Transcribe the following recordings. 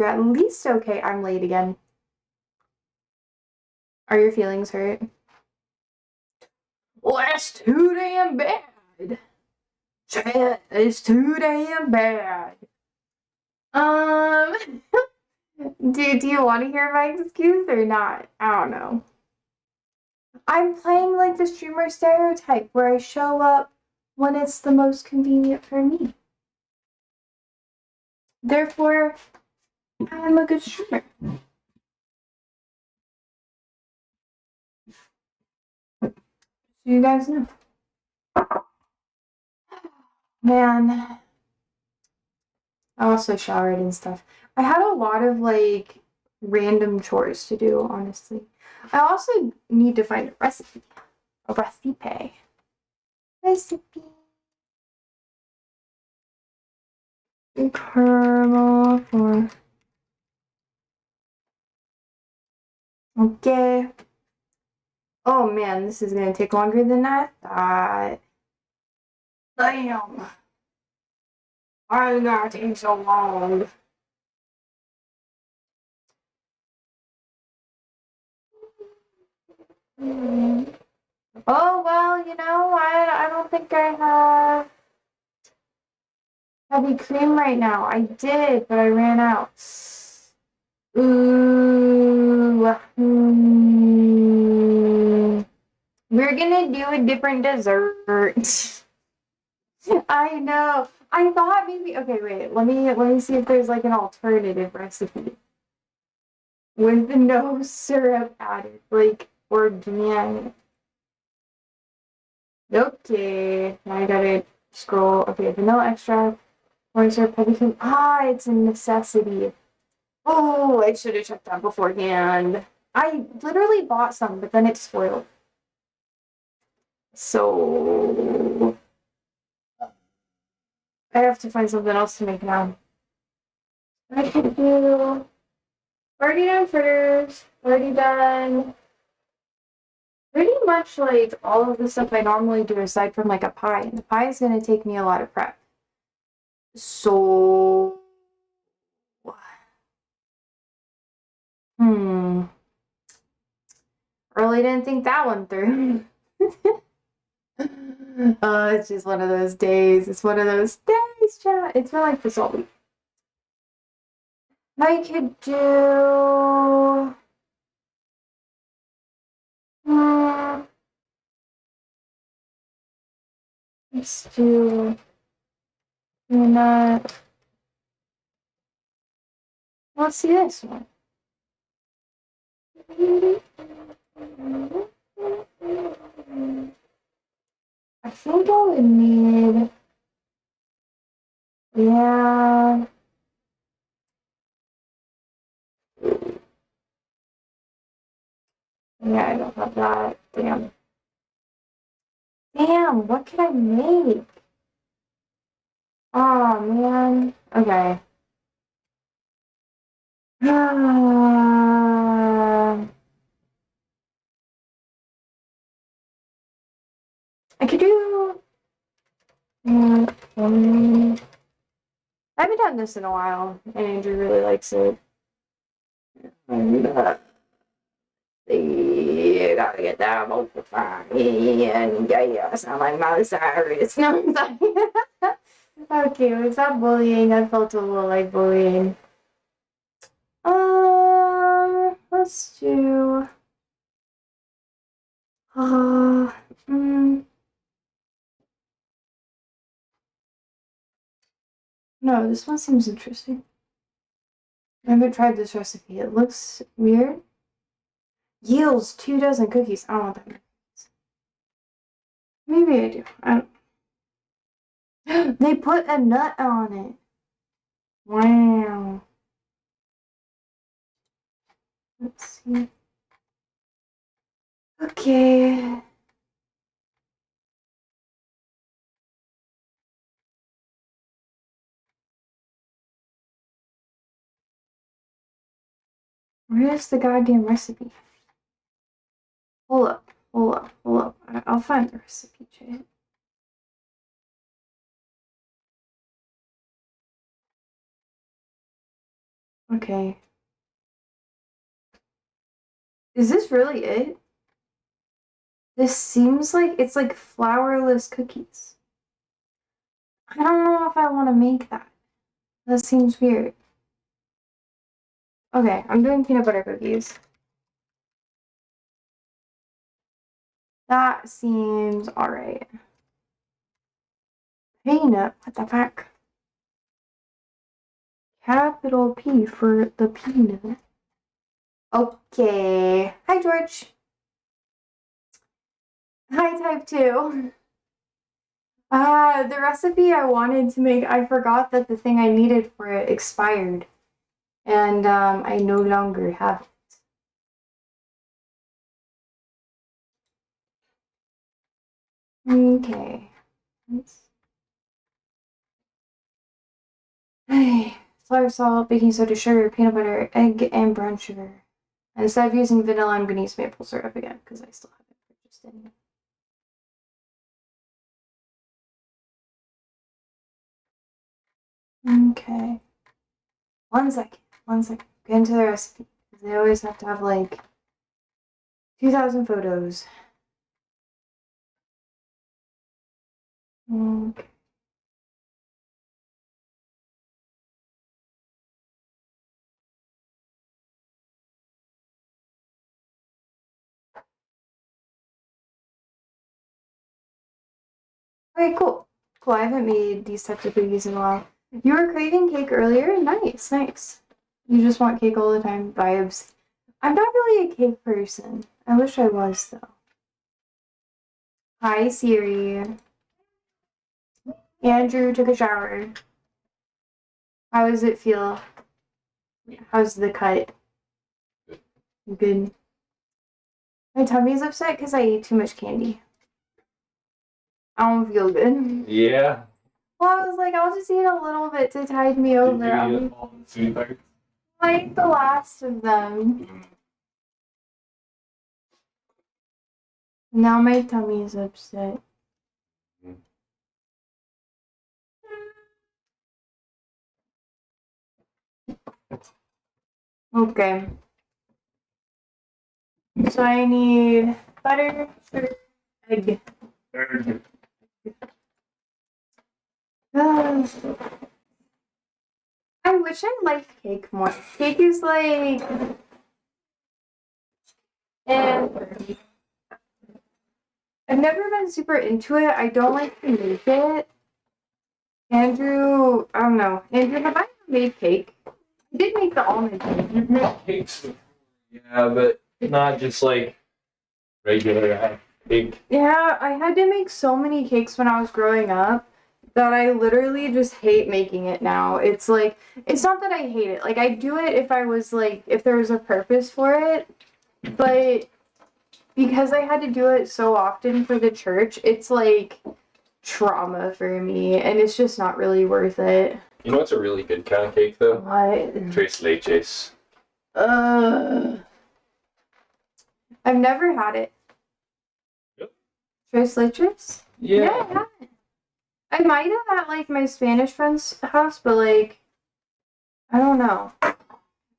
You're at least okay. I'm late again. Are your feelings hurt? Well, that's too damn bad. Chat, it's too damn bad. Um, do you want to hear my excuse or not? I don't know. I'm playing like the streamer stereotype where I show up when it's the most convenient for me. Therefore, I'm a good streamer. So you guys know. Man, I also showered and stuff. I had a lot of like random chores to do, honestly. I also need to find a recipe. A recipe. Recipe. Caramel for. Okay. Oh man, this is gonna take longer than I thought. Damn. Why is it gonna take so long? Oh well, you know, I don't think I have heavy cream right now. I did, but I ran out. Ooh. We're gonna do a different dessert. I know. I thought maybe okay, wait, let me see if there's like an alternative recipe with no syrup added, like organic. Okay, now I gotta scroll. Okay, vanilla extract, corn syrup, heavy cream. Ah, it's a necessity. Oh, I should have checked that beforehand. I literally bought some, but then it spoiled. So I have to find something else to make now. I could do. Already done fritters. Already done. Pretty much like all of the stuff I normally do aside from like a pie. And the pie is going to take me a lot of prep. So. Hmm. Really didn't think that one through. It's just one of those days. It's one of those days, chat. It's been like this all week. I could do. Let's do. Not. Let's see this one. I think I would need. Yeah. Yeah, I don't have that. Damn. Damn, what can I make? Oh, man. Okay. I could do. I haven't done this in a while, and Andrew really likes it. And, you gotta get that multiplying, and yeah, sound like Miley Cyrus. No, I'm sorry. Okay, was that bullying? I felt a little like bullying. Let's do. Uh, mm, no, this one seems interesting. I haven't tried this recipe. It looks weird. Yields 2 dozen cookies. I don't want that. Maybe I do. I don't. They put a nut on it. Wow. Let's see. Okay. Where's the goddamn recipe? Hold up. Hold up. Hold up. I'll find the recipe, chat. Okay. Is this really it? This seems like it's like flourless cookies. I don't know if I want to make that. That seems weird. Okay, I'm doing peanut butter cookies. That seems alright. Peanut, what the fuck? Capital P for the peanut. Okay. Hi, George. Hi, type 2. The recipe I wanted to make, I forgot that the thing I needed for it expired. And, I no longer have it. Okay. Flour, salt, baking soda, sugar, peanut butter, egg, and brown sugar. And instead of using vanilla, I'm gonna use maple syrup again because I still haven't purchased any. Okay. 1 second. 1 second. Get into the recipe. They always have to have like 2,000 photos. Okay. Okay, cool. Cool. I haven't made these types of cookies in a while. You were craving cake earlier? Nice, nice. You just want cake all the time vibes. I'm not really a cake person. I wish I was, though. Hi, Siri. Andrew took a shower. How does it feel? How's the cut? Good. My tummy's upset because I ate too much candy. I don't feel good. Yeah. Well, I was like, I'll just eat a little bit to tide me over. Did you eat all the sweet parts? I ate the last of them. Now my tummy is upset. Okay. So I need butter, sugar, egg. I wish I liked cake more. Cake is like, and I've never been super into it. I don't like to make it. Andrew, I don't know. Andrew, have I ever made cake? I did make the almond cake. You've made cakes before. Yeah, but not just like regular cake. Yeah, I had to make so many cakes when I was growing up that I literally just hate making it now. It's like, it's not that I hate it. Like, I'd do it if I was like, if there was a purpose for it. But because I had to do it so often for the church, it's like trauma for me. And it's just not really worth it. You know what's a really good kind of cake though? What? Tres leches. I've never had it. Yep. Tres leches? Yeah. No, I haven't. I might have at like my Spanish friend's house, but like, I don't know.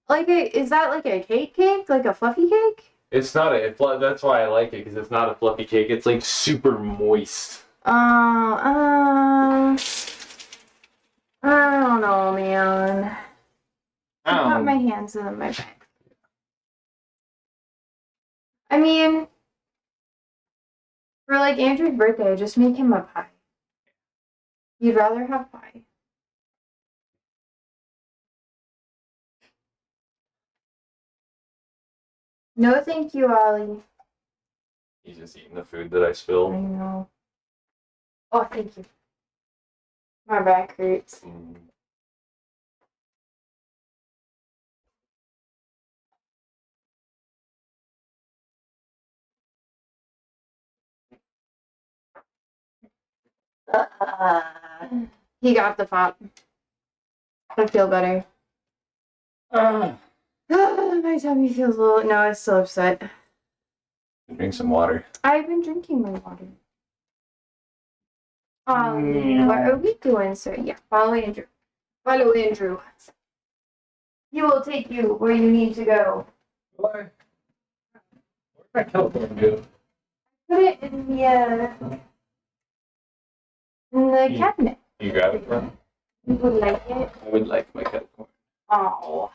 Like, is that like a cake? Like a fluffy cake? It's not a. That's why I like it because it's not a fluffy cake. It's like super moist. I don't know, man. I put my hands in my bag. I mean, for like Andrew's birthday, just make him a pie. You'd rather have pie. No, thank you, Ollie. He's just eating the food that I I spilled. know. Oh, thank you. My back hurts. He got the pop. I feel better. My tummy feels a little. No, it's still upset. Drink some water. I've been drinking my water. What are we doing, sir? Yeah, follow Andrew. Follow Andrew. He will take you where you need to go. Why? Where'd my telephone go? Put it in the cabinet. You grab it from? You would like it? I would like my telephone. Oh.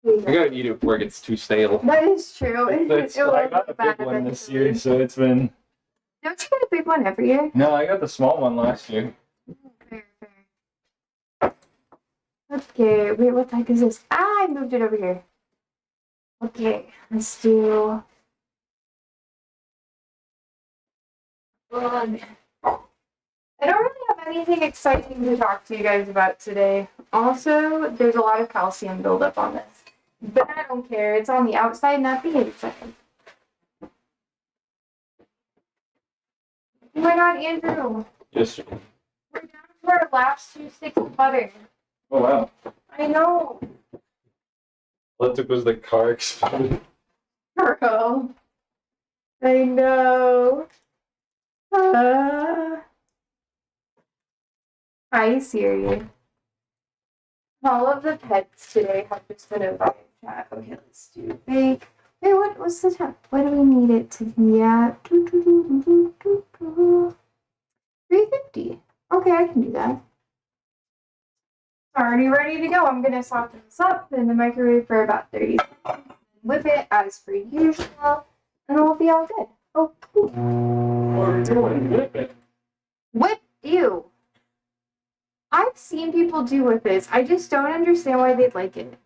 I gotta eat it before it gets too stale. That is true. It will I got be a bad big one this eventually. year, so it's been. Don't you get a big one every year? No, I got the small one last year. Fair, fair. Okay, wait, what the heck is this? Ah, I moved it over here. Okay, let's do. Ugh. I don't really have anything exciting to talk to you guys about today. Also, there's a lot of calcium buildup on this. But I don't care. It's on the outside, not the inside. Oh my god, Andrew. Yes. We're down to our last 2 sticks of butter. Oh wow. I know. All it took was the car exploded. Girl. I know. Hi, Siri. All of the pets today have just been a vibe chat. Okay, let's do bake. Hey, what's the time? What do we need it to be at? 350. Okay, I can do that. Already ready to go. I'm gonna soften this up in the microwave for about 30 seconds. Whip it as per usual, and we'll be all good. Oh, cool. What are you doing? Whip it. Whip you. I've seen people do with this. I just don't understand why they'd like it.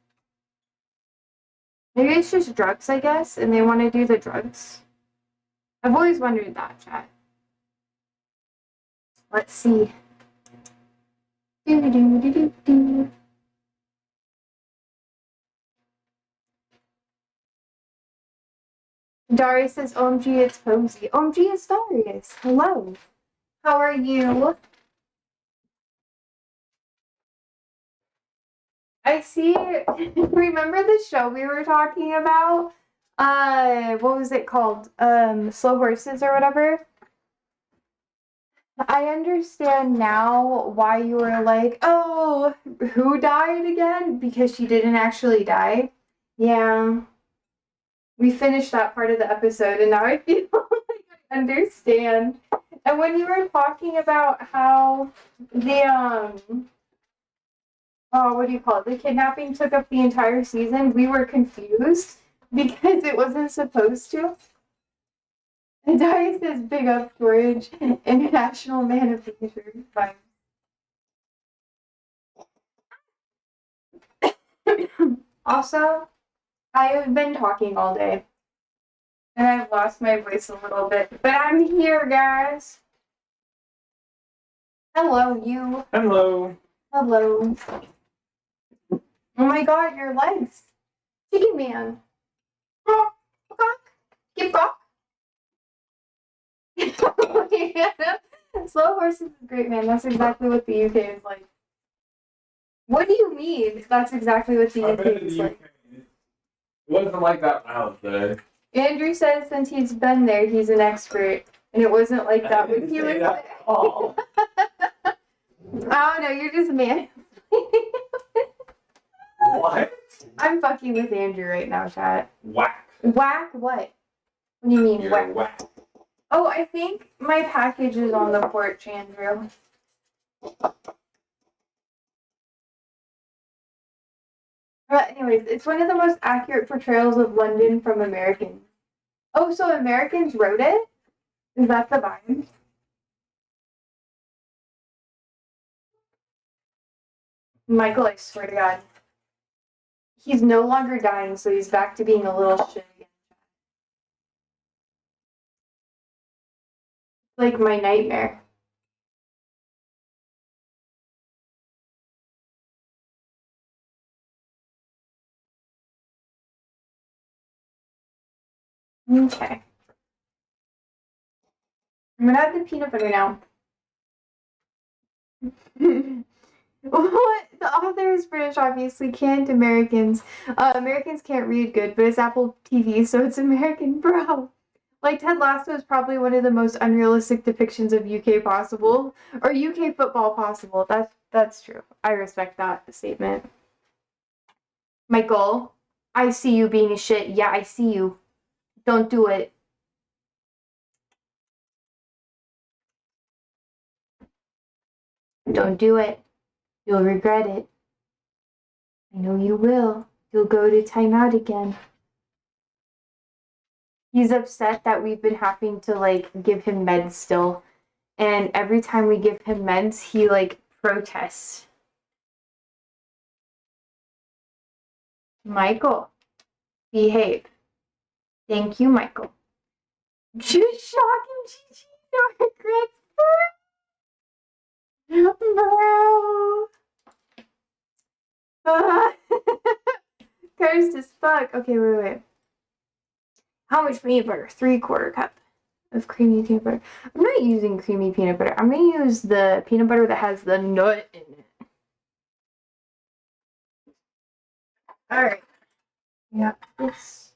Maybe it's just drugs, I guess, and they want to do the drugs. I've always wondered that, chat. Let's see. Do. Darius says, OMG, it's Posey. OMG, it's Darius. Hello. How are you? I see. Remember the show we were talking about? What was it called? Slow Horses or whatever? I understand now why you were like, oh, who died again? Because she didn't actually die. Yeah. We finished that part of the episode and now I feel like I understand. And when you were talking about how the oh, what do you call it? The kidnapping took up the entire season, we were confused because it wasn't supposed to. And Darius says big up George, international man of nature. Fine. Also, I have been talking all day. And I've lost my voice a little bit. But I'm here, guys. Hello, you. Hello. Hello. Oh my god, your legs. Chicken man. Oh, cock. Keep cock. Slow horses is great, man. That's exactly what the UK is like. What do you mean? That's exactly what the I've UK been in is the like. UK. It wasn't like that when I was there. Andrew says since he's been there, he's an expert. And it wasn't like that when he was there. Oh. Oh no, you're just man. What? I'm fucking with Andrew right now, chat. Whack. Whack what? What do you mean You're whack? whack. Oh, I think my package is on the porch, Andrew. But anyways, it's one of the most accurate portrayals of London from Americans. Oh, so Americans wrote it? Is that the vibe? Michael, I swear to God. He's no longer dying, so he's back to being a little shit again. Like my nightmare. Okay. I'm gonna add the peanut butter now. What? The author is British, obviously. Can't Americans. Americans can't read good, but it's Apple TV, so it's American, bro. Like, Ted Lasso is probably one of the most unrealistic depictions of UK possible. Or UK football possible. That's true. I respect that statement. Michael, I see you being a shit. Yeah, I see you. Don't do it. Don't do it. You'll regret it. I know you will. You'll go to timeout again. He's upset that we've been having to like give him meds still. And every time we give him meds, he like protests. Michael, behave. Thank you, Michael. Just shocking Gigi. No regrets, bro. Cursed as fuck. Okay, wait. How much peanut butter? 3/4 cup of creamy peanut butter. I'm not using creamy peanut butter. I'm going to use the peanut butter that has the nut in it. Alright. Yeah, it's...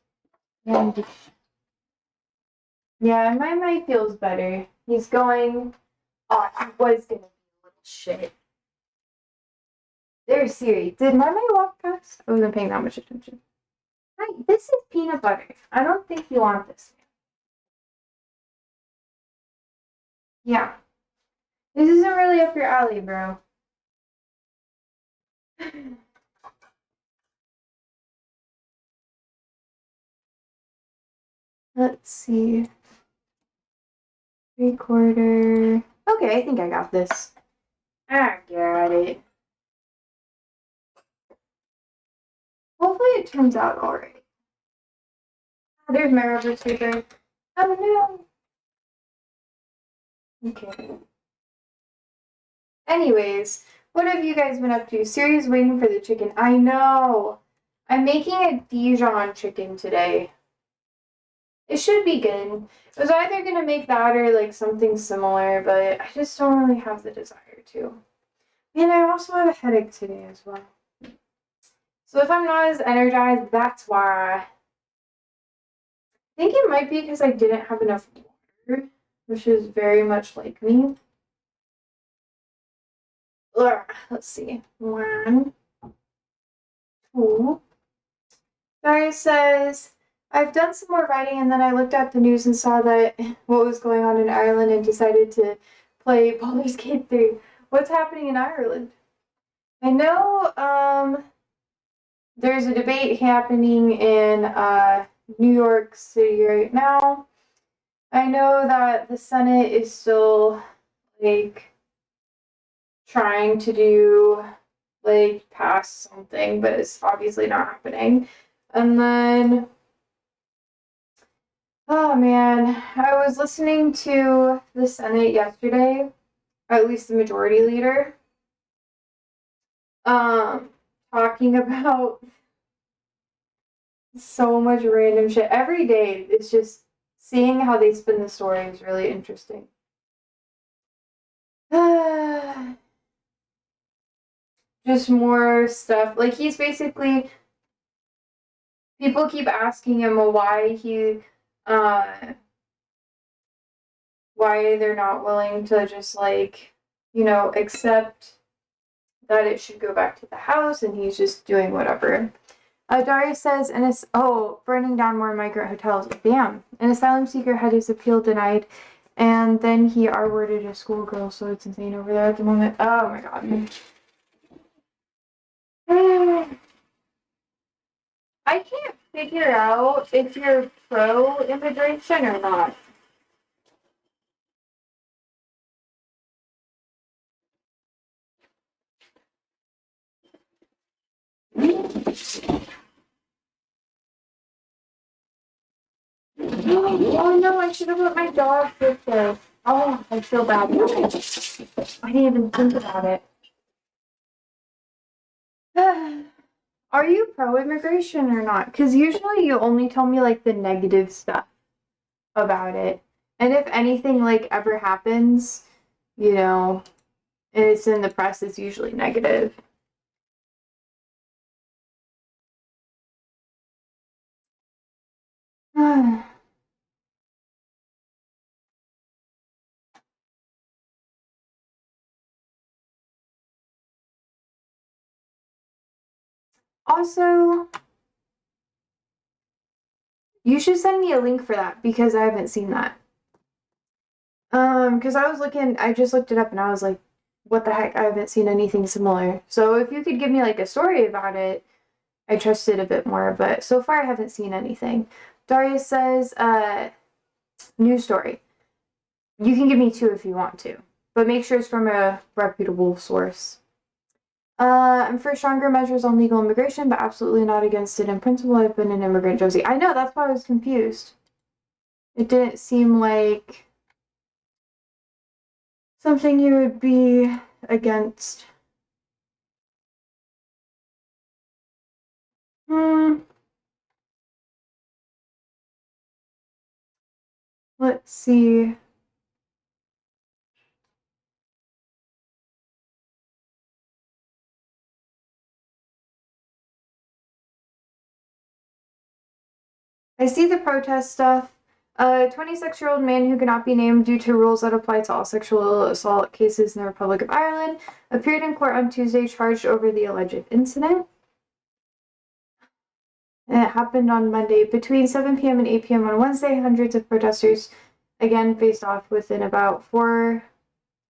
Yeah, my mic feels better. He's going... Oh, he was going to be a little shit. There's Siri. Did my mic walk past? I wasn't paying that much attention. Hi, this is peanut butter. I don't think you want this. Yeah. This isn't really up your alley, bro. Let's see. 3/4. Okay, I think I got this. I got it. Hopefully it turns out alright. There's my rubber paper. Oh no. Okay. Anyways, what have you guys been up to? Siri's waiting for the chicken. I know. I'm making a Dijon chicken today. It should be good. I was either gonna make that or like something similar, but I just don't really have the desire to. And I also have a headache today as well. So if I'm not as energized, that's why. I think it might be because I didn't have enough water, which is very much like me. Let's see. 1, 2. Sorry says, I've done some more writing and then I looked at the news and saw that what was going on in Ireland and decided to play Baldur's Gate 3. What's happening in Ireland? I know there's a debate happening in New York City right now. I know that the Senate is still like trying to do like pass something, but it's obviously not happening. And then oh man, I was listening to the Senate yesterday, or at least the majority leader, talking about so much random shit. Every day, it's just seeing how they spin the story is really interesting. Just more stuff. Like, he's basically, people keep asking him why they're not willing to just, like, accept that it should go back to the house, and he's just doing whatever. Darius says, burning down more migrant hotels. Bam! An asylum seeker had his appeal denied, and then he R-worded a schoolgirl, so it's insane over there at the moment. Oh my god. I can't figure out if you're pro-immigration or not. Oh no, I should have let my dog sit there. Oh, I feel bad. I didn't even think about it. Are you pro-immigration or not? Because usually you only tell me like the negative stuff about it. And if anything like ever happens, and it's in the press, it's usually negative. Also, you should send me a link for that because I haven't seen that. Because I just looked it up and I was like, what the heck? I haven't seen anything similar. So if you could give me like a story about it, I trust it a bit more. But so far, I haven't seen anything. Darius says, news story. You can give me 2 if you want to, but make sure it's from a reputable source. I'm for stronger measures on legal immigration, but absolutely not against it in principle. I've been an immigrant, Josie. I know, that's why I was confused. It didn't seem like something you would be against. Let's see. I see the protest stuff. A 26-year-old man who cannot be named due to rules that apply to all sexual assault cases in the Republic of Ireland appeared in court on Tuesday charged over the alleged incident. And it happened on Monday. Between 7 p.m. and 8 p.m. on Wednesday, hundreds of protesters again faced off with about 40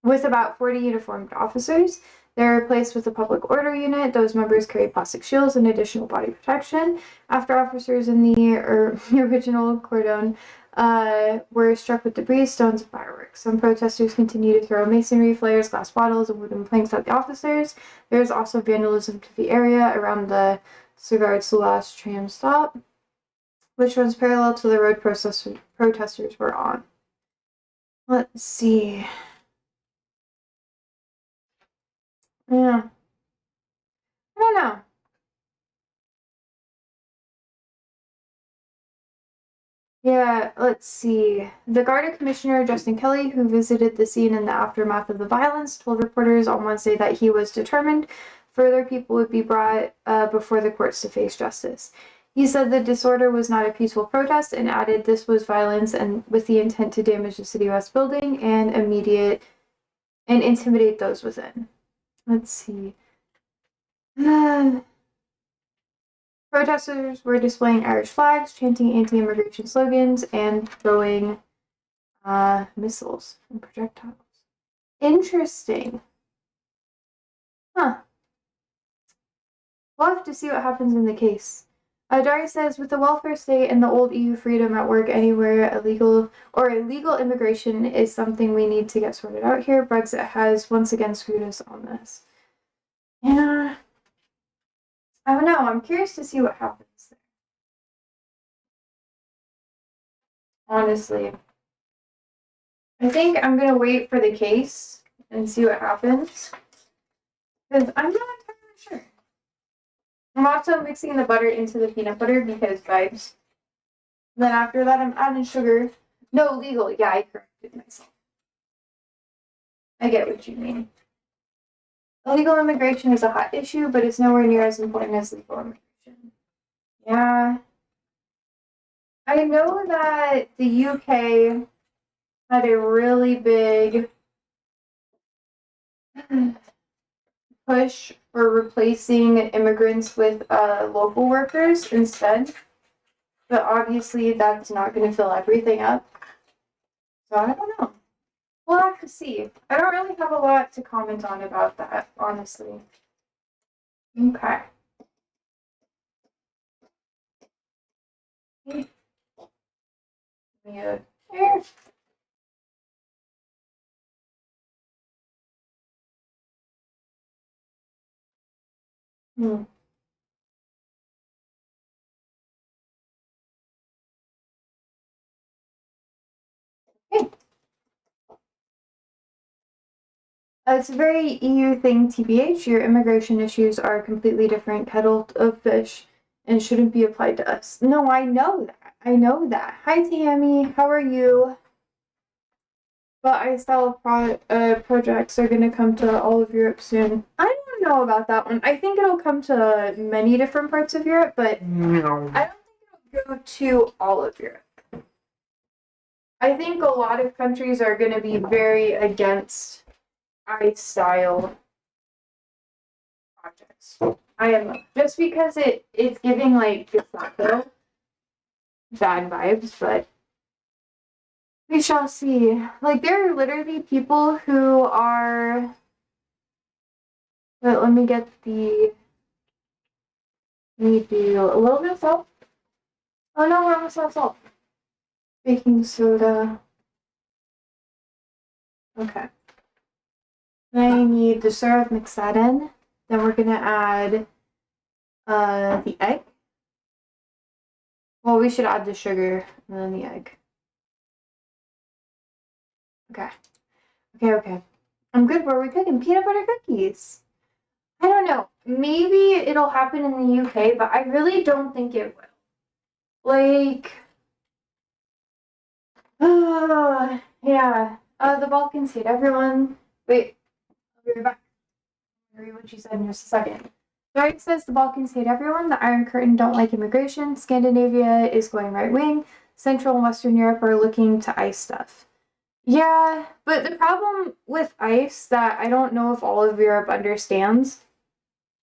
uniformed officers. They were replaced with a public order unit. Those members carried plastic shields and additional body protection. After officers in the original cordon were struck with debris, stones, and fireworks. Some protesters continued to throw masonry, flares, glass bottles, and wooden planks at the officers. There was also vandalism to the area around the Sagard-Soulas tram stop, which runs parallel to the road protesters were on. Let's see. Yeah. I don't know. Yeah, let's see. The Garda Commissioner, Justin Kelly, who visited the scene in the aftermath of the violence, told reporters on Wednesday that he was determined further people would be brought before the courts to face justice. He said the disorder was not a peaceful protest and added this was violence and with the intent to damage the City West building and intimidate those within. Let's see. Protesters were displaying Irish flags, chanting anti-immigration slogans, and throwing missiles and projectiles. Interesting. Huh. We'll have to see what happens in the case. Dari says, with the welfare state and the old EU freedom at work anywhere, illegal immigration is something we need to get sorted out here. Brexit has once again screwed us on this. Yeah. I don't know. I'm curious to see what happens there. Honestly. I think I'm going to wait for the case and see what happens. Because I'm not entirely sure. I'm also mixing the butter into the peanut butter because vibes. Then after that, I'm adding sugar. No, legal. Yeah, I corrected myself. I get what you mean. Illegal immigration is a hot issue, but it's nowhere near as important as legal immigration. Yeah. I know that the UK had a really big push for replacing immigrants with local workers instead. But obviously that's not going to fill everything up. So I don't know. We'll have to see. I don't really have a lot to comment on about that, honestly. Okay. Yeah. Here. Hmm. Hey. It's a very EU thing, TBH. Your immigration issues are a completely different kettle of fish and shouldn't be applied to us. No, I know that. I know that. Hi, Tammy. How are you? But ISL projects are going to come to all of Europe soon. I don't know about that one. I think it'll come to many different parts of Europe, but No. I don't think it'll go to all of Europe. I think a lot of countries are going to be very against ICE-style projects. I am just because it's giving like de facto bad vibes, but we shall see. Like there are literally people who are. But let me get the. Let me do a little bit of salt. Oh no, we're almost out of salt. Baking soda. Okay. Then I need the syrup, mix that in. Then we're gonna add the egg. Well, we should add the sugar and then the egg. Okay. Okay. I'm good. Where are we cooking? Peanut butter cookies. I don't know. Maybe it'll happen in the UK, but I really don't think it will. Like, yeah. The Balkans hate everyone. Wait, I'll be right back. I'll read what she said in just a second. Dark says the Balkans hate everyone. The Iron Curtain don't like immigration. Scandinavia is going right wing. Central and Western Europe are looking to ice stuff. Yeah, but the problem with ice that I don't know if all of Europe understands,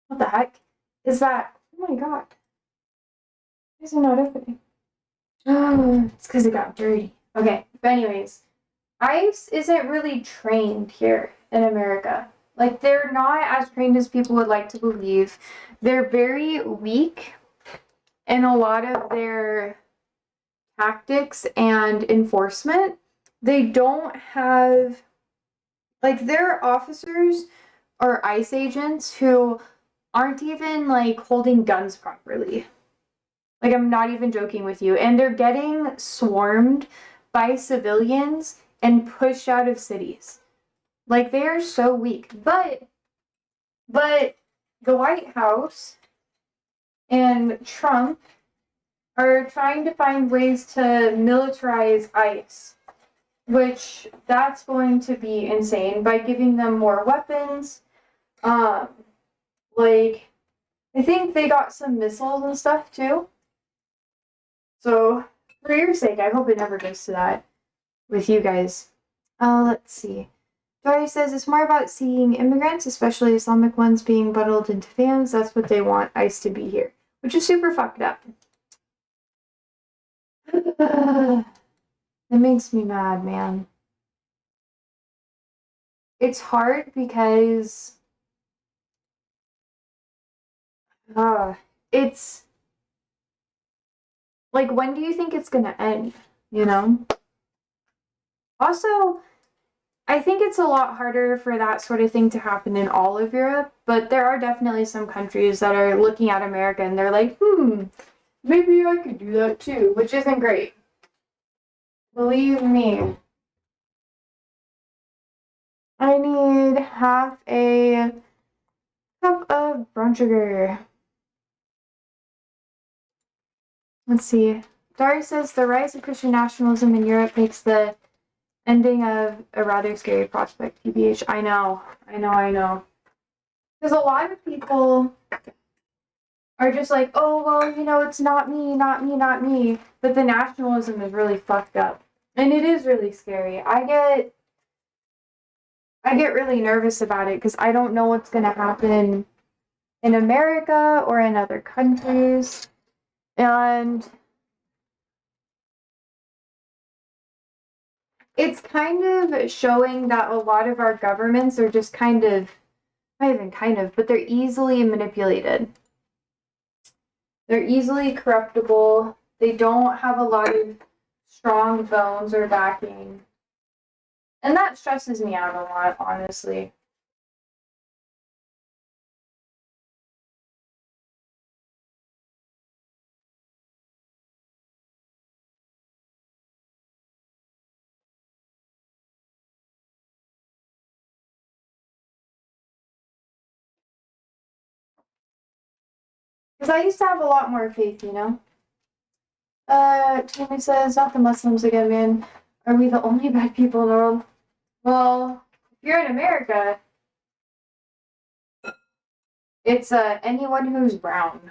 what the heck, is that, oh my god, why is it not opening? Oh, it's because it got dirty. Okay, but anyways, ice isn't really trained here in America. Like, they're not as trained as people would like to believe. They're very weak in a lot of their tactics and enforcement. They don't have, like, their officers are ICE agents who aren't even, like, holding guns properly. Like, I'm not even joking with you. And they're getting swarmed by civilians and pushed out of cities. Like, they are so weak. But the White House and Trump are trying to find ways to militarize ICE, which that's going to be insane by giving them more weapons. Like, I think they got some missiles and stuff too. So, for your sake, I hope it never goes to that with you guys. Let's see. Dory says it's more about seeing immigrants, especially Islamic ones, being bundled into vans. That's what they want ICE to be here, which is super fucked up. It makes me mad, man. It's hard because it's like, when do you think it's gonna end? You know? Also, I think it's a lot harder for that sort of thing to happen in all of Europe, but there are definitely some countries that are looking at America and they're like, maybe I could do that too, which isn't great. Believe me. I need half a cup of brown sugar. Let's see. Dari says the rise of Christian nationalism in Europe makes the ending of a rather scary prospect, TBH. I know. Because a lot of people are just like, oh, well, you know, it's not me. But the nationalism is really fucked up. And it is really scary. I get really nervous about it because I don't know what's going to happen in America or in other countries. And it's kind of showing that a lot of our governments are just not even but they're easily manipulated. They're easily corruptible. They don't have a lot of strong bones or backing. And that stresses me out a lot, honestly. Because I used to have a lot more faith, you know? Tammy says, not the Muslims again, man. Are we the only bad people in the world? Well, if you're in America, it's anyone who's brown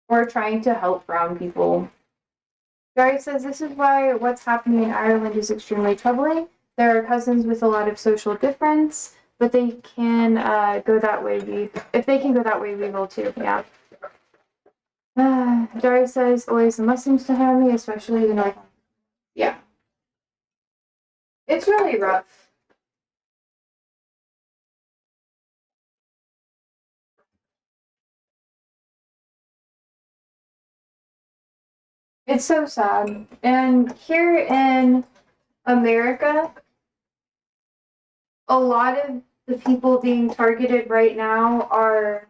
or trying to help brown people. Gary says, this is why what's happening in Ireland is extremely troubling. There are cousins with a lot of social difference. but they can go that way. If they can go that way, we will too. Yeah. Dari says, always the Muslims to have me, especially the North. Yeah. It's really rough. It's so sad. And here in America, a lot of the people being targeted right now are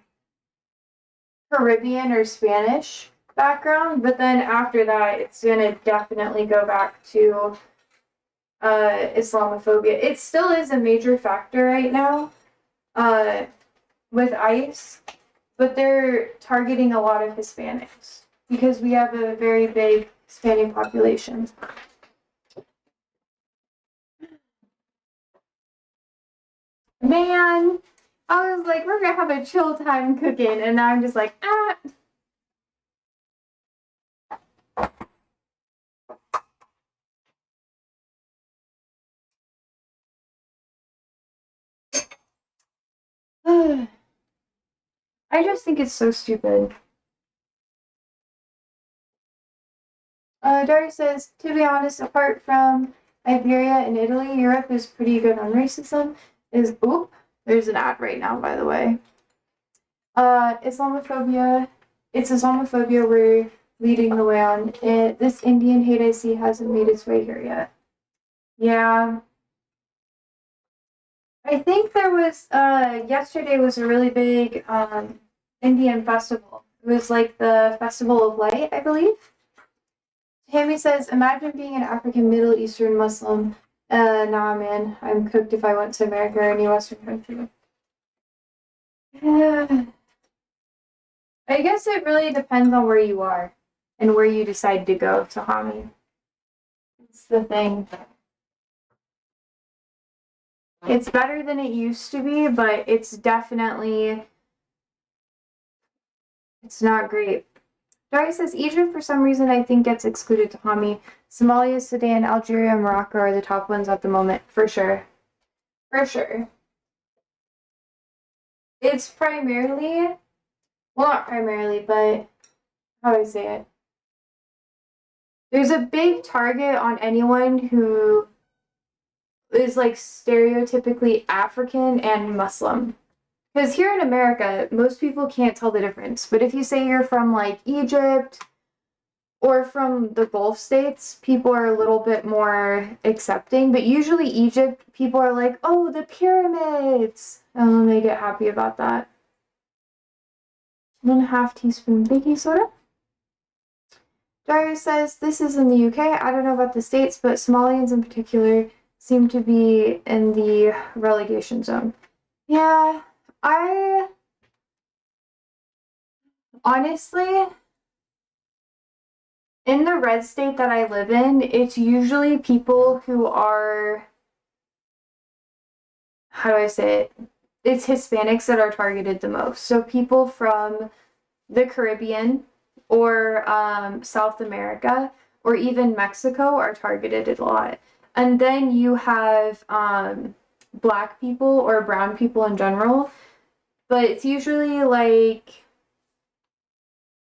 Caribbean or Spanish background, but then after that, it's gonna definitely go back to Islamophobia. It still is a major factor right now with ICE, but they're targeting a lot of Hispanics because we have a very big Hispanic population. Man, I was like, we're gonna have a chill time cooking, and now I'm just like, ah. I just think it's so stupid. Dari says, to be honest, apart from Iberia and Italy, Europe is pretty good on racism. There's an ad right now, by the way. Islamophobia. It's Islamophobia we're leading the way on. This Indian hate I see hasn't made its way here yet. Yeah. I think there was, yesterday was a really big, Indian festival. It was like the Festival of Light, I believe. Tammy says, imagine being an African Middle Eastern Muslim. Nah, man. I'm cooked if I went to America or any Western country. I guess it really depends on where you are and where you decide to go, Tahami. It's the thing. It's better than it used to be, but it's definitely, it's not great. Dari says, Egypt, for some reason, I think gets excluded, Tahami. Somalia, Sudan, Algeria, and Morocco are the top ones at the moment, for sure. For sure. It's primarily, well, not primarily, but how do I say it? There's a big target on anyone who is like stereotypically African and Muslim. Because here in America, most people can't tell the difference. But if you say you're from like Egypt or from the Gulf states, people are a little bit more accepting. But usually Egypt, people are like, oh, the pyramids. And they get happy about that. 1.5 teaspoon baking soda. Dario says, this is in the UK. I don't know about the States, but Somalians in particular seem to be in the relegation zone. Yeah, I honestly, in the red state that I live in, it's usually people who are, how do I say it? It's Hispanics that are targeted the most. So people from the Caribbean or South America or even Mexico are targeted a lot. And then you have black people or brown people in general. But it's usually like,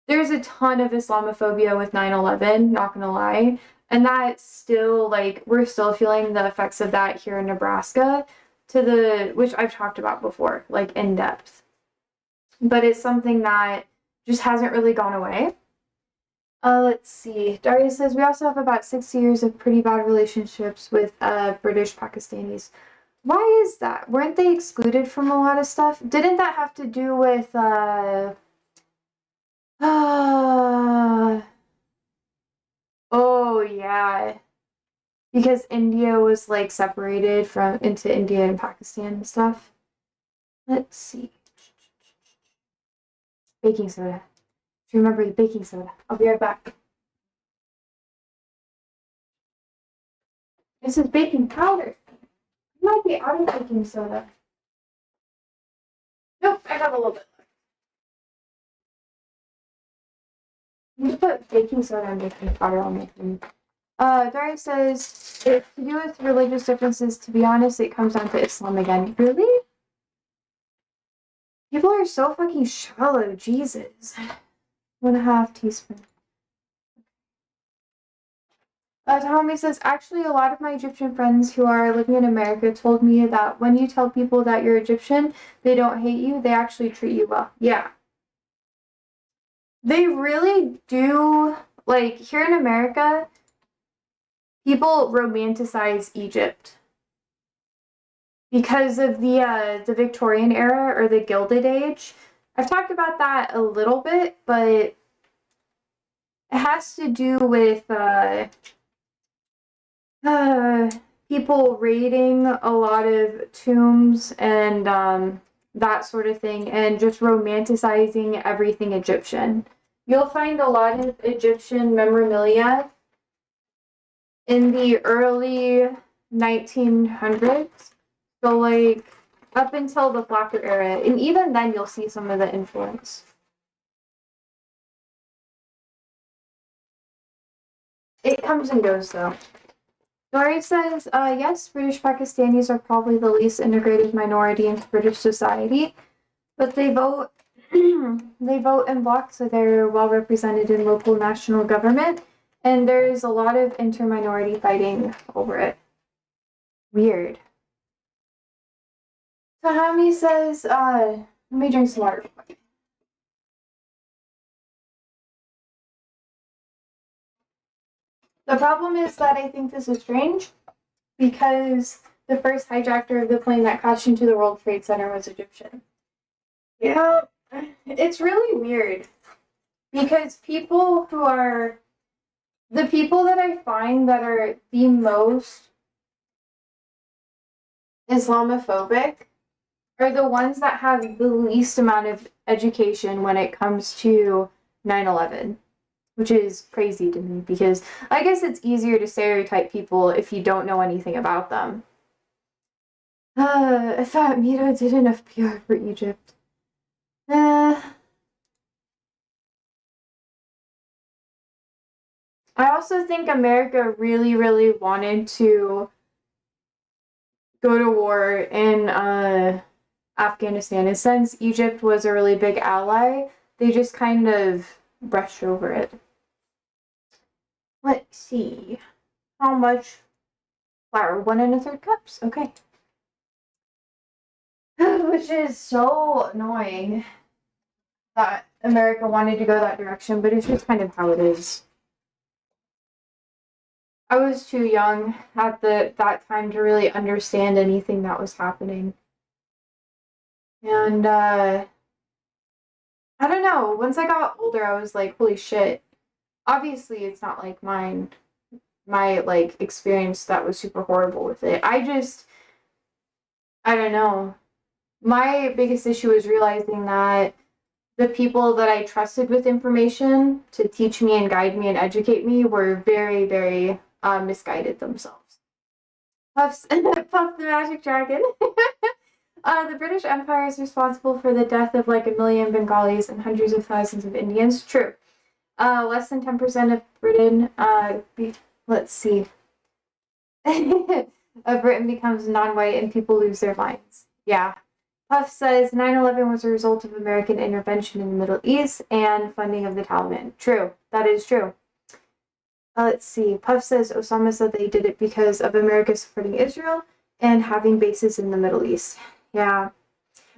there's a ton of Islamophobia with 9/11, not gonna lie. And that's still like, we're still feeling the effects of that here in Nebraska, which I've talked about before, like in depth. But it's something that just hasn't really gone away. Let's see. Daria says, we also have about 6 years of pretty bad relationships with British Pakistanis. Why is that? Weren't they excluded from a lot of stuff? Didn't that have to do with oh yeah. Because India was like separated into India and Pakistan and stuff. Let's see. Baking soda. Do you remember the baking soda? I'll be right back. This is baking powder. It might be out of baking soda. Nope, I have a little bit left. I'm gonna put baking soda and baking powder on my food. Darius says, it's to do with religious differences. To be honest, it comes down to Islam again. Really? People are so fucking shallow, Jesus. 1.5 teaspoon. Tommy says, actually, a lot of my Egyptian friends who are living in America told me that when you tell people that you're Egyptian, they don't hate you, they actually treat you well. Yeah. They really do. Like, here in America, people romanticize Egypt because of the Victorian era or the Gilded Age. I've talked about that a little bit, but it has to do with people raiding a lot of tombs and that sort of thing, and just romanticizing everything Egyptian. You'll find a lot of Egyptian memorabilia in the early 1900s, so like up until the Flacker era, and even then you'll see some of the influence. It comes and goes though. Dory says, yes, British Pakistanis are probably the least integrated minority into British society, but they vote they vote in bloc, so they're well represented in local national government, and there's a lot of inter-minority fighting over it. Weird. Tahami says, let me drink some water. The problem is that I think this is strange because the first hijacker of the plane that crashed into the World Trade Center was Egyptian. Yeah, it's really weird because people who are the people that I find that are the most Islamophobic are the ones that have the least amount of education when it comes to 9/11, which is crazy to me because I guess it's easier to stereotype people if you don't know anything about them. I thought Mito did enough PR for Egypt. I also think America really, really wanted to go to war in Afghanistan. And since Egypt was a really big ally, they just kind of brushed over it. Let's see. How much flour? 1 1/3 cups. Okay. Which is so annoying that America wanted to go that direction, but it's just kind of how it is. I was too young at that time to really understand anything that was happening. And I don't know, once I got older I was like, holy shit. Obviously it's not like my like experience that was super horrible with it. I don't know. My biggest issue is realizing that the people that I trusted with information to teach me and guide me and educate me were very, very misguided themselves. Puff the Magic Dragon. The British Empire is responsible for the death of like 1 million Bengalis and hundreds of thousands of Indians. True. Less than 10% of Britain, let's see. Britain becomes non-white and people lose their minds. Yeah. Puff says 9/11 was a result of American intervention in the Middle East and funding of the Taliban. True. That is true. Let's see. Puff says Osama said they did it because of America supporting Israel and having bases in the Middle East. Yeah.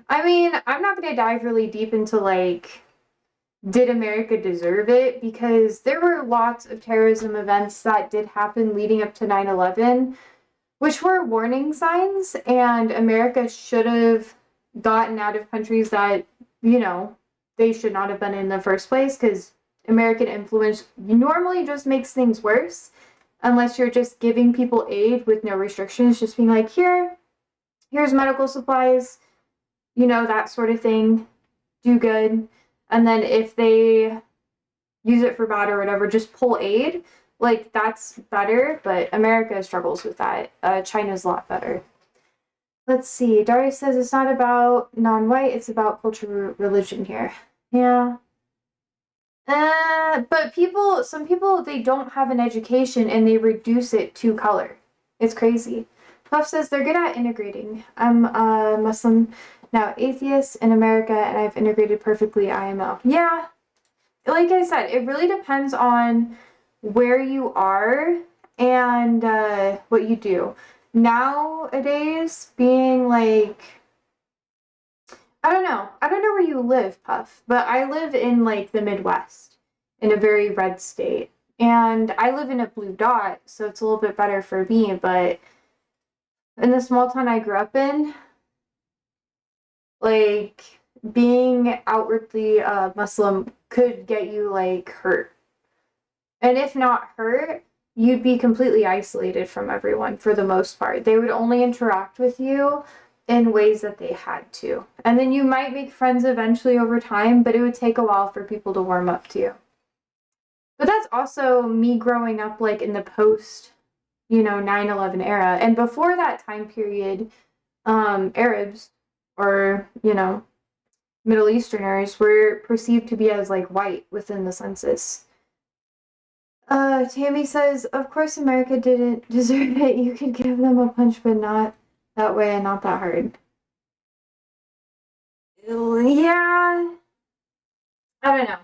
I mean, I'm not going to dive really deep into like, did America deserve it? Because there were lots of terrorism events that did happen leading up to 9/11, which were warning signs, and America should have gotten out of countries that, you know, they should not have been in the first place, because American influence normally just makes things worse unless you're just giving people aid with no restrictions, just being like, here's medical supplies, you know, that sort of thing, do good. And then if they use it for bad or whatever, just pull aid. Like, that's better, but America struggles with that. China's a lot better. Let's see. Darius says it's not about non-white, it's about culture, religion here. Yeah. But some people, they don't have an education and they reduce it to color. It's crazy. Puff says they're good at integrating. I'm Muslim. now atheist in America, and I've integrated perfectly IMO. Yeah, like I said, it really depends on where you are and what you do. Nowadays, being like, I don't know where you live, Puff, but I live in like the Midwest in a very red state. And I live in a blue dot, so it's a little bit better for me, but in the small town I grew up in, like being outwardly Muslim could get you like hurt. And if not hurt, you'd be completely isolated from everyone for the most part. They would only interact with you in ways that they had to. And then you might make friends eventually over time, but it would take a while for people to warm up to you. But that's also me growing up like in the post, 9/11 era. And before that time period, Arabs or, Middle Easterners were perceived to be as like white within the census. Tammy says, of course America didn't deserve it. You could give them a punch, but not that way and not that hard. Yeah, I don't know.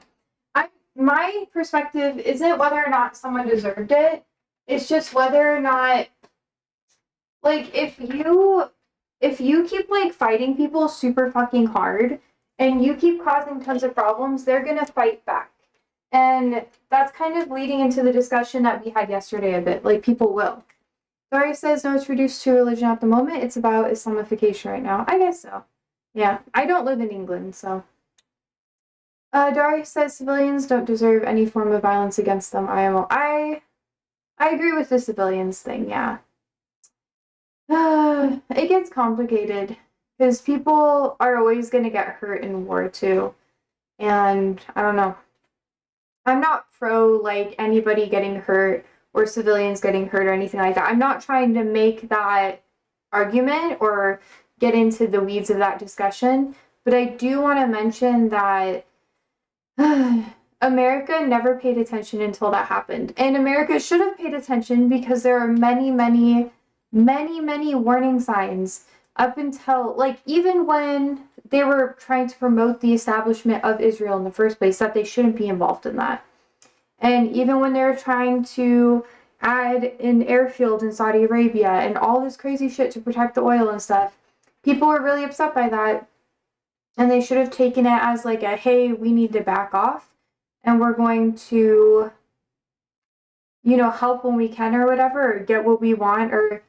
My perspective isn't whether or not someone deserved it. It's just whether or not, like, if you keep like fighting people super fucking hard and you keep causing tons of problems, they're gonna fight back. And that's kind of leading into the discussion that we had yesterday a bit. Like, people will. Dory says, no, it's reduced to religion at the moment. It's about Islamification right now. I guess so. Yeah, I don't live in England, so. Dory says civilians don't deserve any form of violence against them. I agree with the civilians thing, yeah. It gets complicated because people are always going to get hurt in war too. And I don't know. I'm not pro like anybody getting hurt or civilians getting hurt or anything like that. I'm not trying to make that argument or get into the weeds of that discussion, but I do want to mention that America never paid attention until that happened. And America should have paid attention because there are many, many, many, many warning signs up until, like, even when they were trying to promote the establishment of Israel in the first place, that they shouldn't be involved in that. And even when they were trying to add an airfield in Saudi Arabia and all this crazy shit to protect the oil and stuff, people were really upset by that. And they should have taken it as like a, hey, we need to back off and we're going to, help when we can or whatever, or get what we want, or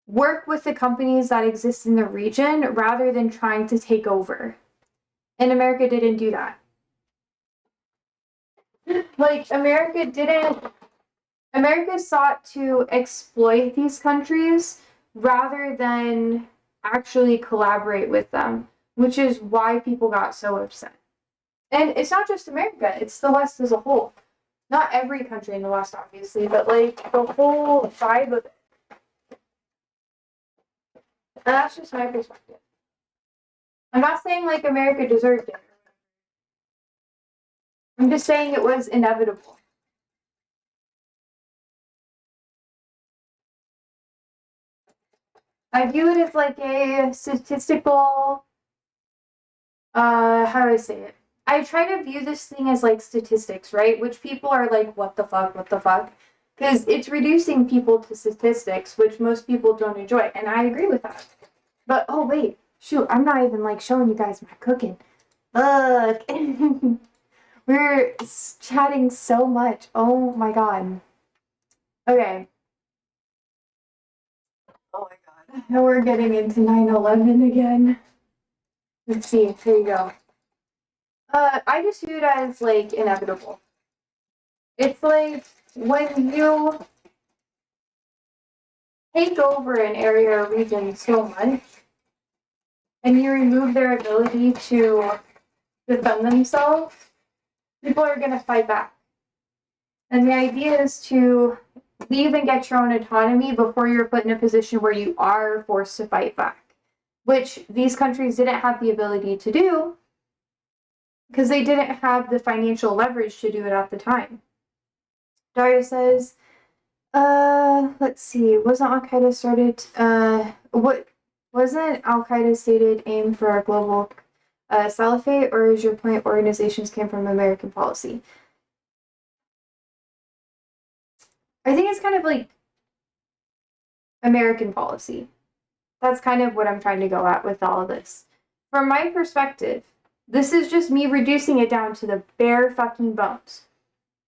work with the companies that exist in the region rather than trying to take over. And America didn't do that. Like, America sought to exploit these countries rather than actually collaborate with them, which is why people got so upset. And it's not just America, it's the West as a whole. Not every country in the West, obviously, but like the whole vibe of it. And that's just my perspective. I'm not saying like America deserved it. I'm just saying it was inevitable. I view it as like a statistical, how do I say it? I try to view this thing as like statistics, right? Which people are like, what the fuck, what the fuck? Because it's reducing people to statistics, which most people don't enjoy. And I agree with that. But, oh wait, shoot, I'm not even like showing you guys my cooking. Look. We're chatting so much. Oh my god. Okay. Oh my god. Now we're getting into 9/11 again. Let's see. Here you go. I just view it as like inevitable. It's like when you take over an area or region so much and you remove their ability to defend themselves, people are going to fight back. And the idea is to leave and get your own autonomy before you're put in a position where you are forced to fight back, which these countries didn't have the ability to do because they didn't have the financial leverage to do it at the time. Daria says, let's see, wasn't Al-Qaeda started, Wasn't Al Qaeda's stated aim for a global caliphate, or is your point organizations came from American policy? I think it's kind of like American policy. That's kind of what I'm trying to go at with all of this. From my perspective, this is just me reducing it down to the bare fucking bones.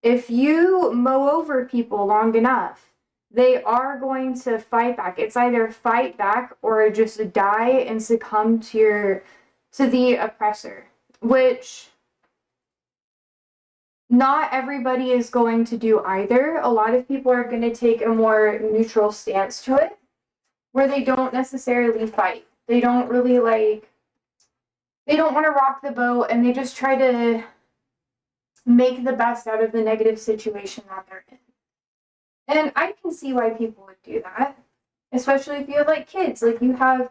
If you mow over people long enough, they are going to fight back. It's either fight back or just die and succumb to the oppressor, which not everybody is going to do either. A lot of people are going to take a more neutral stance to it, where they don't necessarily fight. They don't really they don't want to rock the boat, and they just try to make the best out of the negative situation that they're in. And I can see why people would do that, especially if you have like kids, like you have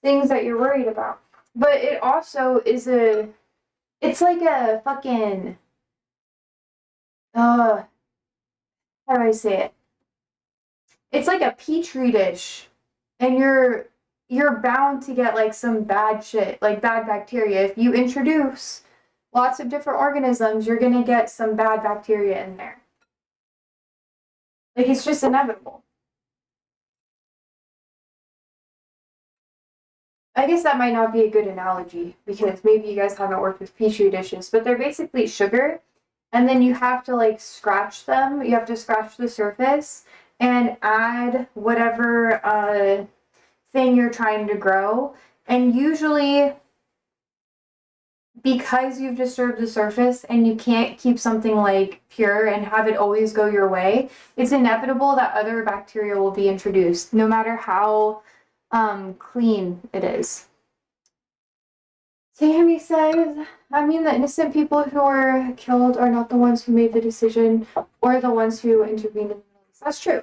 things that you're worried about. But it also is it's like a fucking, how do I say it? It's like a petri dish, and you're bound to get like some bad shit, like bad bacteria. If you introduce lots of different organisms, you're gonna get some bad bacteria in there. Like, it's just inevitable. I guess that might not be a good analogy because maybe you guys haven't worked with petri dishes, but they're basically sugar, and then you have to like scratch them. You have to scratch the surface and add whatever thing you're trying to grow. And usually, because you've disturbed the surface and you can't keep something like pure and have it always go your way, it's inevitable that other bacteria will be introduced, no matter how clean it is. Tammy says, I mean, the innocent people who were killed are not the ones who made the decision or the ones who intervened in the Middle East. That's true.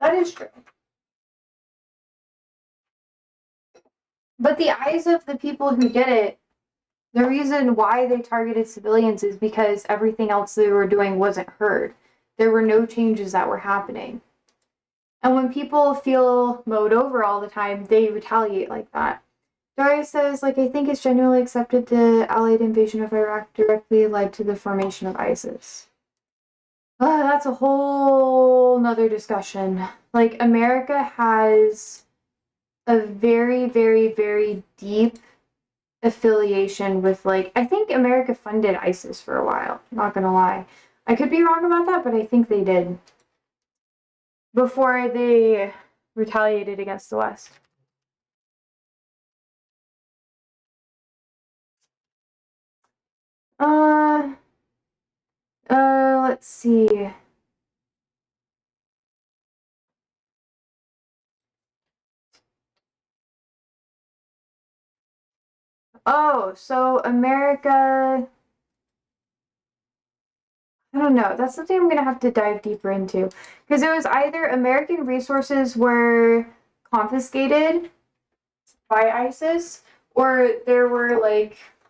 That is true. But the eyes of the people who did it, the reason why they targeted civilians is because everything else they were doing wasn't heard. There were no changes that were happening. And when people feel mowed over all the time, they retaliate like that. Daria says, like, I think it's genuinely accepted the Allied invasion of Iraq directly led to the formation of ISIS. That's a whole nother discussion. Like, America has a very, very, very deep affiliation with, like, I think America funded ISIS for a while, not gonna lie. I could be wrong about that, but I think they did. Before they retaliated against the West. Let's see. Oh, so America, I don't know. That's something I'm gonna have to dive deeper into. Because it was either American resources were confiscated by ISIS, or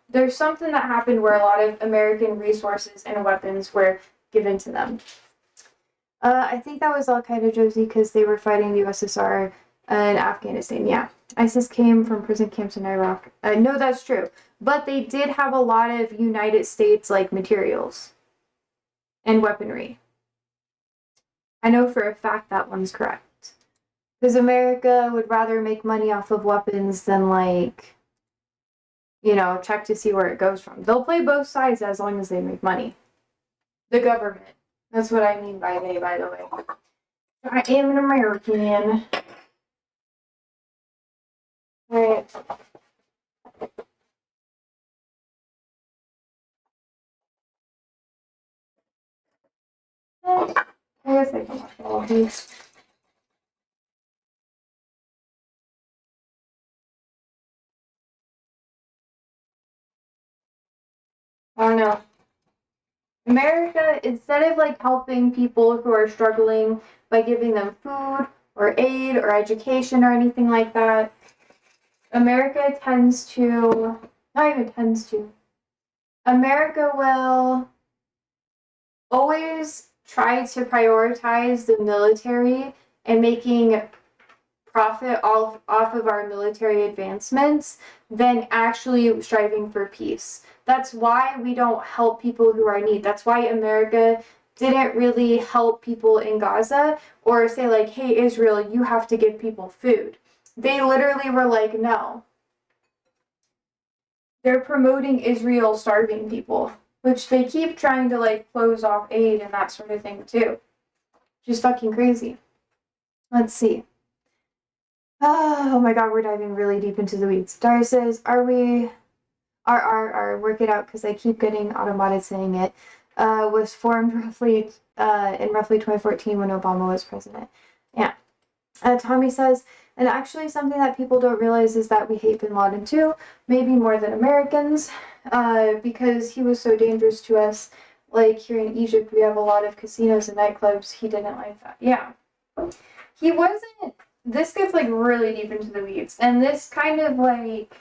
there's something that happened where a lot of American resources and weapons were given to them. I think that was Al Qaeda, Josie, because they were fighting the USSR and Afghanistan. Yeah. ISIS came from prison camps in Iraq. No, that's true. But they did have a lot of United States like materials and weaponry. I know for a fact that one's correct. Because America would rather make money off of weapons than like, check to see where it goes from. They'll play both sides as long as they make money. The government. That's what I mean by they, by the way. I am an American. Right. I guess I can watch all of these. I don't know. America, instead of like helping people who are struggling by giving them food or aid or education or anything like that, America tends to, not even tends to, America will always try to prioritize the military and making profit off of our military advancements than actually striving for peace. That's why we don't help people who are in need. That's why America didn't really help people in Gaza or say like, hey, Israel, you have to give people food. They literally were like, no. They're promoting Israel starving people, which they keep trying to like close off aid and that sort of thing too. Just fucking crazy. Let's see. Oh my god, we're diving really deep into the weeds. Dara says, work it out because I keep getting automated saying it, was formed roughly in roughly 2014 when Obama was president. Yeah. Tommy says, and actually something that people don't realize is that we hate Bin Laden too, maybe more than Americans, because he was so dangerous to us. Like here in Egypt, we have a lot of casinos and nightclubs. He didn't like that. Yeah. He wasn't, this gets like really deep into the weeds, and this kind of like,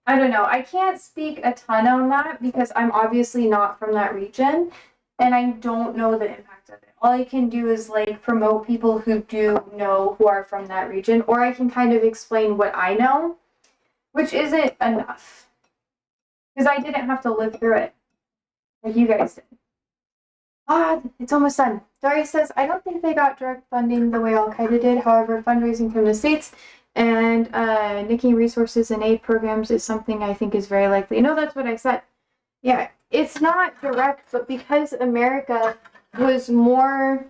I don't know, I can't speak a ton on that because I'm obviously not from that region, and I don't know the impact of it. All I can do is like promote people who do know who are from that region, or I can kind of explain what I know, which isn't enough. Because I didn't have to live through it like you guys did. It's almost done. Dari says, I don't think they got direct funding the way Al-Qaeda did. However, fundraising from the states and nicking resources and aid programs is something I think is very likely. No, that's what I said. Yeah, it's not direct, but because America was more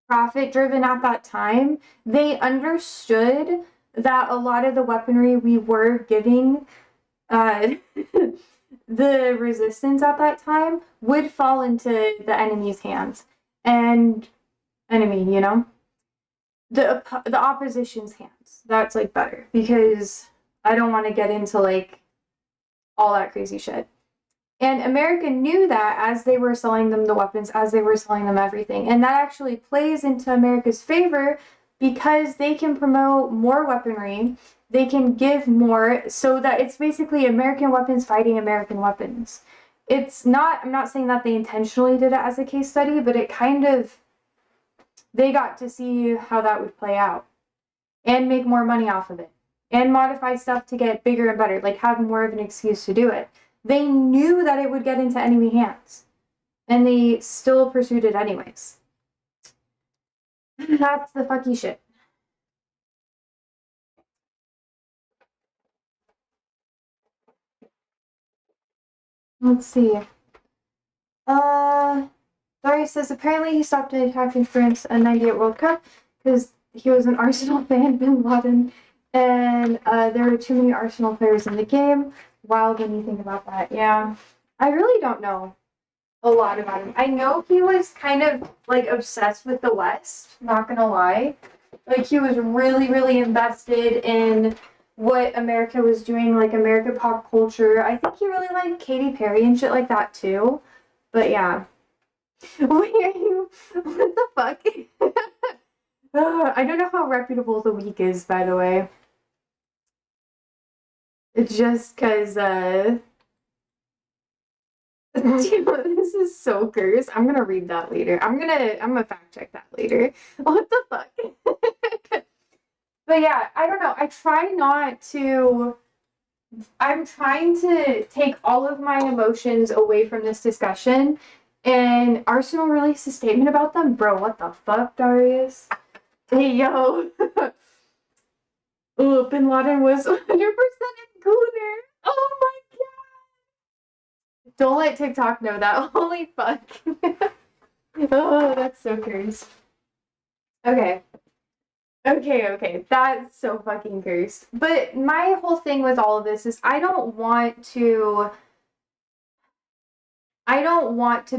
profit driven at that time, they understood that a lot of the weaponry we were giving the resistance at that time would fall into the enemy's hands. And enemy, you know? The opposition's hands. That's like better because I don't want to get into like all that crazy shit. And America knew that as they were selling them the weapons, as they were selling them everything. And that actually plays into America's favor because they can promote more weaponry, they can give more, so that it's basically American weapons fighting American weapons. It's not, I'm not saying that they intentionally did it as a case study, but it kind of, they got to see how that would play out and make more money off of it and modify stuff to get bigger and better, like have more of an excuse to do it. They knew that it would get into enemy hands, and they still pursued it anyways. That's the fucky shit. Let's see. Darius says apparently he stopped attacking France in '98 World Cup because he was an Arsenal fan, Bin Laden, and there were too many Arsenal players in the game. Wild when you think about that. Yeah, I really don't know a lot about him. I know he was kind of like obsessed with the West, not gonna lie. Like he was really, really invested in what America was doing, like American pop culture. I think he really liked Katy Perry and shit like that too. But yeah. Wait, are you, what the fuck? I don't know how reputable the week is, by the way. It's just because, this is so cursed. I'm gonna read that later. I'm gonna fact check that later. What the fuck? But yeah, I don't know. I'm trying to take all of my emotions away from this discussion. And Arsenal released a statement about them. Bro, what the fuck, Darius? Hey, yo. Oh, Bin Laden was 100% included. Oh my god. Don't let TikTok know that. Holy fuck. Oh, that's so cursed. Okay. Okay. That's so fucking cursed. But my whole thing with all of this is I don't want to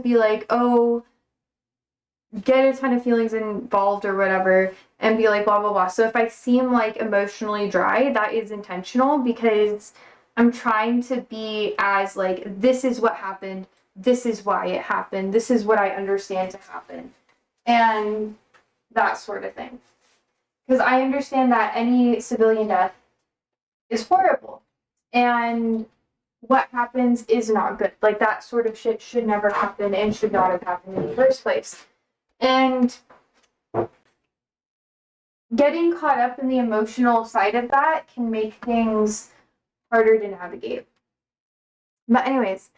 be like, oh, get a ton of feelings involved or whatever and be like, blah, blah, blah. So if I seem like emotionally dry, that is intentional because I'm trying to be as like, this is what happened. This is why it happened. This is what I understand to happen. And that sort of thing. Because I understand that any civilian death is horrible. And what happens is not good. Like, that sort of shit should never happen and should not have happened in the first place. And getting caught up in the emotional side of that can make things harder to navigate. But anyways,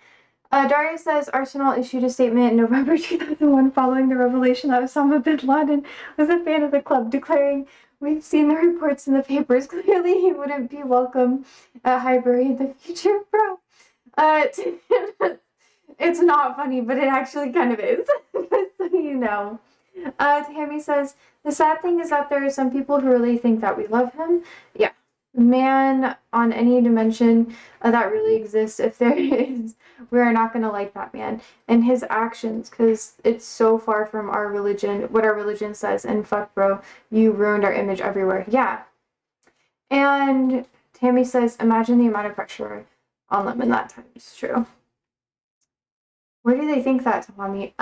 Daria says Arsenal issued a statement in November 2001 following the revelation that Osama bin Laden was a fan of the club, declaring, "We've seen the reports in the papers. Clearly, he wouldn't be welcome at Highbury in the future, bro." It's not funny, but it actually kind of is. So you know. Tammy says, "The sad thing is that there are some people who really think that we love him." Yeah. Man on any dimension that really exists, if there is, we are not going to like that man and his actions because it's so far from our religion, what our religion says. And fuck, bro, you ruined our image everywhere. Yeah. And Tammy says, "Imagine the amount of pressure on them in that time." It's true. Where do they think that, Tommy?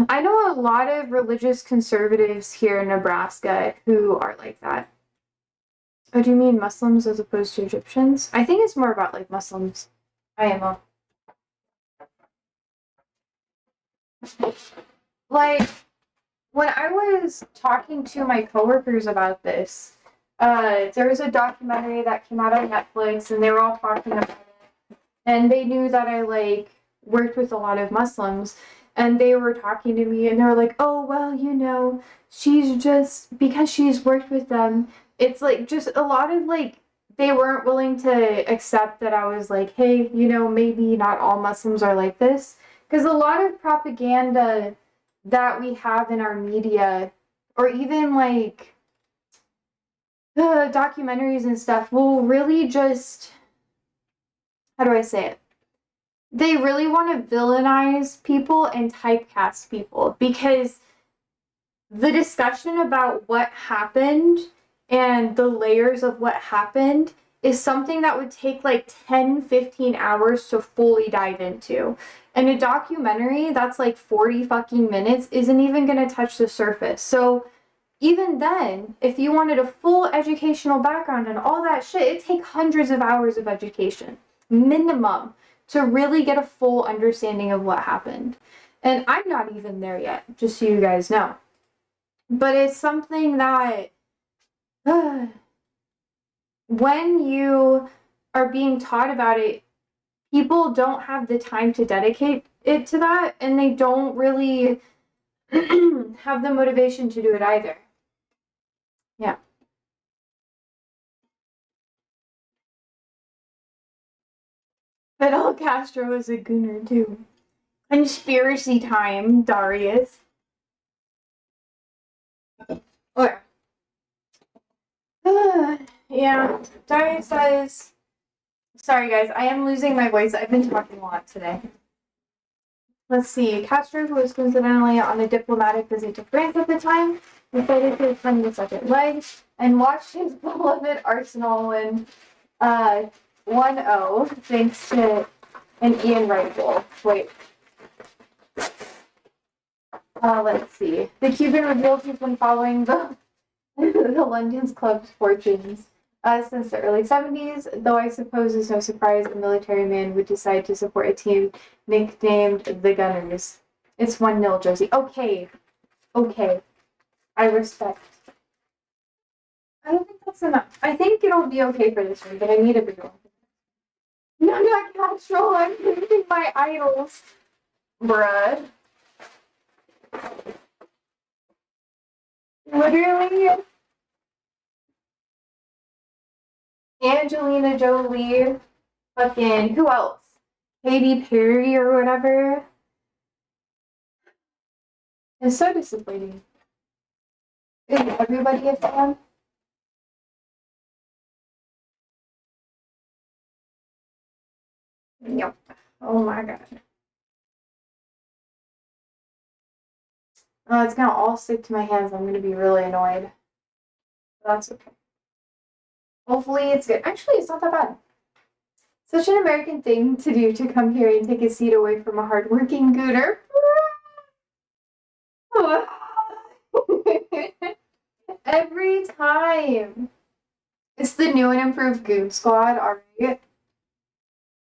I know a lot of religious conservatives here in Nebraska who are like that. Oh, do you mean Muslims as opposed to Egyptians? I think it's more about like Muslims. IMO. Like when I was talking to my coworkers about this, there was a documentary that came out on Netflix, and they were all talking about it, and they knew that I like worked with a lot of Muslims, and they were talking to me, and they were like, "Oh well, you know, she's just because she's worked with them." It's like just a lot of like they weren't willing to accept that I was like, "Hey, you know, maybe not all Muslims are like this," because a lot of propaganda that we have in our media, or even like the documentaries and stuff, will really just, how do I say it? They really want to villainize people and typecast people because the discussion about what happened and the layers of what happened is something that would take like 10-15 hours to fully dive into. And a documentary that's like 40 fucking minutes isn't even going to touch the surface. So even then, if you wanted a full educational background and all that shit, it'd take hundreds of hours of education, minimum, to really get a full understanding of what happened. And I'm not even there yet, just so you guys know. But it's something that when you are being taught about it, people don't have the time to dedicate it to that, and they don't really have the motivation to do it either. Yeah. Fidel Castro was a gooner too. Conspiracy time, Darius. Or yeah, Darius says, sorry guys, I am losing my voice. I've been talking a lot today. Let's see. Castro, who was coincidentally on a diplomatic visit to France at the time, decided to attend the second leg and watched his beloved Arsenal win 1-0 thanks to an Ian Wright goal. Wait. Let's see. The Cuban revealed he's been following the London's club's fortunes since the early 70s, though I suppose it's no surprise a military man would decide to support a team nicknamed the Gunners. It's 1-0, Josie. Okay. I respect. I don't think that's enough. I think it'll be okay for this one, but I need a bigger one. No, not Castro. I'm losing my idols. Bruh. Literally, Angelina Jolie, fucking, who else? Katy Perry or whatever. It's so disappointing. Is everybody a fan? Yep. Oh my god. Oh, it's gonna all stick to my hands. I'm gonna be really annoyed. That's okay. Hopefully it's good. Actually, it's not that bad. Such an American thing to do to come here and take a seat away from a hardworking gooner. Every time. It's the new and improved Goon Squad, alright?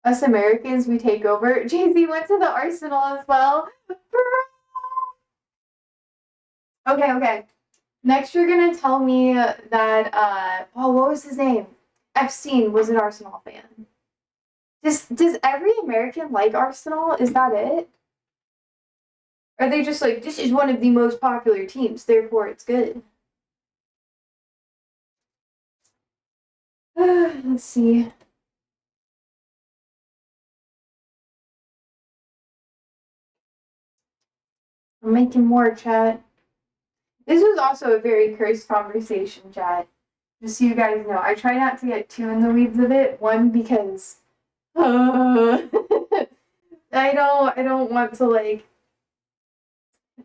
Us Americans, we take over. Jay-Z went to the Arsenal as well. Okay. Next, you're gonna tell me that what was his name? Epstein was an Arsenal fan. Does every American like Arsenal? Is that it? Are they just like this is one of the most popular teams, therefore it's good? Let's see. I'm making more chat. This was also a very cursed conversation, chat. Just so you guys know, I try not to get too in the weeds of it. One, because I don't want to like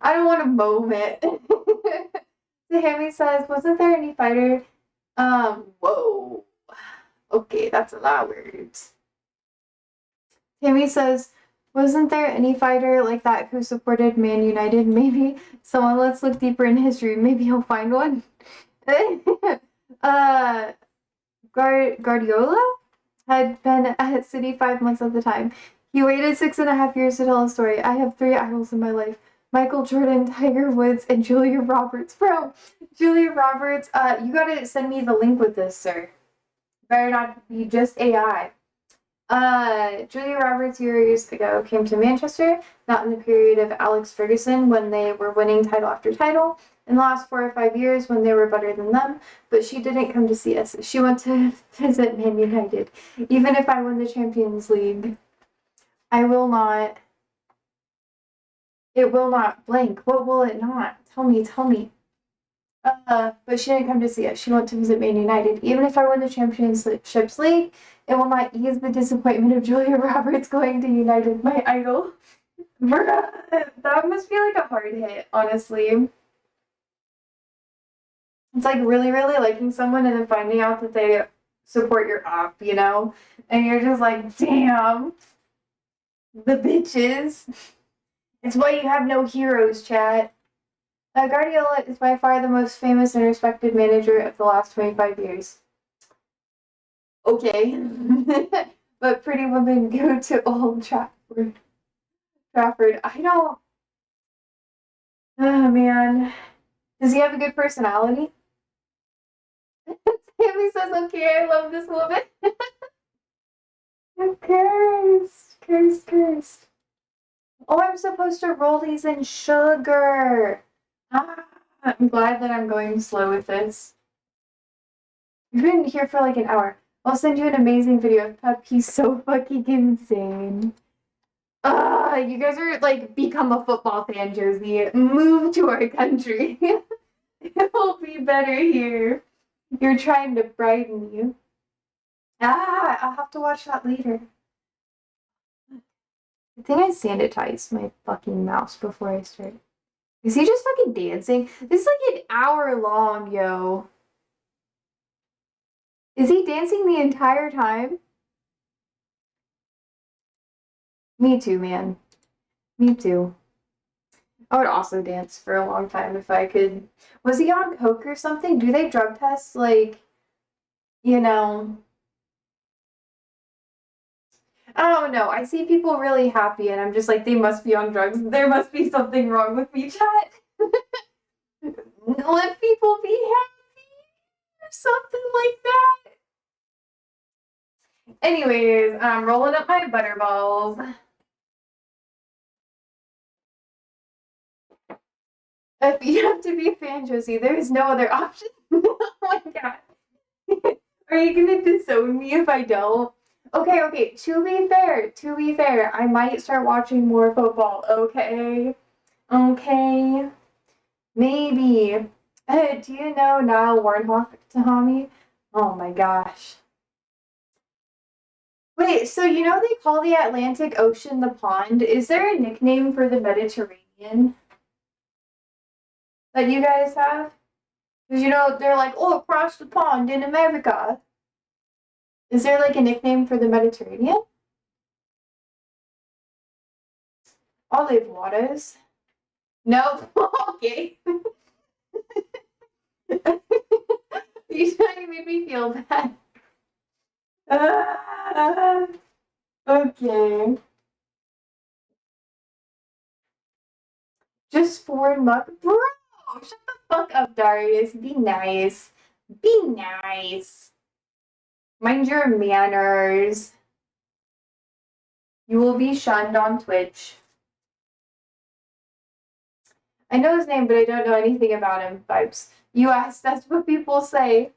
I don't want to moment. So Hammy says, wasn't there any fighter? Whoa. Okay, that's a lot of words. Tammy says, wasn't there any fighter like that who supported Man United? Maybe someone, let's look deeper in history. Maybe he'll find one. uh, Guardiola had been at City 5 months at the time. He waited 6.5 years to tell a story. I have 3 idols in my life. Michael Jordan, Tiger Woods, and Julia Roberts. Bro, Julia Roberts, you gotta send me the link with this, sir. Better not be just AI. Julia Roberts years ago came to Manchester, not in the period of Alex Ferguson when they were winning title after title, in the last 4 or 5 years when they were better than them, but she didn't come to see us. She went to visit Man United. Even if I win the Champions League, I will not. It will not blank. What will it not? Tell me. But she didn't come to see us. She went to visit Man United. Even if I win the Championships League, it will not ease the disappointment of Julia Roberts going to United, my idol. That must be like a hard hit, honestly. It's like really, really liking someone and then finding out that they support your op, you know? And you're just like, damn, the bitches. It's why you have no heroes, chat. Guardiola is by far the most famous and respected manager of the last 25 years. Okay. But pretty women go to Old Trafford. I don't. Oh, man. Does he have a good personality? Tammy says, okay, I love this woman. Cursed. Oh, I'm supposed to roll these in sugar. I'm glad that I'm going slow with this. You've been here for like an hour. I'll send you an amazing video of Pep. He's so fucking insane. You guys are like become a football fan, Josie. Move to our country. It'll be better here. You're trying to brighten you. I'll have to watch that later. I think I sanitized my fucking mouse before I start. Is he just fucking dancing? This is like an hour long, yo. Is he dancing the entire time? Me too, man. Me too. I would also dance for a long time if I could. Was he on coke or something? Do they drug test, like, you know? I don't know. I see people really happy and I'm just like, they must be on drugs. There must be something wrong with me, chat. Let people be happy or something like that. Anyways, I'm rolling up my butterballs. If you have to be a fan, Josie, there is no other option. Oh my god. Are you gonna disown me if I don't? Okay. To be fair, I might start watching more football. Okay. Maybe. Do you know Niall Warnock, Tahami? Oh my gosh. Wait, so you know they call the Atlantic Ocean the pond? Is there a nickname for the Mediterranean that you guys have? Because you know, they're like, oh, across the pond in America. Is there like a nickname for the Mediterranean? Olive waters. Nope. Okay. You made me feel bad. Okay. Just foreign muck. Bro! shut the fuck up, Darius. Be nice. Be nice. Mind your manners. You will be shunned on Twitch. I know his name, but I don't know anything about him. Vibes. US, that's what people say.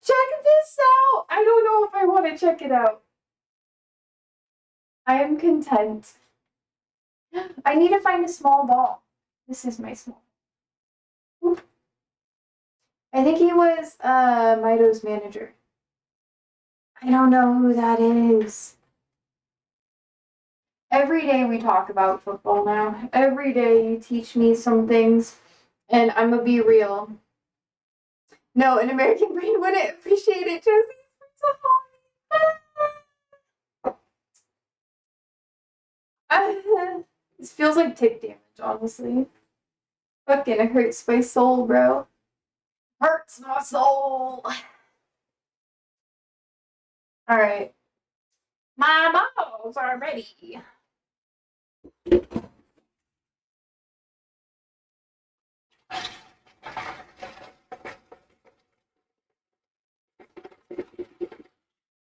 Check this out! I don't know if I want to check it out. I am content. I need to find a small ball. This is my small. Oop. I think he was Mido's manager. I don't know who that is. Every day we talk about football now. Every day you teach me some things, and I'm gonna be real. No, an American brain wouldn't appreciate it, Josie. This feels like tick damage, honestly. Fucking it hurts my soul, bro. Hurts my soul. Alright. My balls are ready.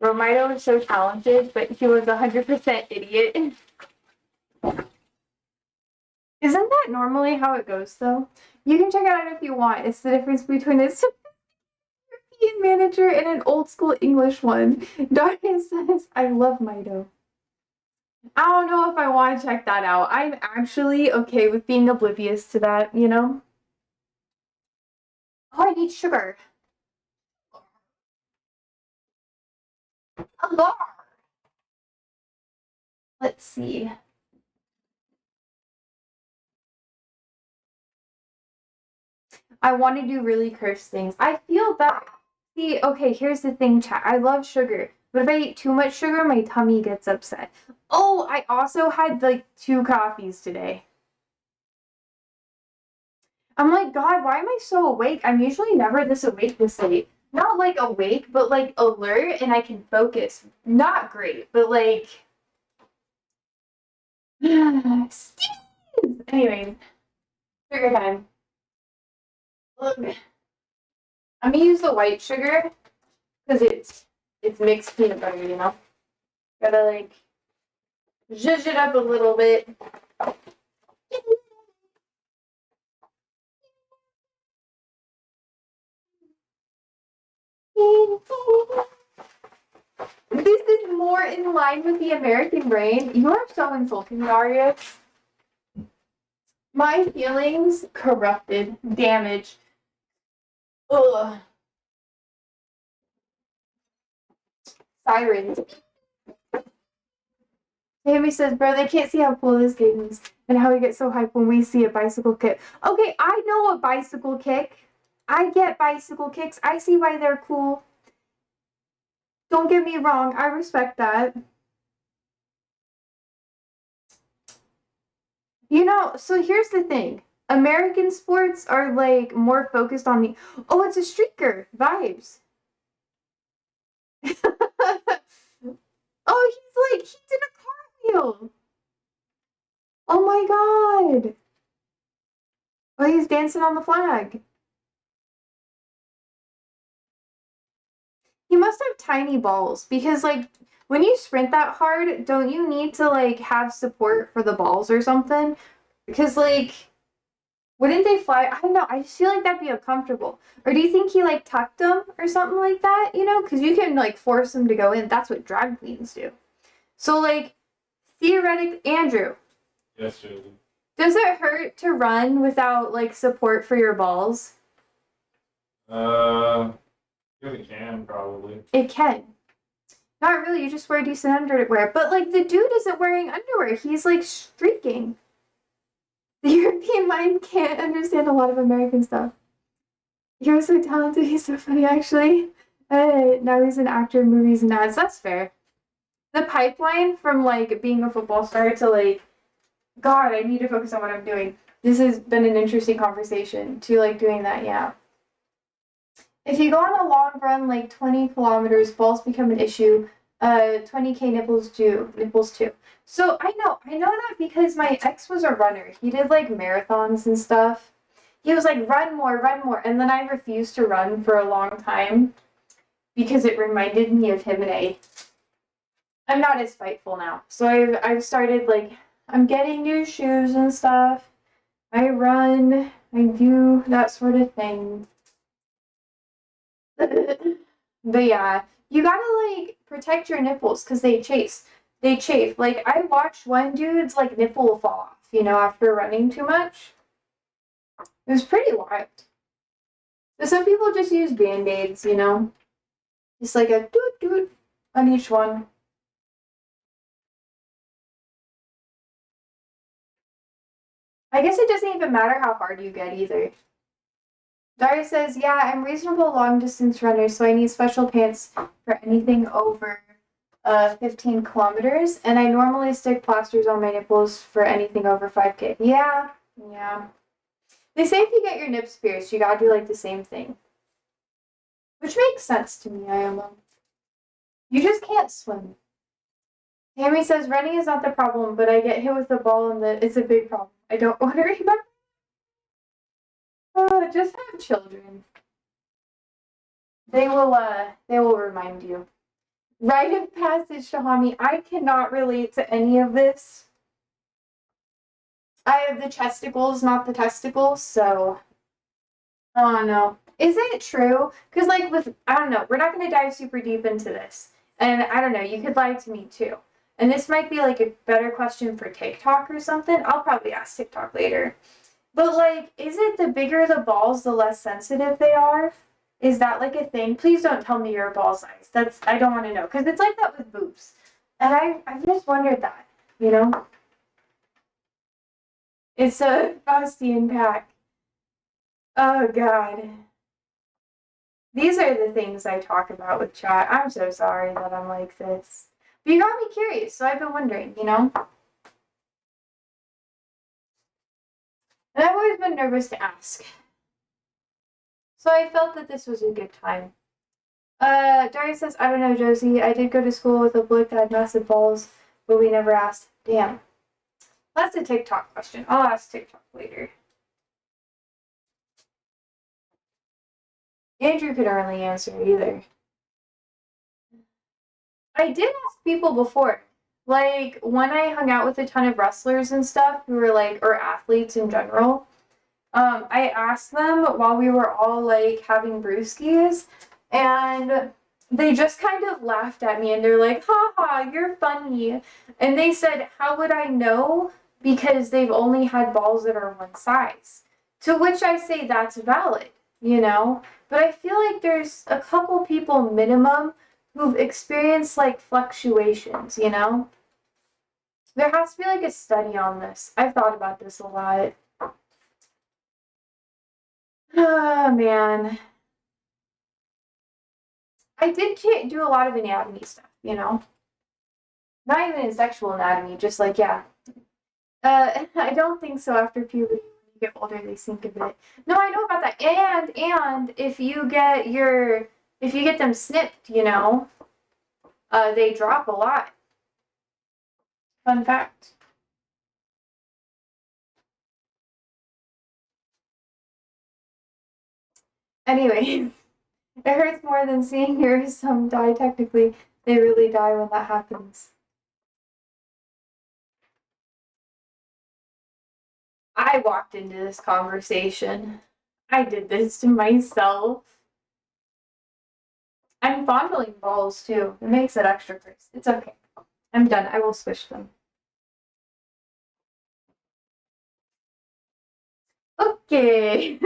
Romito is so talented, but he was 100% idiot. Isn't that normally how it goes, though? You can check it out if you want. It's the difference between a European manager and an old school English one. Darius says, I love Mito. I don't know if I want to check that out. I'm actually okay with being oblivious to that, you know? Oh, I need sugar. Hello. Let's see. I want to do really cursed things. I feel bad. See, okay, here's the thing, chat. I love sugar, but if I eat too much sugar, my tummy gets upset. Oh, I also had like 2 coffees today. I'm like, God, why am I so awake? I'm usually never this awake this late. Not like awake, but like alert and I can focus. Not great, but like. Anyways, sugar time. Look, I'm gonna use the white sugar because it's mixed peanut butter, you know. Gotta like zhuzh it up a little bit. This is more in line with the American brain. You are so insulting, Daria. My feelings corrupted, damaged. Ugh. Sirens. Tammy says, bro, they can't see how cool this game is and how we get so hyped when we see a bicycle kick. Okay, I know a bicycle kick. I get bicycle kicks. I see why they're cool. Don't get me wrong. I respect that. You know, so here's the thing. American sports are like more focused on the, oh, it's a streaker vibes. Oh, he did a cartwheel. Oh my God. Oh, he's dancing on the flag. He must have tiny balls because like when you sprint that hard, don't you need to like have support for the balls or something? Because like wouldn't they fly? I don't know. I just feel like that'd be uncomfortable. Or do you think he like tucked them or something like that? You know, because you can like force them to go in. That's what drag queens do. So like theoretically, Andrew. Yes, Josie. Does it hurt to run without like support for your balls? It can probably. It can. Not really, you just wear decent underwear. But like the dude isn't wearing underwear. He's like streaking. The European mind can't understand a lot of American stuff. You're so talented, he's so funny actually. Now he's an actor in movies and ads. That's fair. The pipeline from like being a football star to like, God, I need to focus on what I'm doing. This has been an interesting conversation to like doing that, yeah. If you go on a long run, like 20 kilometers, balls become an issue. 20K nipples too. So I know that because my ex was a runner. He did like marathons and stuff. He was like, run more, run more. And then I refused to run for a long time because it reminded me of him, and I'm not as fightful now. So I've started like, I'm getting new shoes and stuff. I run, I do that sort of thing. But yeah, you gotta like protect your nipples because they chafe. Like I watched one dude's like nipple fall off, after running too much. It was pretty wild. But some people just use band-aids, just like a doot doot on each one. I guess it doesn't even matter how hard you get either. Daria says, yeah, I'm reasonable long distance runner, so I need special pants for anything over 15 kilometers, and I normally stick plasters on my nipples for anything over 5K. Yeah, yeah. They say if you get your nips pierced, you gotta do like the same thing. Which makes sense to me, I don't know. You just can't swim. Tammy says, running is not the problem, but I get hit with the ball and it's a big problem. I don't want to remember. Just have children. They will remind you. Rite of passage, Shahami. I cannot relate to any of this. I have the chesticles, not the testicles, so oh no. Is it true? Because like I don't know, we're not gonna dive super deep into this. And I don't know, you could lie to me too. And this might be like a better question for TikTok or something. I'll probably ask TikTok later. But like, is it the bigger the balls, the less sensitive they are? Is that like a thing? Please don't tell me your ball size. I don't want to know. Because it's like that with boobs. And I've just wondered that, you know? It's a Faustian pack. Oh god. These are the things I talk about with chat. I'm so sorry that I'm like this. But you got me curious, so I've been wondering, And I've always been nervous to ask. So I felt that this was a good time. Daria says, I don't know, Josie. I did go to school with a bloke that had massive balls, but we never asked. Damn. That's a TikTok question. I'll ask TikTok later. Andrew could hardly answer either. I did ask people before. Like, when I hung out with a ton of wrestlers and stuff who were like, or athletes in general, I asked them while we were all like having brewskis, and they just kind of laughed at me and they're like, haha, you're funny. And they said, how would I know? Because they've only had balls that are one size. To which I say that's valid, But I feel like there's a couple people minimum who've experienced like fluctuations, There has to be like a study on this. I've thought about this a lot. Oh man. I did do a lot of anatomy stuff, Not even in sexual anatomy, just like, yeah. I don't think so after puberty. When you get older, they sink a bit. No, I know about that. And if you get them snipped, they drop a lot. Fun fact. Anyway, it hurts more than seeing yours. Some die technically. They really die when that happens. I walked into this conversation. I did this to myself. I'm fondling balls too. It makes it extra gross. It's okay. I'm done. I will swish them. Okay.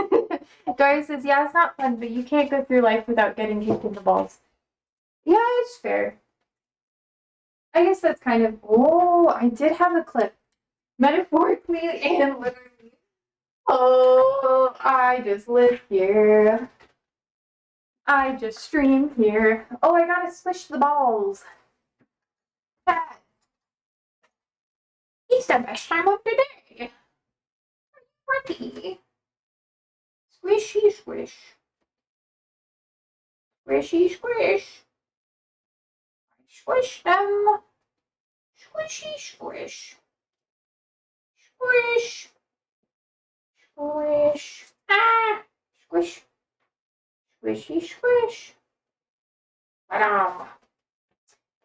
Dory says, yeah, it's not fun, but you can't go through life without getting kicked in the balls. Yeah, it's fair. I guess that's kind of. Oh, I did have a clip. Metaphorically and literally. Oh, I just live here. I just stream here. Oh, I gotta swish the balls. It's the best time of the day. Ready. Squishy squish. Squishy squish. Squish them. Squishy squish. Squish. Squish. Ah! Squish. Squishy squish.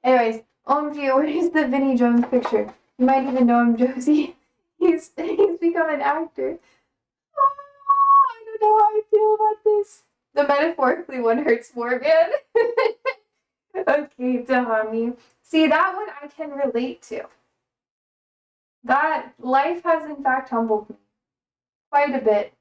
Anyways, OMG, where's the Vinnie Jones picture? You might even know him, Josie. He's become an actor. Oh, I don't know how I feel about this. The metaphorically one hurts more, man. Okay, Dahami. See, that one I can relate to. That life has in fact humbled me quite a bit.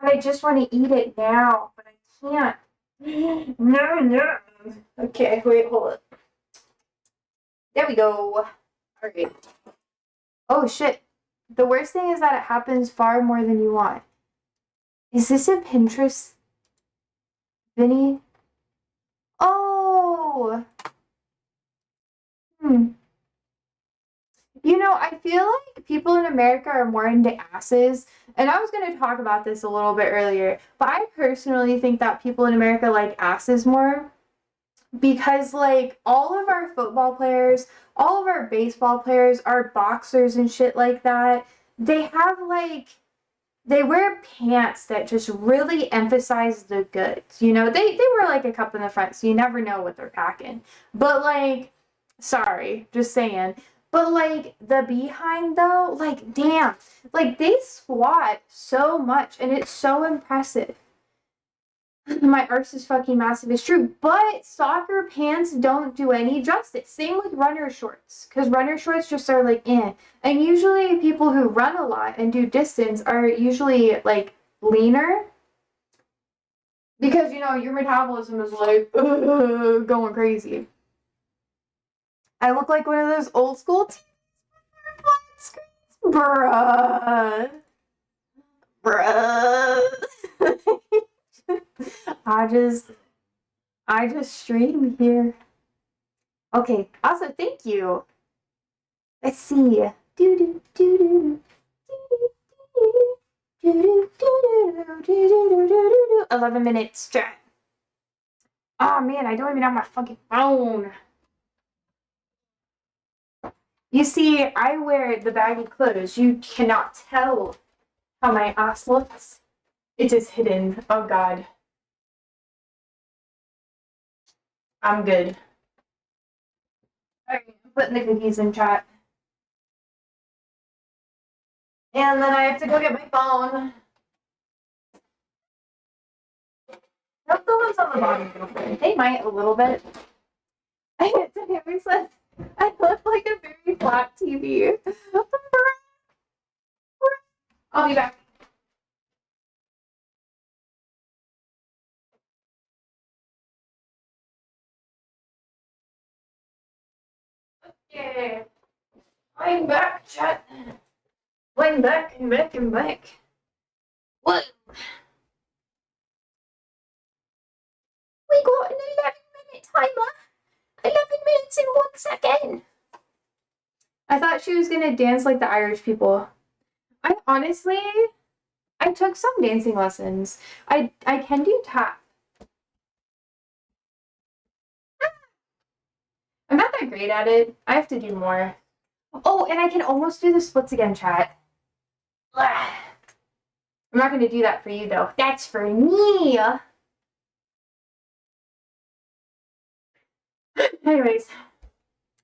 I just want to eat it now, but I can't. No, no. Okay, wait, hold it. There we go. Alright. Oh shit. The worst thing is that it happens far more than you want. Is this a Pinterest, Vinny? Oh! You know, I feel like people in America are more into asses. And I was going to talk about this a little bit earlier. But I personally think that people in America like asses more. Because, like, all of our football players, all of our baseball players, our boxers and shit like that, they have, like, they wear pants that just really emphasize the goods. You know, they wear, like, a cup in the front, so you never know what they're packing. But, like, sorry, just saying. But, like, the behind, though, like, damn. Like, they squat so much, and it's so impressive. My arse is fucking massive. It's true, but soccer pants don't do any justice. Same with runner shorts, because runner shorts just are like And usually people who run a lot and do distance are usually like leaner, because you know your metabolism is like going crazy. I look like one of those old school bruh, bruh. I just stream here. Okay, also thank you. Let's see. 11 minutes. Oh man, I don't even have my fucking phone. You see, I wear the baggy clothes. You cannot tell how my ass looks. It is hidden. Oh god. I'm good. Alright, I'm putting the cookies in chat. And then I have to go get my phone. Hope the ones on the bottom don't fit. They might a little bit. Henry says I look like a very flat TV. I'll be back. Okay. I'm back, chat. I'm back and back and back. What? We got an 11-minute timer. 11 minutes and 1 second. I thought she was gonna dance like the Irish people. I honestly, I took some dancing lessons. I can do tap. I'm not that great at it. I have to do more. Oh, and I can almost do the splits again, chat. I'm not gonna do that for you though. That's for me. Anyways,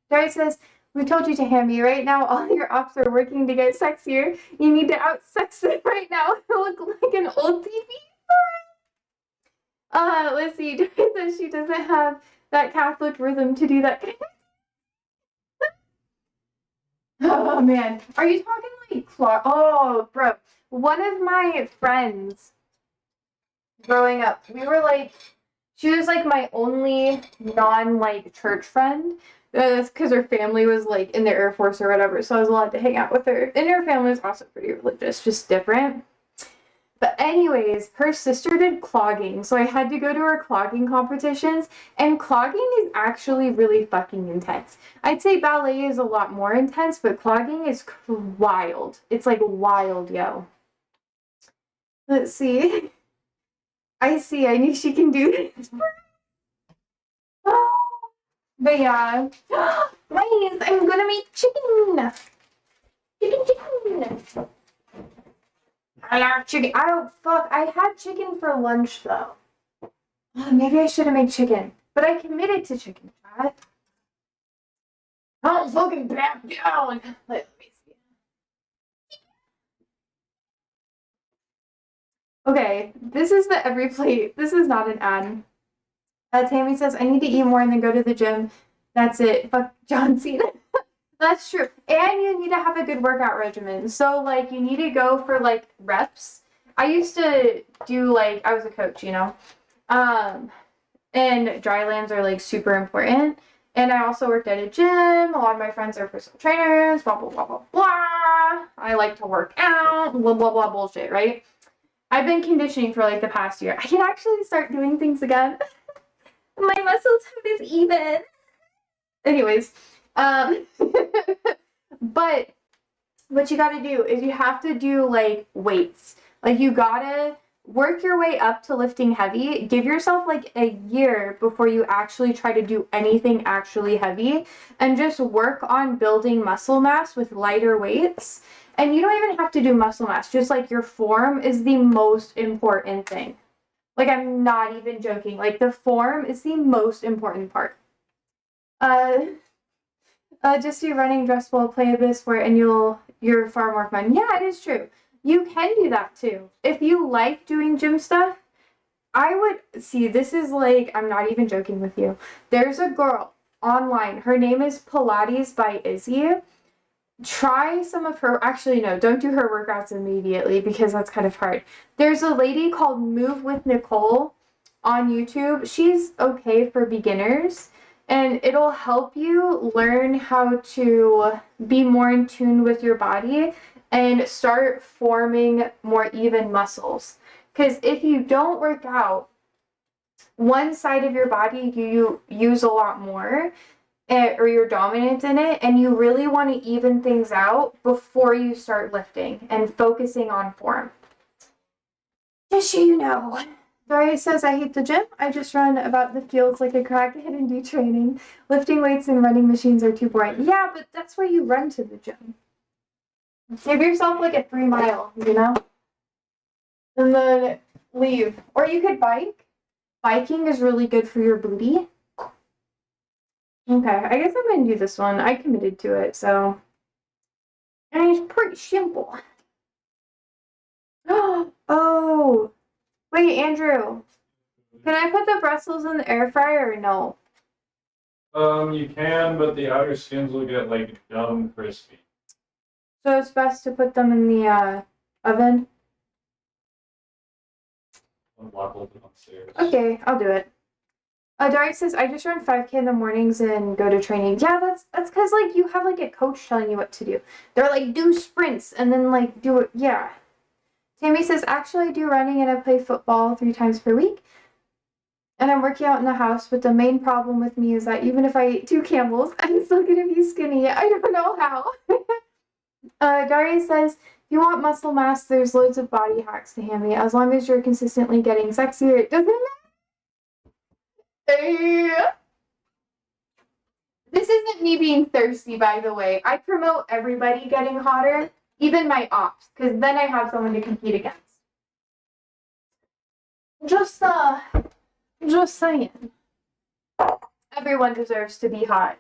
Jerry says, we told you to hand me. Right now, all your ops are working to get sexier. You need to out-sex them right now. Look like an old TV. Let's see. Jerry says she doesn't have that Catholic rhythm to do that. Oh, man. Are you talking like Clark? Oh, bro. One of my friends growing up, we were like, she was like my only non like church friend. That's because her family was like in the Air Force or whatever, so I was allowed to hang out with her. And her family was also pretty religious, just different. But anyways, her sister did clogging, so I had to go to her clogging competitions, and clogging is actually really fucking intense. I'd say ballet is a lot more intense, but clogging is wild. It's like wild, yo. Let's see. I see. I knew she can do this. But yeah. Guys, I'm gonna make chicken. Chicken. I love chicken. Oh, fuck. I had chicken for lunch, though. Maybe I should have made chicken. But I committed to chicken, chat. Don't fucking back down. Let me see. Okay, this is the every plate. This is not an ad. Tammy says, I need to eat more and then go to the gym. That's it. Fuck John Cena. That's true. And you need to have a good workout regimen. So, like, you need to go for, like, reps. I used to do, like, I was a coach, you know? And dry lands are, like, super important. And I also worked at a gym. A lot of my friends are personal trainers. Blah, blah, blah, blah, blah. I like to work out. Blah, blah, blah bullshit, right? I've been conditioning for, like, the past year. I can actually start doing things again. My muscle tone is even. Anyways, but what you gotta do is you have to do like weights. Like you gotta work your way up to lifting heavy. Give yourself like a year before you actually try to do anything actually heavy and just work on building muscle mass with lighter weights. And you don't even have to do muscle mass, just like your form is the most important thing. Like, I'm not even joking. Like, the form is the most important part. Just do running, dress well, play a bit of sport, and you're far more fun. Yeah, it is true. You can do that too. If you like doing gym stuff, I would see. This is like, I'm not even joking with you. There's a girl online. Her name is Pilates by Izzy. Try some of her, actually no, don't do her workouts immediately because that's kind of hard. There's a lady called Move with Nicole on YouTube. She's okay for beginners and it'll help you learn how to be more in tune with your body and start forming more even muscles. Because if you don't work out, one side of your body you use a lot more or you're dominant in it, and you really want to even things out before you start lifting and focusing on form. Just so you know. Daria says, I hate the gym. I just run about the fields like a crackhead and do training. Lifting weights and running machines are too boring. Yeah, but that's why you run to the gym. Give yourself like a 3 mile, you know? And then leave. Or you could bike. Biking is really good for your booty. Okay, I guess I'm going to do this one. I committed to it, so. And it's pretty simple. Oh, wait, Andrew. Can I put the Brussels in the air fryer or no? You can, but the outer skins will get like dumb crispy. So it's best to put them in the oven? I'll lock them upstairs. Okay, I'll do it. Dari says, I just run 5K in the mornings and go to training. Yeah, that's because, like, you have, like, a coach telling you what to do. They're like, do sprints and then, like, do it. Yeah. Tammy says, actually, I do running and I play football 3 times per week. And I'm working out in the house, but the main problem with me is that even if I eat 2 camels, I'm still going to be skinny. I don't know how. Dari says, if you want muscle mass, there's loads of body hacks to hand me. As long as you're consistently getting sexier, it doesn't matter. This isn't me being thirsty, by the way. I promote everybody getting hotter, even my ops, because then I have someone to compete against. Just saying. Everyone deserves to be hot.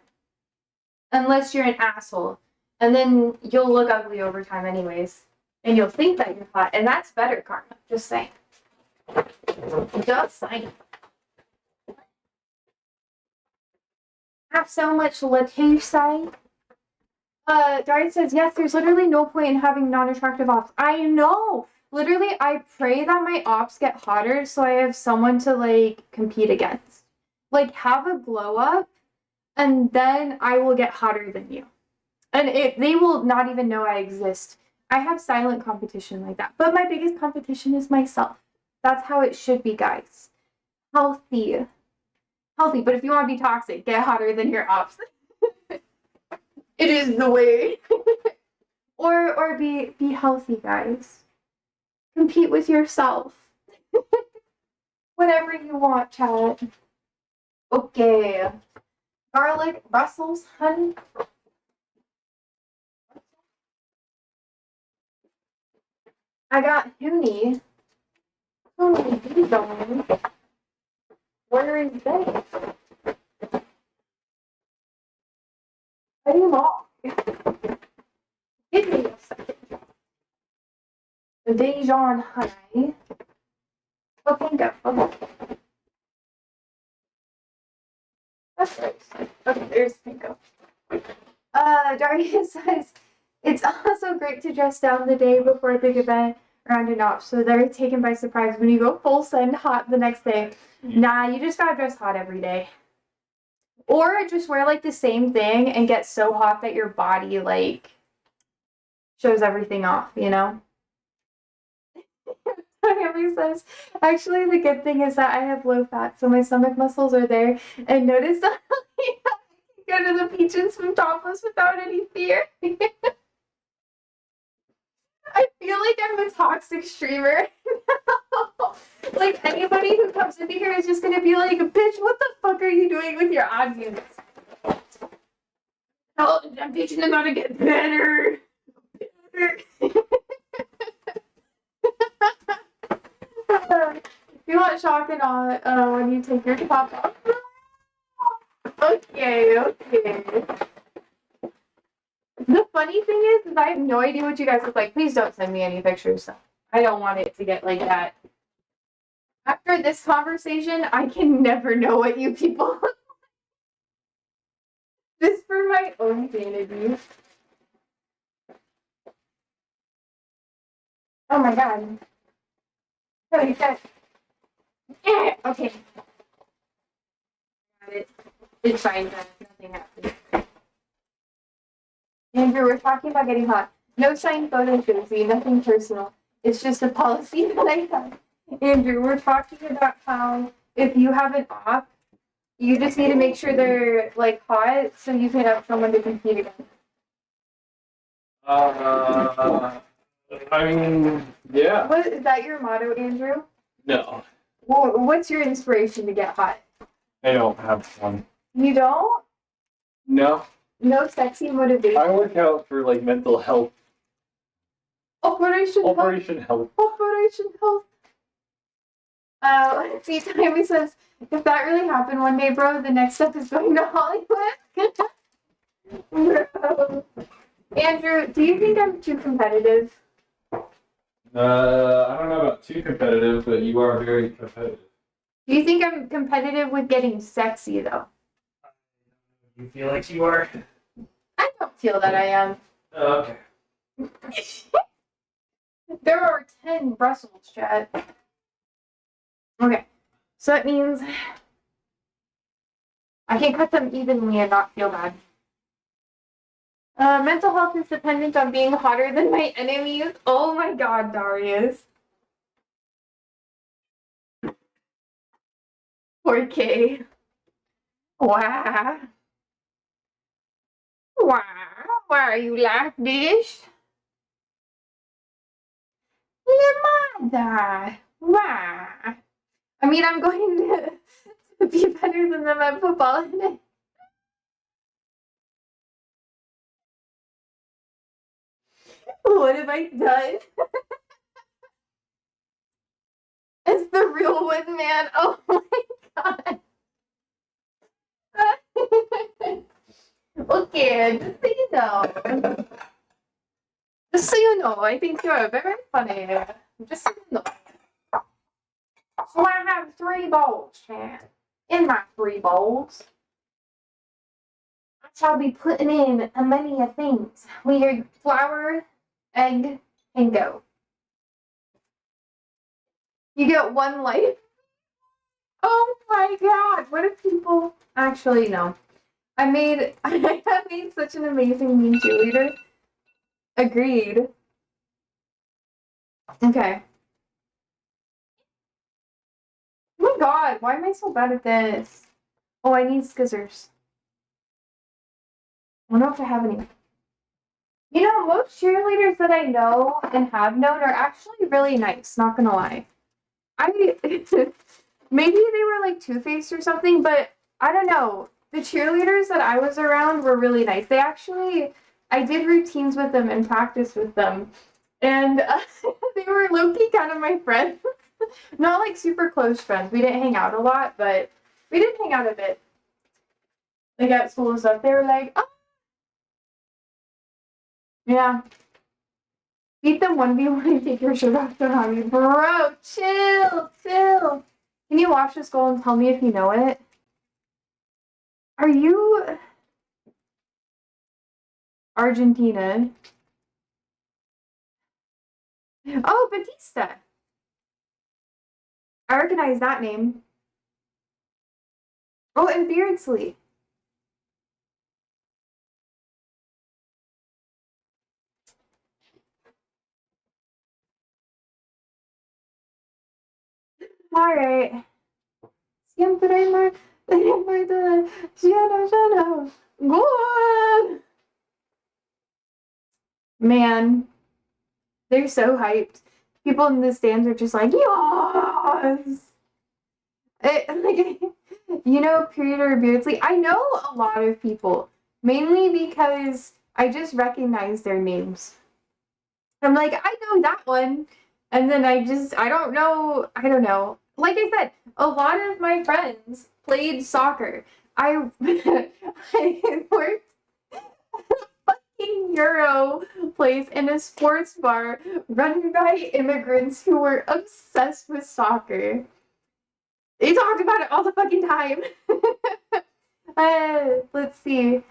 Unless you're an asshole. And then you'll look ugly over time anyways. And you'll think that you're hot. And that's better karma. Just saying. Just saying. Have so much latte. Darian says, yes, there's literally no point in having non-attractive ops. I know! Literally, I pray that my ops get hotter so I have someone to, like, compete against. Like, have a glow up and then I will get hotter than you. And they will not even know I exist. I have silent competition like that. But my biggest competition is myself. That's how it should be, guys. Healthy. Healthy. But if you want to be toxic, get hotter than your ops. It is the way. or be healthy, guys. Compete with yourself. Whatever you want, chat. Okay. Garlic, Brussels, honey. I got Hoonie. Hoonie Dijon. Where is they? I do not. Give me a second. The Dijon honey. Oh, pinko. Okay. That's right. Okay, there's pinko. Daria says, it's also great to dress down the day before a big event around an op, so they're taken by surprise when you go full send hot the next day. Nah, you just gotta dress hot every day. Or just wear like the same thing and get so hot that your body like shows everything off, you know? Henry says, actually, the good thing is that I have low fat, so my stomach muscles are there. And notice that I can go to the beach and swim topless without any fear. I feel like I'm a toxic streamer. Like, anybody who comes into here is just gonna be like, bitch, what the fuck are you doing with your audience? Oh, I'm teaching them how to get better. You want shock and awe when you take your top off? Okay. The funny thing is I have no idea what you guys look like. Please don't send me any pictures. I don't want it to get like that. After this conversation, I can never know what you people look like. Just for my own sanity. Oh my god. Holy shit. Okay. Got it. It's fine, guys. Nothing happened. Andrew, we're talking about getting hot. No signed photos, Josie. Nothing personal. It's just a policy that I have. Andrew, we're talking about how if you have an op, you just need to make sure they're like hot so you can have someone to compete against. I mean, yeah. What is that your motto, Andrew? No. Well, what's your inspiration to get hot? I don't have one. You don't? No. No sexy motivation. I work out for like mental health. Operation Health. Operation Health. See, Tammy says, if that really happened one day, bro, the next step is going to Hollywood. Andrew, do you think I'm too competitive? I don't know about too competitive, but you are very competitive. Do you think I'm competitive with getting sexy, though? You feel like you are? I don't feel that I am. Okay. There are 10 Brussels, chat. Okay, so that means I can cut them evenly and not feel bad. Mental health is dependent on being hotter than my enemies. Oh my god, Darius. 4K. Wow. Wow. Why are you like this? Lamada. Wow. I mean, I'm going to be better than them at football. What have I done? It's the real Woodman. Oh my god. Okay, just so you know. Just so you know, I think you're very funny. Just so you know. So I have 3 bowls, chat. In my 3 bowls, I shall be putting in a many of things. Weird flour, egg, and go. You get 1 life. Oh my god, what if people actually no. I have made such an amazing mean cheerleader. Agreed. Okay. Oh my god, why am I so bad at this? Oh, I need scissors. I don't know if I have any. You know, most cheerleaders that I know and have known are actually really nice, not gonna lie. Maybe they were like two-faced or something, but I don't know. The cheerleaders that I was around were really nice. I did routines with them and practice with them. And they were low-key kind of my friends. Not like super close friends. We didn't hang out a lot, but we did hang out a bit. Like at school and stuff. They were like, oh, yeah. Beat them 1v1 and take your shirt off on me. Bro, chill. Can you watch this goal and tell me if you know it? Are you Argentina? Oh, Batista. I recognize that name. Oh, and Beardsley. Alright. Siempre más. Good. Man, they're so hyped. People in the stands are just like, yes! Period or Beardsley. I know a lot of people, mainly because I just recognize their names. I'm like, I know that one. And then I don't know. Like I said, a lot of my friends played soccer. I worked at a fucking Euro place in a sports bar run by immigrants who were obsessed with soccer. They talked about it all the fucking time. Let's see.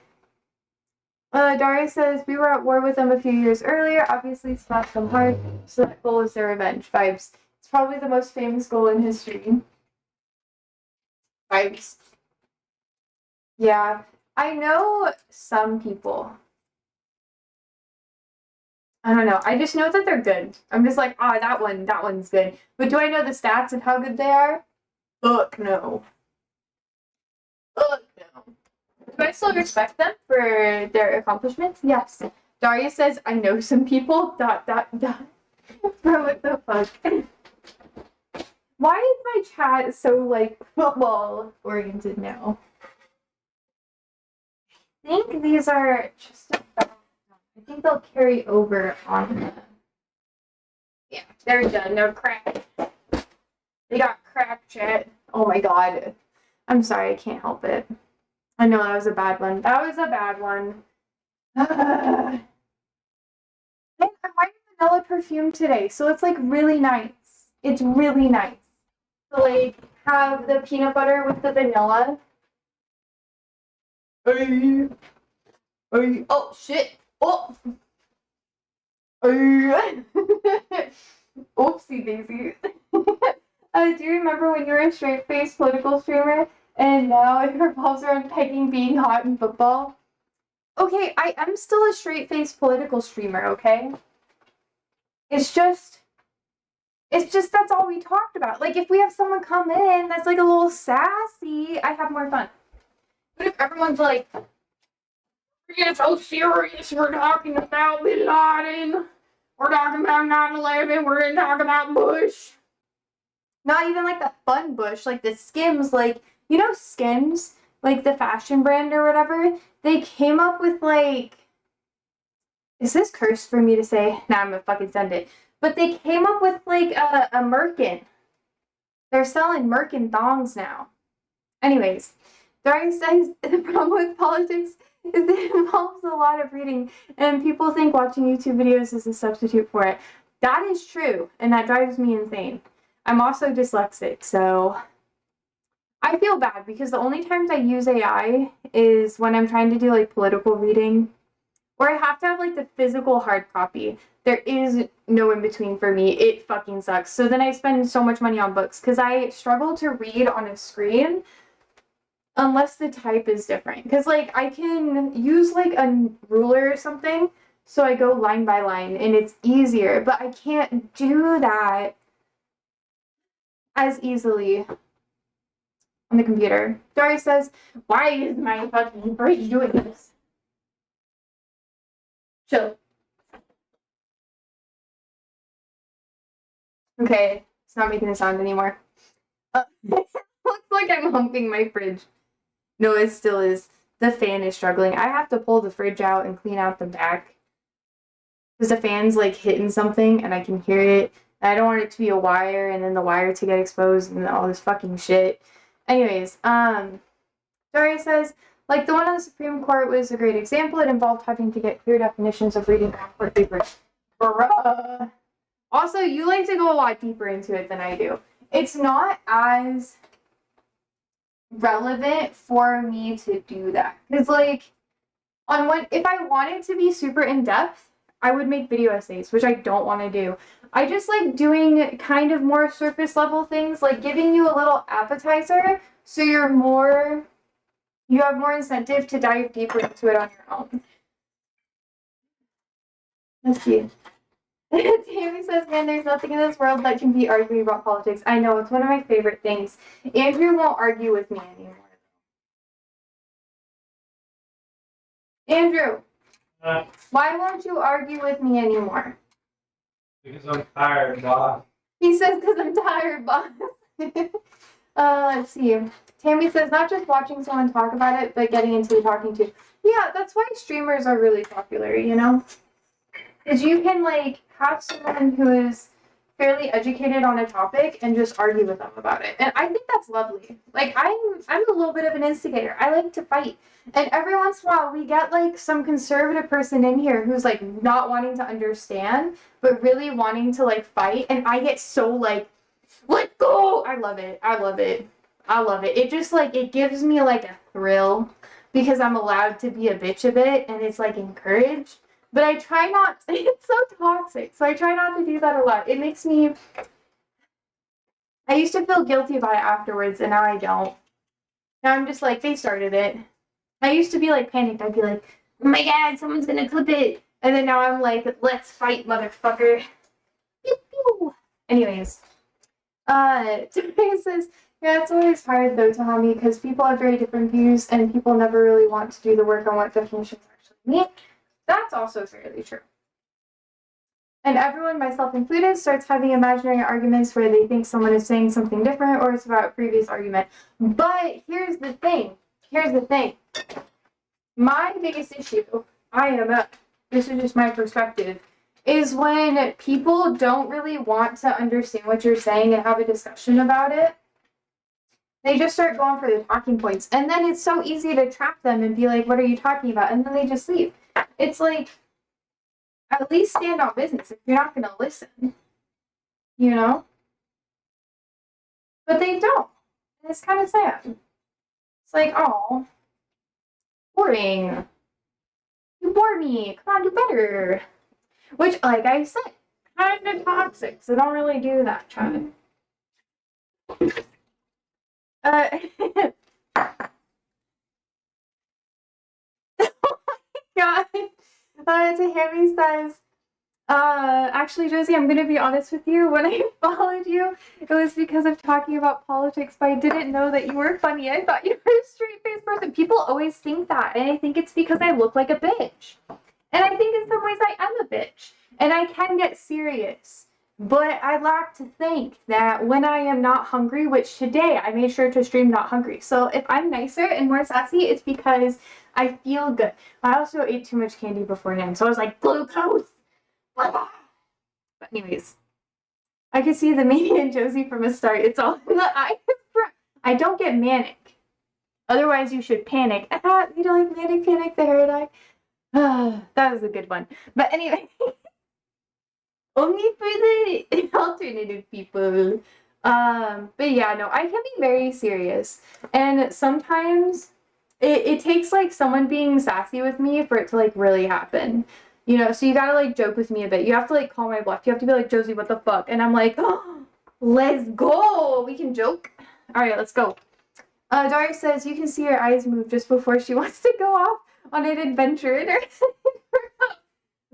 Daria says, we were at war with them a few years earlier, obviously smashed them hard, so that goal is their revenge. Vibes. It's probably the most famous goal in history. Vibes. Yeah. I know some people. I don't know. I just know that they're good. I'm just like, that one's good. But do I know the stats and how good they are? Fuck no. Fuck no. Do I still respect them for their accomplishments? Yes. Daria says, I know some people. ... Bro, what the fuck? Why is my chat so, like, football oriented now? I think these are just about I think they'll carry over on the... Yeah, they're done. They're cracked. They got cracked, chat. Oh my god. I'm sorry, I can't help it. I know that was a bad one. And I'm wearing vanilla perfume today, so it's like really nice. It's really nice to like have the peanut butter with the vanilla. Hey. Oh shit. Oh. Oopsie daisy. Do you remember when you were a straight-faced political streamer and now it revolves around pegging being hot in football? Okay, I am still a straight-faced political streamer, okay? It's just that's all we talked about. Like, if we have someone come in that's like a little sassy, I have more fun. But if everyone's like, we're getting so serious, we're talking about Bin Laden, we're talking about 9/11, we're gonna talk about Bush. Not even like the fun Bush, like the Skims, like, you know Skims? Like the fashion brand or whatever? They came up with like... Is this cursed for me to say? Nah, I'm gonna fucking send it. But they came up with like a merkin. They're selling merkin thongs now. Anyways, Daria says the problem with politics is that it involves a lot of reading and people think watching YouTube videos is a substitute for it. That is true, and that drives me insane. I'm also dyslexic, so I feel bad because the only times I use AI is when I'm trying to do like political reading, or I have to have like the physical hard copy. There is no in between for me. It fucking sucks. So then I spend so much money on books because I struggle to read on a screen. Unless the type is different. Because, like, I can use, like, a ruler or something, so I go line by line, and it's easier. But I can't do that as easily on the computer. Dory says, why is my fucking fridge doing this? Chill. Okay, it's not making a sound anymore. Looks like I'm humping my fridge. No, it still is. The fan is struggling. I have to pull the fridge out and clean out the back. Because the fan's like hitting something and I can hear it. I don't want it to be a wire and then the wire to get exposed and all this fucking shit. Anyways, Dory says, like the one on the Supreme Court was a great example. It involved having to get clear definitions of reading court papers. Bruh. Also, you like to go a lot deeper into it than I do. It's not as relevant for me to do that. Because, like, if I wanted to be super in depth, I would make video essays, which I don't want to do. I just like doing kind of more surface level things, like giving you a little appetizer so you have more incentive to dive deeper into it on your own. Let's see. Tammy says, man, there's nothing in this world that can beat arguing about politics. I know, it's one of my favorite things. Andrew won't argue with me anymore. Andrew, why won't you argue with me anymore? Because I'm tired, boss. He says, because I'm tired, boss. Let's see. Tammy says, not just watching someone talk about it, but getting into the talking too. Yeah, that's why streamers are really popular, you know? Because you can, like, have someone who is fairly educated on a topic and just argue with them about it. And I think that's lovely. Like, I'm a little bit of an instigator. I like to fight. And every once in a while, we get, like, some conservative person in here who's, like, not wanting to understand, but really wanting to, like, fight. And I get so, like, let's go! I love it. I love it. I love it. It just, like, it gives me, like, a thrill because I'm allowed to be a bitch a bit and it's, like, encouraged. But I try not, it's so toxic, so I try not to do that a lot. It makes me, I used to feel guilty about it afterwards, and now I don't. Now I'm just like, they started it. I used to be like panicked. I'd be like, oh my god, someone's gonna clip it. And then now I'm like, let's fight, motherfucker. Pew, pew. Anyways, Today says, yeah, it's always hard though, Tahami, because people have very different views, and people never really want to do the work on what definitions actually mean. That's also fairly true. And everyone, myself included, starts having imaginary arguments where they think someone is saying something different or it's about a previous argument. But here's the thing. My biggest issue, this is just my perspective, is when people don't really want to understand what you're saying and have a discussion about it. They just start going for the talking points. And then it's so easy to trap them and be like, what are you talking about? And then they just leave. It's like, at least stand on business if you're not going to listen. You know? But they don't. And it's kind of sad. It's like, oh, boring. You bore me. Come on, do better. Which, like I said, kind of toxic. So don't really do that, Chad. God. Tammy says, actually, Josie, I'm going to be honest with you. When I followed you, it was because of talking about politics, but I didn't know that you were funny. I thought you were a straight-faced person. People always think that, and I think it's because I look like a bitch. And I think in some ways I am a bitch, and I can get serious. But I like to think that when I am not hungry, which today I made sure to stream not hungry. So if I'm nicer and more sassy, it's because I feel good. I also ate too much candy beforehand, so I was like, glucose! But anyways, I could see the me and Josie from a start. It's all in the eyes. I don't get manic. Otherwise, you should panic. You don't like manic panic, the hair dye? That was a good one. But anyway, only for the alternative people. But yeah, no, I can be very serious. And sometimes it takes like someone being sassy with me for it to like really happen. You know, so you gotta like joke with me a bit. You have to like call my bluff. You have to be like, Josie, what the fuck? And I'm like, oh, let's go. We can joke. All right, let's go. Daria says you can see her eyes move just before she wants to go off on an adventure.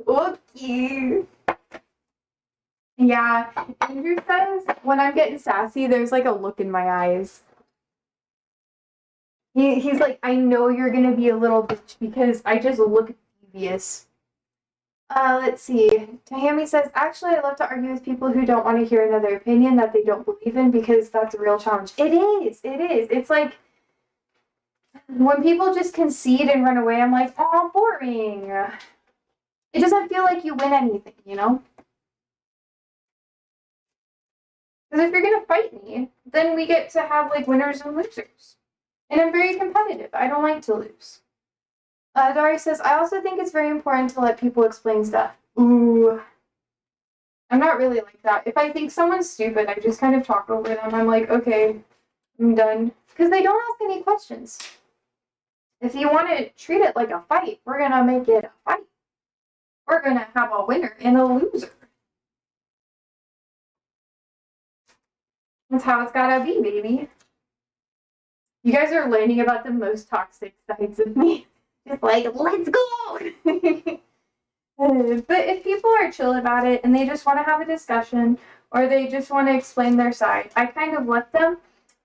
Okay. Yeah, Andrew says when I'm getting sassy, there's like a look in my eyes. He's like, I know you're gonna be a little bitch because I just look devious. Let's see. Tahami says, actually, I love to argue with people who don't want to hear another opinion that they don't believe in because that's a real challenge. It is. It is. It's like when people just concede and run away, I'm like, oh, boring. It doesn't feel like you win anything, you know? Because if you're going to fight me, then we get to have like winners and losers. And I'm very competitive. I don't like to lose. Dari says, I also think it's very important to let people explain stuff. Ooh. I'm not really like that. If I think someone's stupid, I just kind of talk over them. I'm like, okay, I'm done. Because they don't ask any questions. If you want to treat it like a fight, we're going to make it a fight. We're going to have a winner and a loser. That's how it's gotta be, baby. You guys are learning about the most toxic sides of me. Just like, let's go! But if people are chill about it and they just want to have a discussion or they just want to explain their side, I kind of let them.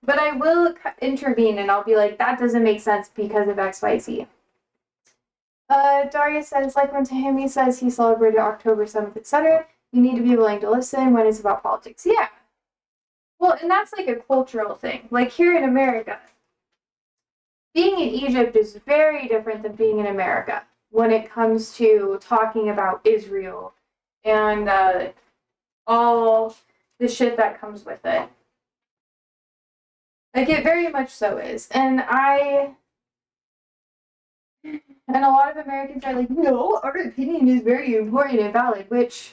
But I will intervene and I'll be like, that doesn't make sense because of XYZ. Daria says, like when Tahami says he celebrated October 7th, etc., you need to be willing to listen when it's about politics. Yeah. Well, and that's like a cultural thing. Like here in America, being in Egypt is very different than being in America when it comes to talking about Israel and all the shit that comes with it. Like it very much so is. And a lot of Americans are like, no, our opinion is very important and valid, which,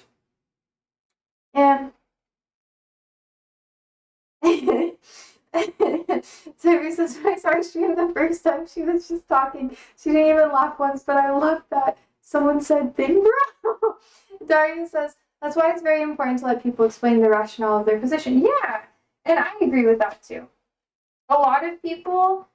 and Toby says when I saw her stream the first time, she was just talking. She didn't even laugh once, but I love that. Someone said, thin bro. Daria says, that's why it's very important to let people explain the rationale of their position. Yeah, and I agree with that too. A lot of people,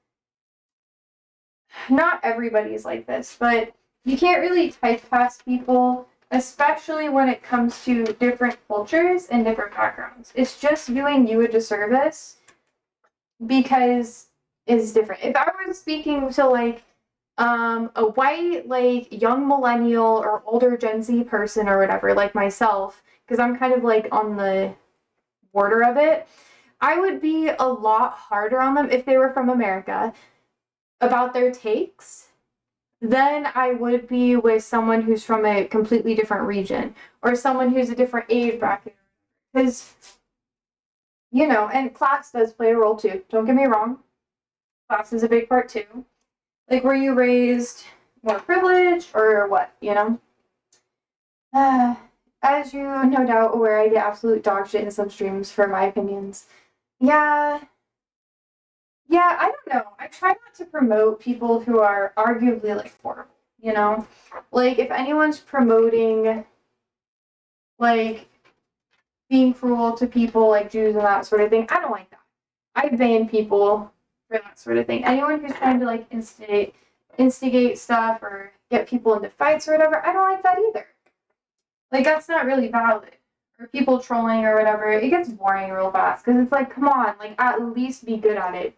not everybody's like this, but you can't really typecast people, especially when it comes to different cultures and different backgrounds. It's just doing you a disservice because it's different. If I were speaking to like a white, like young millennial or older Gen Z person or whatever, like myself, because I'm kind of like on the border of it, I would be a lot harder on them if they were from America about their takes than I would be with someone who's from a completely different region or someone who's a different age bracket. Because, you know, and class does play a role too. Don't get me wrong. Class is a big part too. Like, were you raised more privileged or what, you know? As you no doubt aware, I get absolute dog shit in some streams for my opinions. Yeah, I don't know. I try not to promote people who are arguably like horrible, you know? Like if anyone's promoting like being cruel to people like Jews and that sort of thing, I don't like that. I ban people for that sort of thing. Anyone who's trying to like instigate stuff or get people into fights or whatever, I don't like that either. Like that's not really valid. Or people trolling or whatever, it gets boring real fast because it's like, come on, like at least be good at it.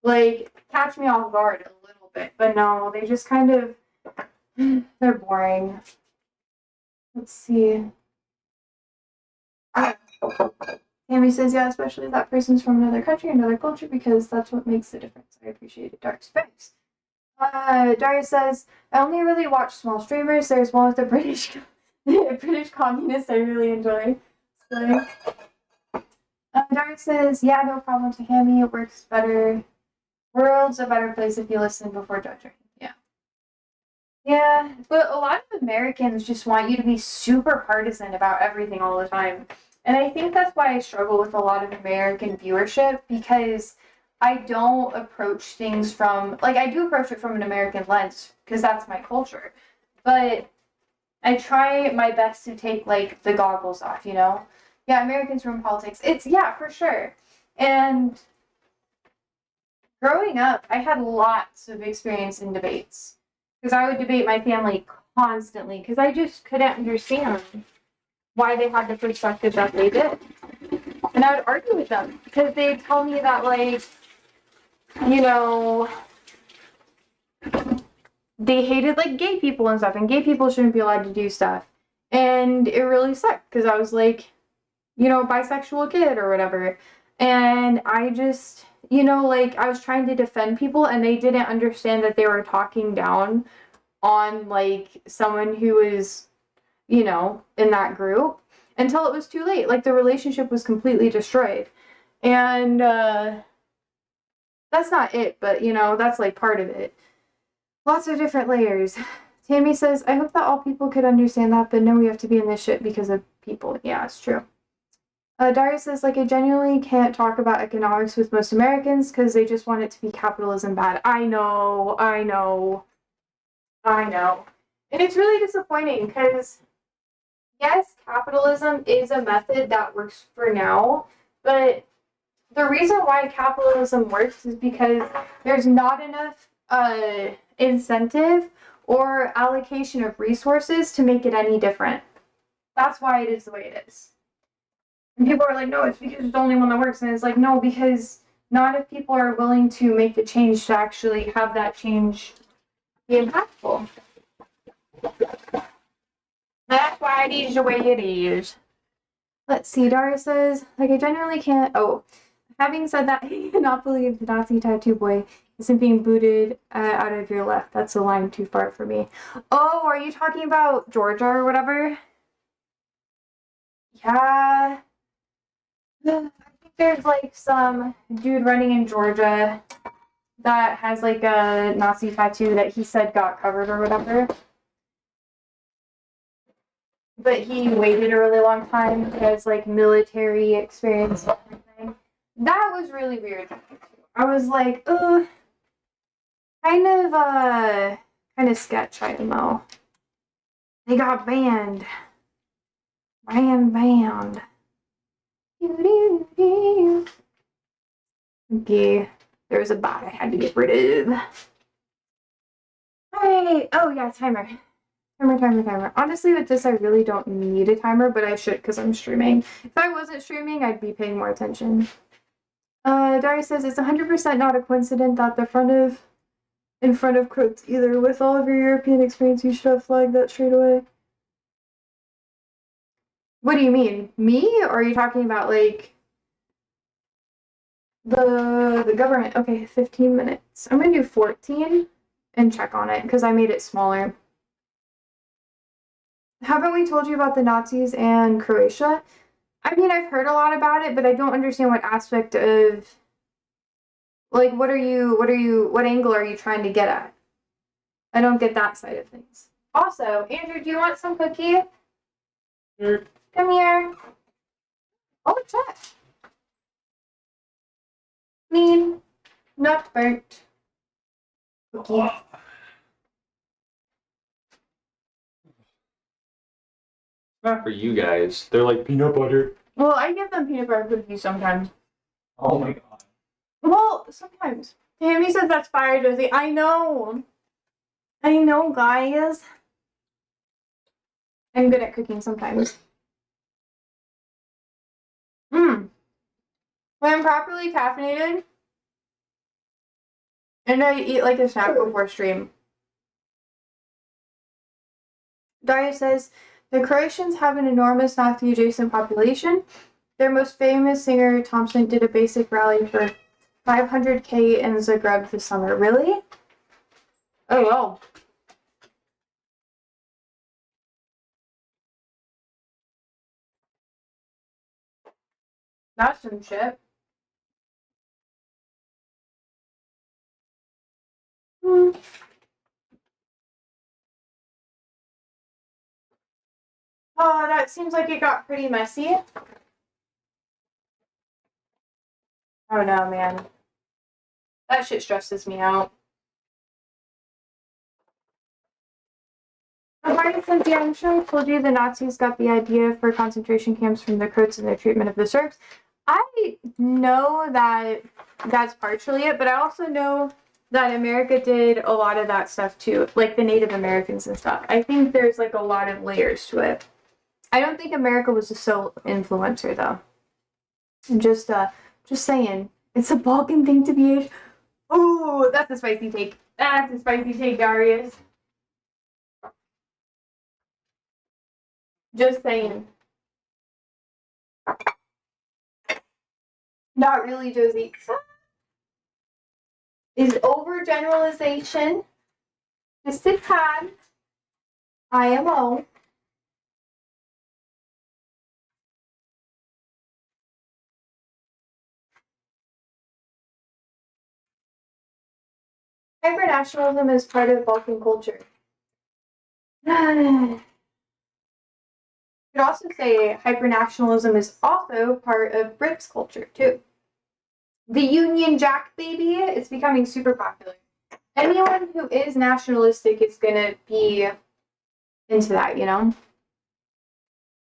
Like, catch me off guard a little bit. But no, they just kind of, they're boring. Let's see. Tammy says, yeah, especially if that person's from another country, another culture, because that's what makes the difference. I appreciate it. Dark space. Daria says, I only really watch small streamers. There's one with the British communist I really enjoy. So, Daria says, yeah, no problem to Hammy. It works better. World's a better place if you listen before judging. Yeah. Yeah, but a lot of Americans just want you to be super partisan about everything all the time. And I think that's why I struggle with a lot of American viewership because I don't approach things from, like, I do approach it from an American lens because that's my culture. But I try my best to take, like, the goggles off, you know? Yeah, Americans from politics. It's, yeah, for sure. And growing up, I had lots of experience in debates because I would debate my family constantly because I just couldn't understand why they had the perspective that they did. And I would argue with them because they'd tell me that, like, you know, they hated like gay people and stuff, and gay people shouldn't be allowed to do stuff. And it really sucked because I was like, bisexual kid or whatever. And I just, like I was trying to defend people and they didn't understand that they were talking down on like someone who is, in that group until it was too late. Like the relationship was completely destroyed. And that's not it, but that's like part of it. Lots of different layers. Tammy says, I hope that all people could understand that, but no, we have to be in this shit because of people. Yeah, it's true. Daria says, like, I genuinely can't talk about economics with most Americans because they just want it to be capitalism bad. I know. And it's really disappointing because, yes, capitalism is a method that works for now, but the reason why capitalism works is because there's not enough incentive or allocation of resources to make it any different. That's why it is the way it is. And people are like, no, it's because it's the only one that works. And it's like, no, because not if people are willing to make the change to actually have that change be impactful. That's why it is the way it is. Let's see, Daria says, like, I genuinely can't. Oh, having said that, I cannot believe the Nazi tattoo boy isn't being booted out of your left. That's a line too far for me. Oh, are you talking about Georgia or whatever? Yeah. I think there's like some dude running in Georgia that has like a Nazi tattoo that he said got covered or whatever. But he waited a really long time because like military experience and everything. That was really weird. I was like, kind of sketch, I don't know. They got banned. Banned. Okay, there was a bot I had to get rid of. Alright, oh yeah, timer. Timer. Honestly, with this, I really don't need a timer, but I should because I'm streaming. If I wasn't streaming, I'd be paying more attention. Daria says, it's 100% not a coincidence that in front of quotes either. With all of your European experience, you should have flagged that straight away. What do you mean? Me? Or are you talking about, like, the government? Okay, 15 minutes. I'm gonna do 14 and check on it, because I made it smaller. Haven't we told you about the Nazis and Croatia? I mean, I've heard a lot about it, but I don't understand what aspect of, like, what angle are you trying to get at? I don't get that side of things. Also, Andrew, do you want some cookie? Sure. Come here. Oh, what's that? Mean. Not burnt. Cookie. Not for you guys. They're like peanut butter. Well, I give them peanut butter cookies sometimes. Oh my god. Well, sometimes. Tammy says that's fire, Josie. I know, guys. I'm good at cooking sometimes. When I'm properly caffeinated, and I eat like a snack before stream. Daria says, the Croatians have an enormous Nazi-adjacent population. Their most famous singer, Thompson, did a basic rally for 500K in Zagreb this summer. Really? Oh, well. That's some shit. Oh, that seems like it got pretty messy. Oh no, man. That shit stresses me out. Marty says, yeah, I'm sure I told you the Nazis got the idea for concentration camps from the Croats and their treatment of the Serbs. I know that that's partially it, but I also know that America did a lot of that stuff too, like the Native Americans and stuff. I think there's like a lot of layers to it. I don't think America was a sole influencer though. Just saying, it's a Balkan thing to be. Oh, that's a spicy take. That's a spicy take, Darius. Just saying. Not really, Josie. Is overgeneralization just a tad IMO? Hypernationalism is part of Balkan culture. You could also say hypernationalism is also part of Brits culture too. The Union Jack baby is becoming super popular. Anyone who is nationalistic is gonna be into that, you know?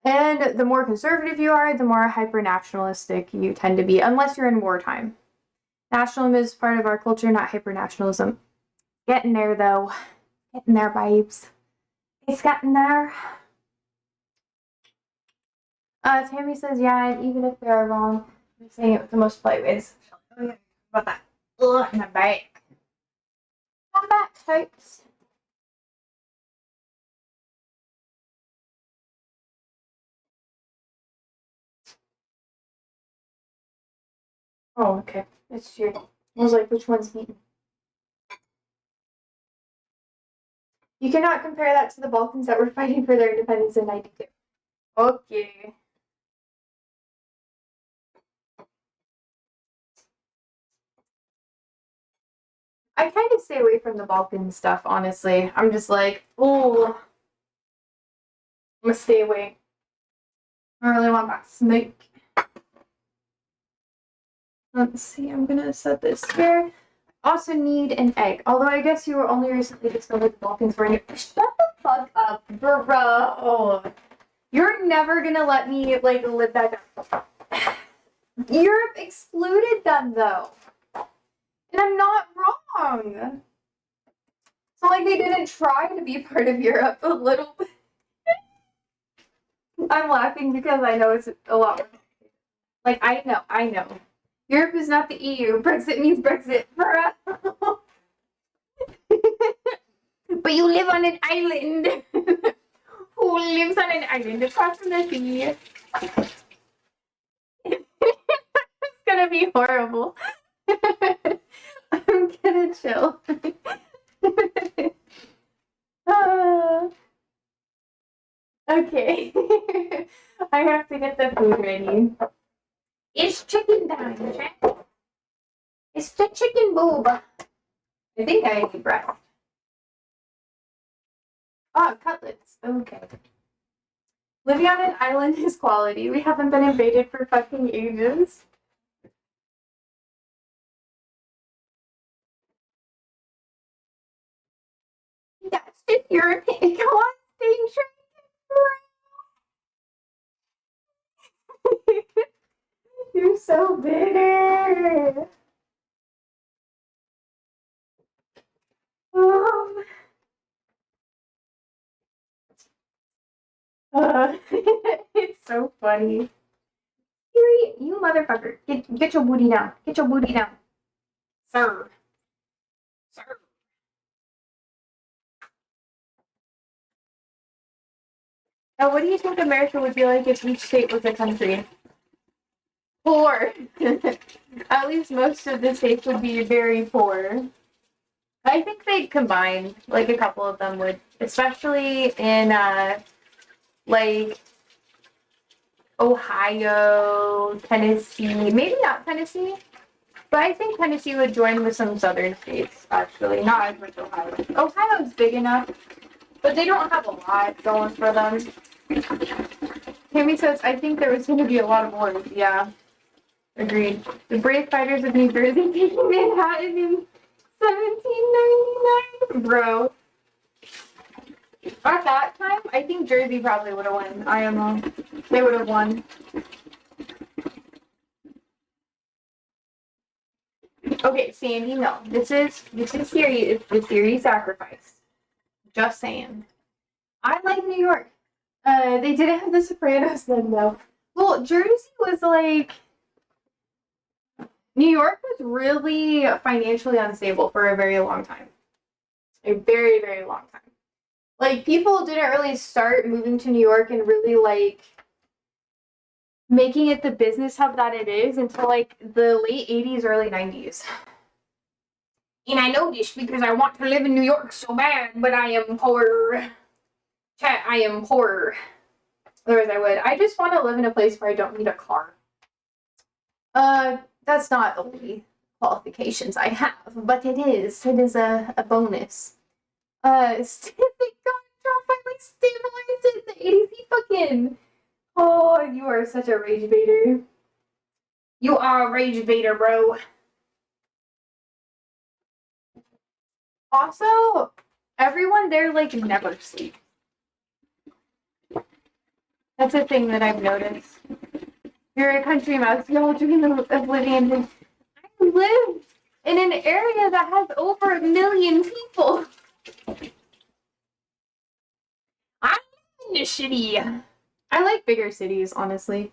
And the more conservative you are, the more hyper-nationalistic you tend to be, unless you're in wartime. Nationalism is part of our culture, not hyper-nationalism. Getting there, though. Getting there, babes. It's getting there. Tammy says, yeah, and even if they're wrong, I'm saying it with the most polite ways. Oh, yeah. About that. Ugh, my back. My back hurts. Oh, okay. It's true. I was like, which one's eaten? You cannot compare that to the Balkans that were fighting for their independence in 92. Okay. I kind of stay away from the Balkan stuff, honestly. I'm just like, oh, I'm gonna stay away. I don't really want that snake. Let's see, I'm gonna set this here. Also need an egg. Although I guess you were only recently discovered the Balkans were in it. Shut the fuck up, bro. You're never gonna let me, like, live that down. Europe excluded them, though. And I'm not wrong. So, like, they didn't try to be part of Europe a little bit. I'm laughing because I know it's a lot more. Like, I know. Europe is not the EU. Brexit means Brexit. But you live on an island. Who lives on an island across from the sea? It's gonna be horrible. I'm gonna chill. Okay. I have to get the food ready. It's chicken time, check. It's the chicken boob. I think I need breast. Oh, cutlets. Okay. Living on an island is quality. We haven't been invaded for fucking ages. That's just your opinion. Come on, stay true. You're so bitter. Um, it's so funny. You motherfucker. Get your booty down. Get your booty down. Sir. Sir. Now, what do you think America would be like if each state was a country? Poor. At least most of the states would be very poor. I think they'd combine. Like, a couple of them would. Especially in, like, Ohio, Tennessee. Maybe not Tennessee. But I think Tennessee would join with some southern states, actually. Not as much Ohio. Ohio's big enough, but they don't have a lot going for them. Tammy says, I think there was going to be a lot of wars. Yeah, agreed. The brave fighters of New Jersey taking Manhattan in 1799? Bro. At that time, I think Jersey probably would have won. IMO. They would have won. Okay, Sandy, no. This is serious. The serious sacrifice. Just saying. I like New York. They didn't have The Sopranos then, though. Well, Jersey was like New York was really financially unstable for a very long time. A very, very long time. Like, people didn't really start moving to New York and really, like, making it the business hub that it is until, like, the late 80s, early 90s. And I know this because I want to live in New York so bad, but I am poor. Chat, I am poor. Otherwise I would. I just want to live in a place where I don't need a car. That's not the only qualifications I have, but it is. It is a bonus. Thank God, Trump finally stabilized it. The ADC fucking. Oh, you are such a rage baiter. You are a rage baiter, bro. Also, everyone there, like, never sleeps. That's a thing that I've noticed. You're a country mouse. Y'all dream of living in. I live in an area that has over 1 million people. I live in the city. I like bigger cities, honestly.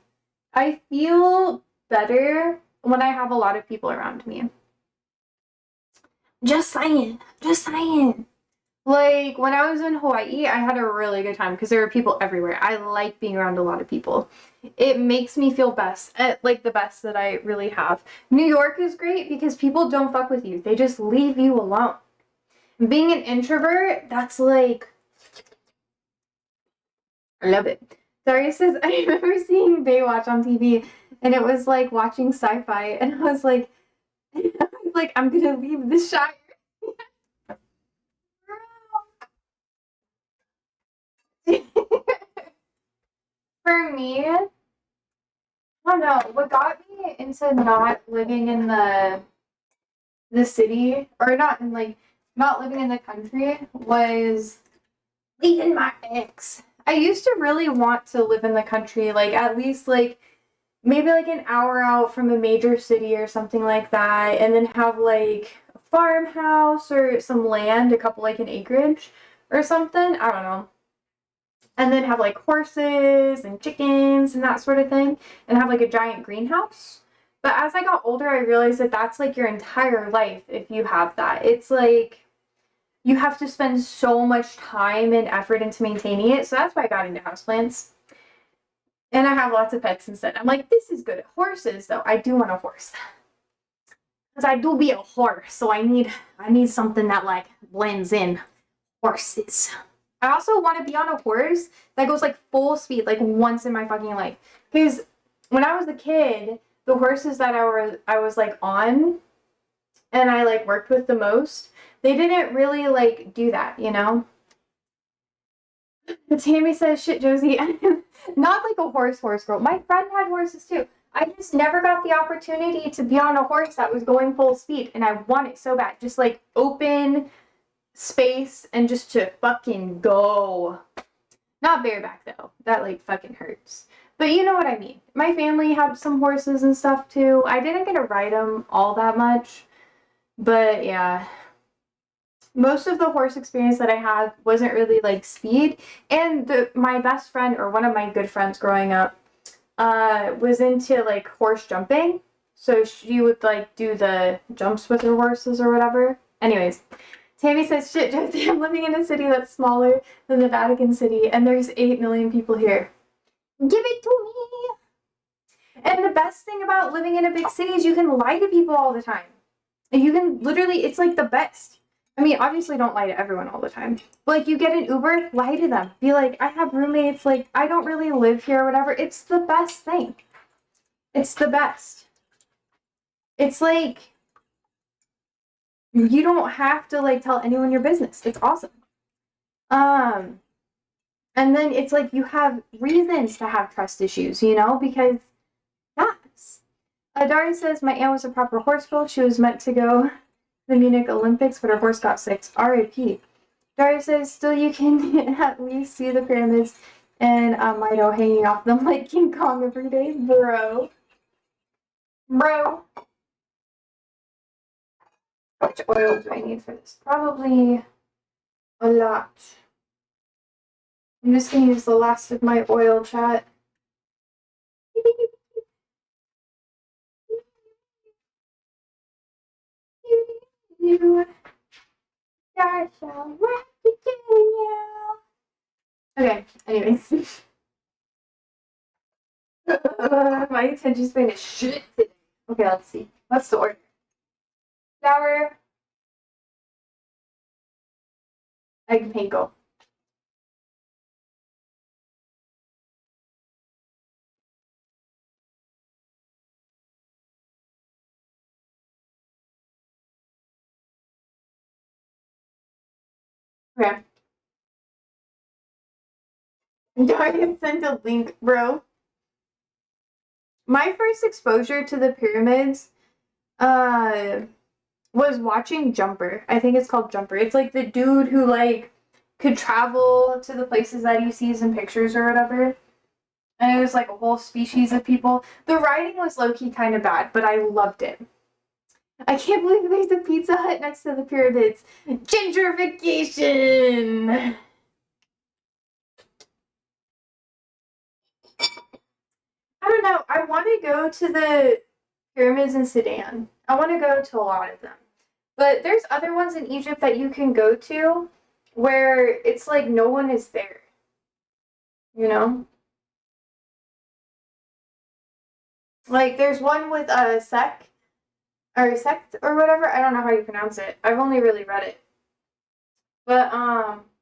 I feel better when I have a lot of people around me. Just saying. Just saying. Like, when I was in Hawaii, I had a really good time because there were people everywhere. I like being around a lot of people. It makes me feel best, like the best that I really have. New York is great because people don't fuck with you. They just leave you alone. Being an introvert, that's like, I love it. Daria says, I remember seeing Baywatch on TV and it was like watching sci-fi and I was like, I'm gonna leave the Shire. For me, I don't know. What got me into not living in the city, or not in like not living in the country, was leaving my ex. I used to really want to live in the country, like at least like maybe like an hour out from a major city or something like that, and then have like a farmhouse or some land, a couple like an acreage or something. I don't know. And then have like horses and chickens and that sort of thing, and have like a giant greenhouse. But as I got older, I realized that that's like your entire life if you have that. It's like you have to spend so much time and effort into maintaining it. So that's why I got into houseplants. And I have lots of pets instead. I'm like, this is good. Horses, though, I do want a horse. Because I do be a horse, so I need something that like blends in. Horses. I also want to be on a horse that goes like full speed, like once in my fucking life. Because when I was a kid, the horses that I was like on and I like worked with the most, they didn't really like do that, you know? Tammy says, shit, Josie. Not like a horse girl. My friend had horses too. I just never got the opportunity to be on a horse that was going full speed, and I want it so bad. Just like open space and just to fucking go. Not bareback though. That like fucking hurts. But you know what I mean. My family had some horses and stuff too. I didn't get to ride them all that much. But yeah. Most of the horse experience that I had wasn't really like speed. And my best friend, or one of my good friends growing up, was into like horse jumping. So she would like do the jumps with her horses or whatever. Anyways, Tammy says, shit, Josie, I'm living in a city that's smaller than the Vatican City, and there's 8 million people here. Give it to me! And the best thing about living in a big city is you can lie to people all the time. And you can literally, it's like the best. I mean, obviously don't lie to everyone all the time. But like, you get an Uber, lie to them. Be like, I have roommates, like, I don't really live here or whatever. It's the best thing. It's the best. It's like, you don't have to like tell anyone your business. It's awesome. And then it's like you have reasons to have trust issues, you know, because yes. Daria says my aunt was a proper horse girl. She was meant to go to the Munich Olympics, but her horse got sick. R.I.P. Daria says still you can at least see the pyramids and Mido hanging off them like King Kong every day, bro. How much oil do I need for this? Probably a lot. I'm just gonna use the last of my oil, chat. Okay, anyways. My attention span is shit today. Okay, let's see. What's the order? Flour, egg panko. Okay. Darius sent a link, bro. My first exposure to the pyramids was watching Jumper. I think it's called Jumper. It's like the dude who like could travel to the places that he sees in pictures or whatever. And it was like a whole species of people. The writing was low-key kind of bad, but I loved it. I can't believe there's a Pizza Hut next to the pyramids. Gentrification! I don't know. I want to go to the pyramids in Sudan. I want to go to a lot of them. But there's other ones in Egypt that you can go to where it's like no one is there. You know? Like there's one with a sect or whatever. I don't know how you pronounce it. I've only really read it. But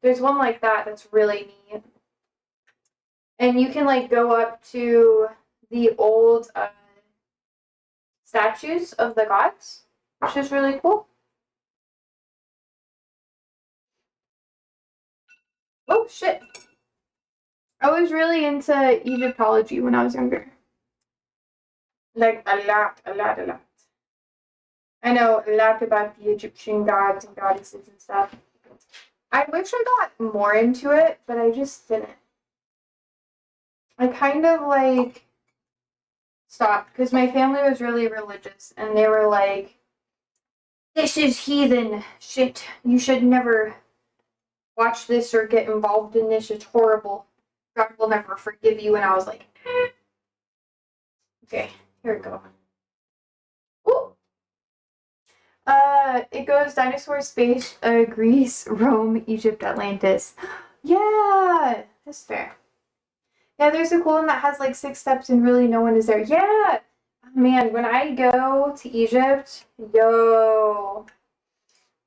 there's one like that that's really neat. And you can like go up to the old statues of the gods, which is really cool. Oh shit. I was really into Egyptology when I was younger. Like a lot. I know a lot about the Egyptian gods and goddesses and stuff. I wish I got more into it, but I just didn't. I kind of like stopped because my family was really religious and they were like, this is heathen shit. You should never watch this or get involved in this. It's horrible. God will never forgive you. And I was like, eh. Okay, here we go. Ooh. It goes dinosaur, space, Greece, Rome, Egypt, Atlantis. Yeah, that's fair. Yeah, there's a cool one that has like 6 steps and really no one is there. Yeah, man, when I go to Egypt, I'm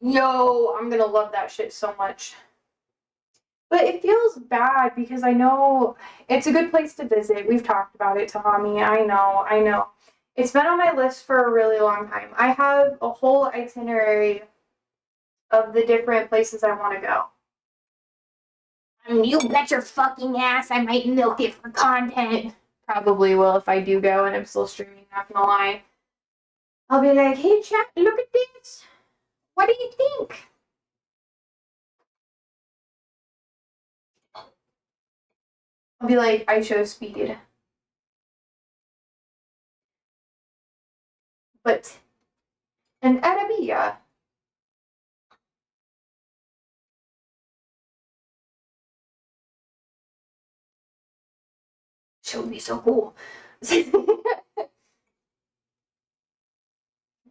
gonna love that shit so much. But it feels bad because I know it's a good place to visit. We've talked about it, Tahami. I know. It's been on my list for a really long time. I have a whole itinerary of the different places I want to go. You bet your fucking ass I might milk it for content. Probably will if I do go and I'm still streaming, not gonna lie. I'll be like, hey chat, look at this. What do you think? I'll be like, I show speed. But an Arabia. Should be so cool.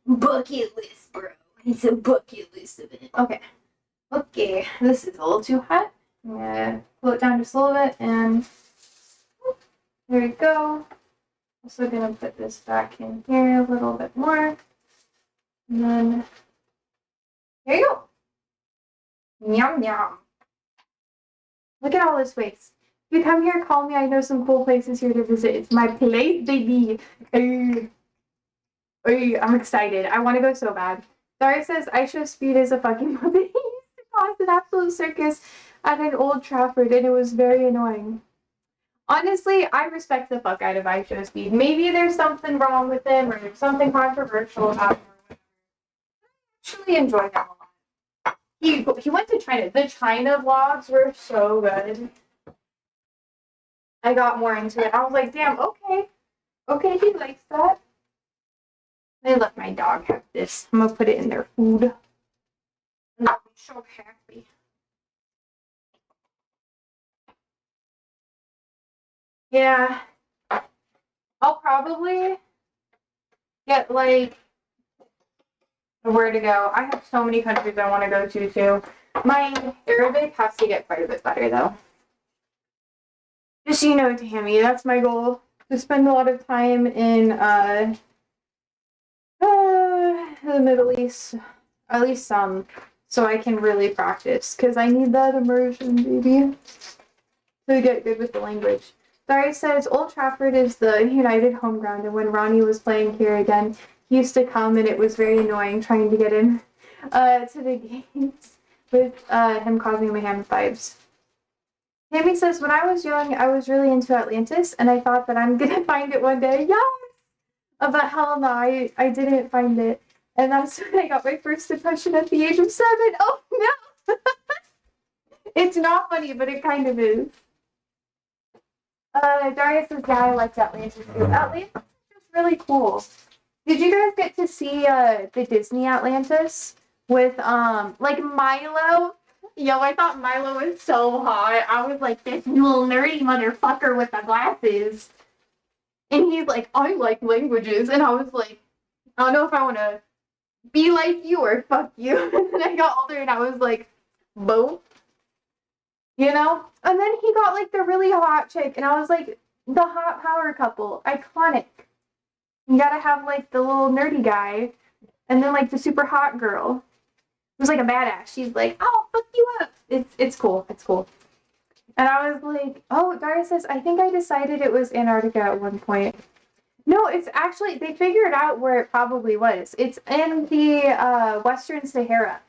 Bucket list, bro. It's a bucket list of it. Okay, this is a little too hot. I'm gonna cool it down just a little bit, and there we go. Also gonna put this back in here a little bit more, and then there you go. Yum yum. Look at all this waste. If you come here, call me. I know some cool places here to visit. It's my place, baby. Hey, I'm excited. I want to go so bad. Dara says I show speed is a fucking puppet. He used to cause an absolute circus at an Old Trafford, and it was very annoying. Honestly, I respect the fuck out of I Show Speed. Maybe there's something wrong with him or something controversial about him. I actually enjoy him a lot. He went to China. The China vlogs were so good. I got more into it. I was like, damn, okay. Okay, he likes that. I let my dog have this. I'm gonna put it in their food. And I'll be so happy. Yeah. I'll probably get like where to go. I have so many countries I want to go to too. My Arabic has to get quite a bit better though. Just so you know, Tammy, that's my goal. To spend a lot of time in the Middle East, at least some, so I can really practice. Because I need that immersion, baby, to get good with the language. Barry says Old Trafford is the United home ground, and when Ronnie was playing here again, he used to come, and it was very annoying trying to get him to the games with him causing me hand vibes. Tammy says, when I was young, I was really into Atlantis, and I thought that I'm gonna find it one day. Yes! But hell no, I didn't find it. And that's when I got my first depression at the age of 7. Oh no! It's not funny, but it kind of is. Daria says, yeah, I liked Atlantis too. Atlantis was really cool. Did you guys get to see the Disney Atlantis with like Milo? Yo, I thought Milo was so hot. I was like, this little nerdy motherfucker with the glasses. And he's like, I like languages. And I was like, I don't know if I want to be like you or fuck you. And then I got older and I was like, both. You know? And then he got like the really hot chick. And I was like, the hot power couple. Iconic. You gotta have like the little nerdy guy. And then like the super hot girl. It was like a badass. She's like, oh, fuck you up. It's cool. It's cool. And I was like, oh, Daria says, I think I decided it was Antarctica at one point. No, it's actually, they figured out where it probably was. It's in the Western Sahara.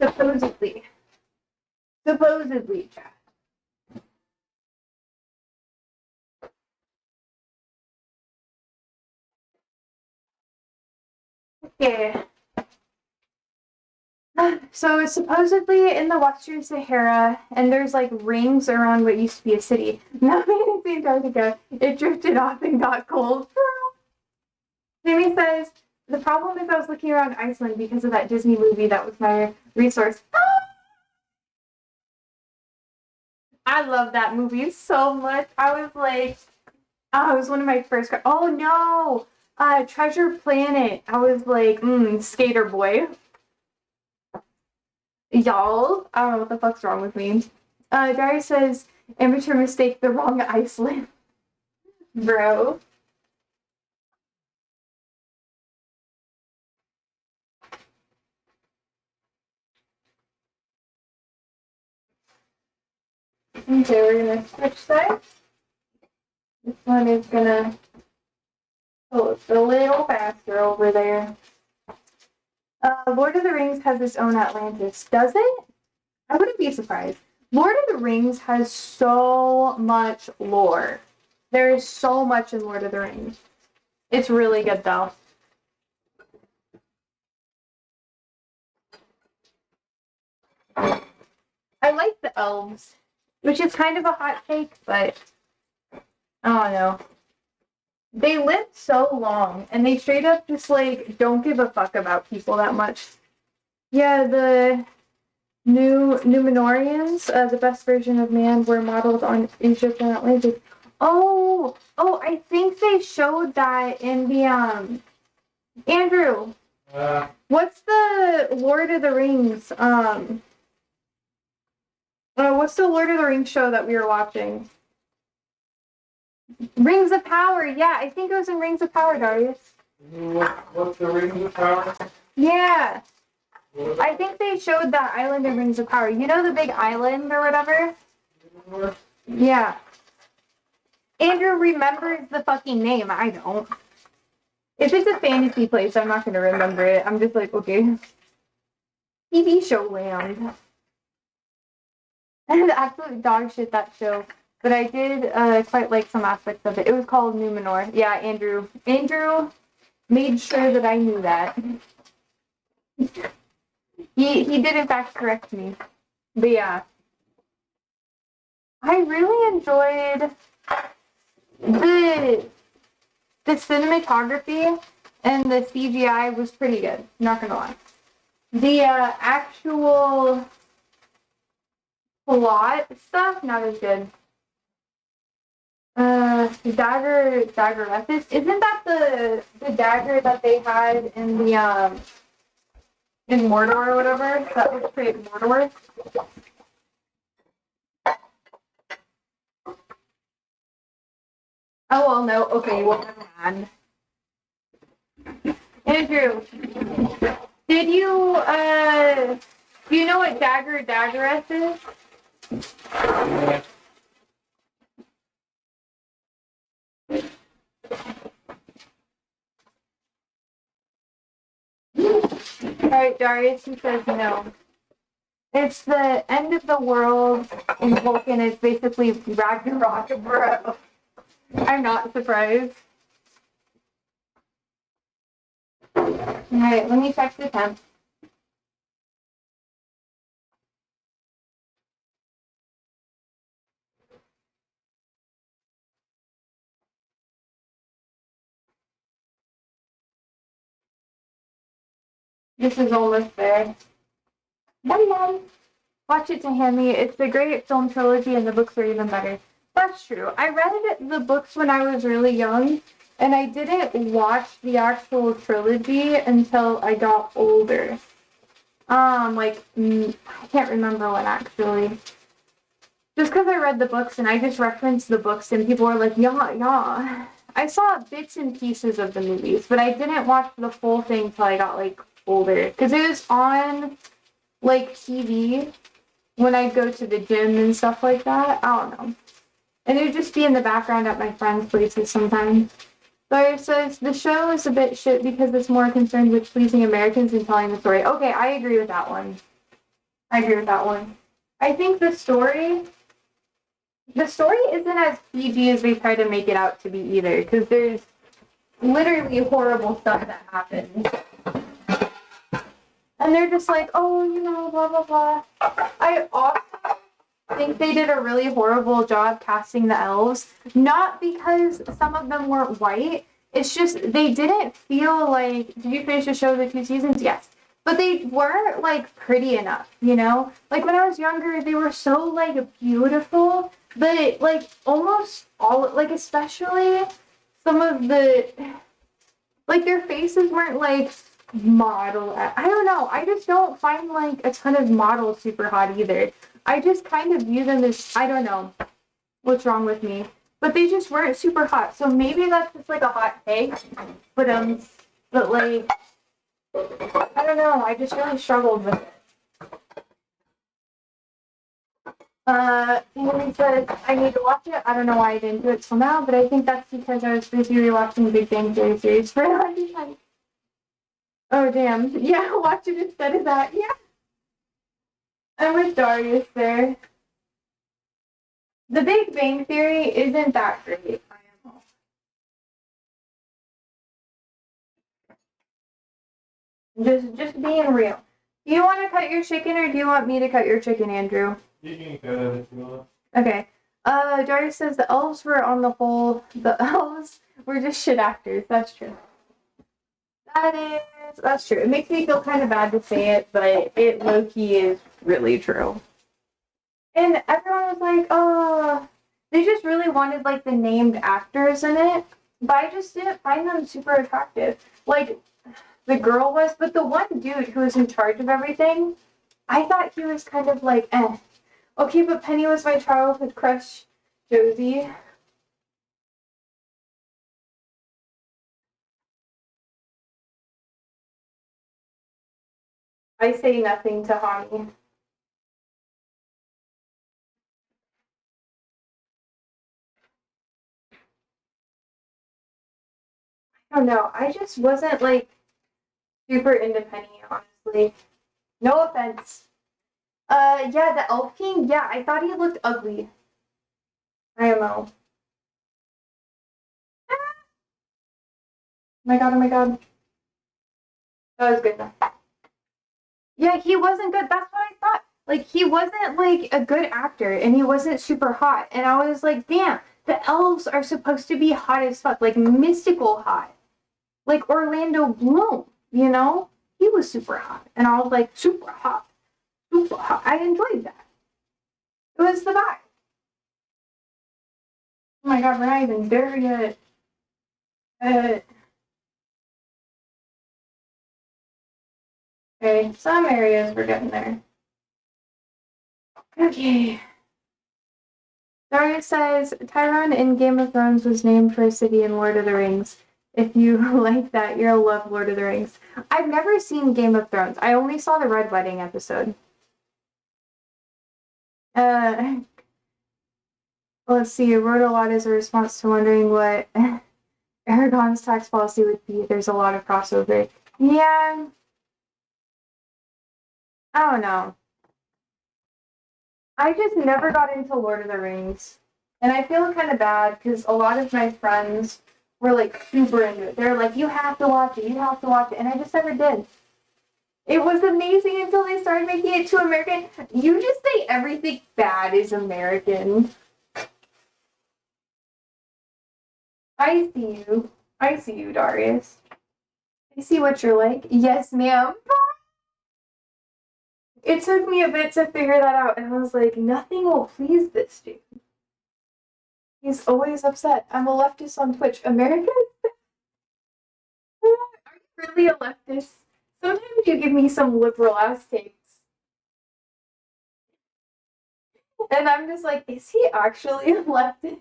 Supposedly. Supposedly, chat. Okay. So it's supposedly in the Western Sahara, and there's like rings around what used to be a city. Now it's Antarctica. It drifted off and got cold. Timmy says, the problem is I was looking around Iceland because of that Disney movie. That was my resource. I love that movie so much. I was like, oh, it was one of my first. Oh no, Treasure Planet. I was like, Skater Boy. Y'all, I don't know what the fuck's wrong with me. Dari says, amateur mistake, the wrong Iceland. Bro. Okay, we're gonna switch sides. This one is gonna pull it a little faster over there. Lord of the Rings has its own Atlantis, does it? I wouldn't be surprised. Lord of the Rings has so much lore. There is so much in Lord of the Rings. It's really good though. I like the elves, which is kind of a hot take, but I don't know. They live so long, and they straight up just like don't give a fuck about people that much. Yeah, the Numenorians, the best version of man, were modeled on Egypt and Atlantis. Oh, I think they showed that in the Andrew. What's the Lord of the Rings? What's the Lord of the Rings show that we were watching? Rings of Power. Yeah, I think it was in Rings of Power, Darius. What's the Rings of Power? Yeah. I think they showed that island in Rings of Power. You know the big island or whatever? Yeah. Andrew remembers the fucking name. I don't. If it's a fantasy place, I'm not going to remember it. I'm just like, okay. TV show land. And absolute dog shit, that show. But I did quite like some aspects of it. It was called Numenor. Yeah, Andrew. Andrew made sure that I knew that. He did in fact correct me. But yeah. I really enjoyed the cinematography and the CGI was pretty good. Not gonna lie. The actual plot stuff, not as good. Dagger Methods. Isn't that the dagger that they had in the in Mordor or whatever? That was create Mordor. Oh well, no. Okay, well never mind. Andrew, did you do you know what Daggeress is? Yeah. Alright, Darius, he says no. It's the end of the world in Tolkien. It's basically Ragnarok, bro. I'm not surprised. Alright, let me check the temp. This is almost there. Yum yum. Watch it to hand me. It's a great film trilogy and the books are even better. That's true. I read the books when I was really young, and I didn't watch the actual trilogy until I got older. I can't remember when actually. Just because I read the books and I just referenced the books and people were like, yeah, yeah. I saw bits and pieces of the movies, but I didn't watch the full thing till I got like older. Because it was on like TV when I go to the gym and stuff like that. I don't know. And it would just be in the background at my friends' places sometimes. So it says the show is a bit shit because it's more concerned with pleasing Americans than telling the story. Okay, I agree with that one. I think the story isn't as PG as they try to make it out to be either, because there's literally horrible stuff that happens. And they're just like, oh, you know, blah, blah, blah. I also think they did a really horrible job casting the elves. Not because some of them weren't white. It's just they didn't feel like... Did you finish the show the 2 seasons? Yes. But they weren't, like, pretty enough, you know? Like, when I was younger, they were so, like, beautiful. But, like, almost all... Like, especially some of the... Like, their faces weren't, like... model. I don't know. I just don't find like a ton of models super hot either. I just kind of view them as, I don't know what's wrong with me, but they just weren't super hot. So maybe that's just like a hot take, but like I don't know. I just really struggled with it. Henry says I need to watch it. I don't know why I didn't do it till now, but I think that's because I was busy rewatching Big Bang Theory series for a long time. Oh, damn. Yeah, watch it instead of that. Yeah. I'm with Darius there. The Big Bang Theory isn't that great. Just being real. Do you want to cut your chicken or do you want me to cut your chicken, Andrew? You can cut it if you want. Okay. Darius says the elves were on the whole, the elves were just shit actors. That's true. That's true. It makes me feel kind of bad to say it, but it low-key is really true. And everyone was like, oh, they just really wanted like the named actors in it, but I just didn't find them super attractive. Like, the girl was, but the one dude who was in charge of everything, I thought he was kind of like, eh. Okay, but Penny was my childhood crush, Josie. I say nothing to Hani. I don't know. I just wasn't like super into Penny, honestly. No offense. Yeah, the Elf King, yeah, I thought he looked ugly. IMO. Oh my god, oh my god. That was good though. Yeah, he wasn't good. That's what I thought. Like, he wasn't like a good actor and he wasn't super hot. And I was like, damn, the elves are supposed to be hot as fuck, like mystical hot. Like Orlando Bloom, you know? He was super hot. And I was like, super hot. Super hot. I enjoyed that. It was the vibe. Oh my god, we're not even there yet. Okay, some areas we're getting there. Okay. Daria says Tyrone in Game of Thrones was named for a city in Lord of the Rings. If you like that, you'll love Lord of the Rings. I've never seen Game of Thrones. I only saw the Red Wedding episode. Let's see. I wrote a lot as a response to wondering what Aragon's tax policy would be. There's a lot of crossover. Yeah. I don't know. I just never got into Lord of the Rings. And I feel kind of bad because a lot of my friends were like super into it. They're like, you have to watch it, you have to watch it. And I just never did. It was amazing until they started making it too American. You just say everything bad is American. I see you. I see you, Darius. I see what you're like. Yes, ma'am. It took me a bit to figure that out, and I was like, nothing will please this dude. He's always upset. I'm a leftist on Twitch. America? Are you really a leftist? Sometimes you give me some liberal ass takes. And I'm just like, is he actually a leftist?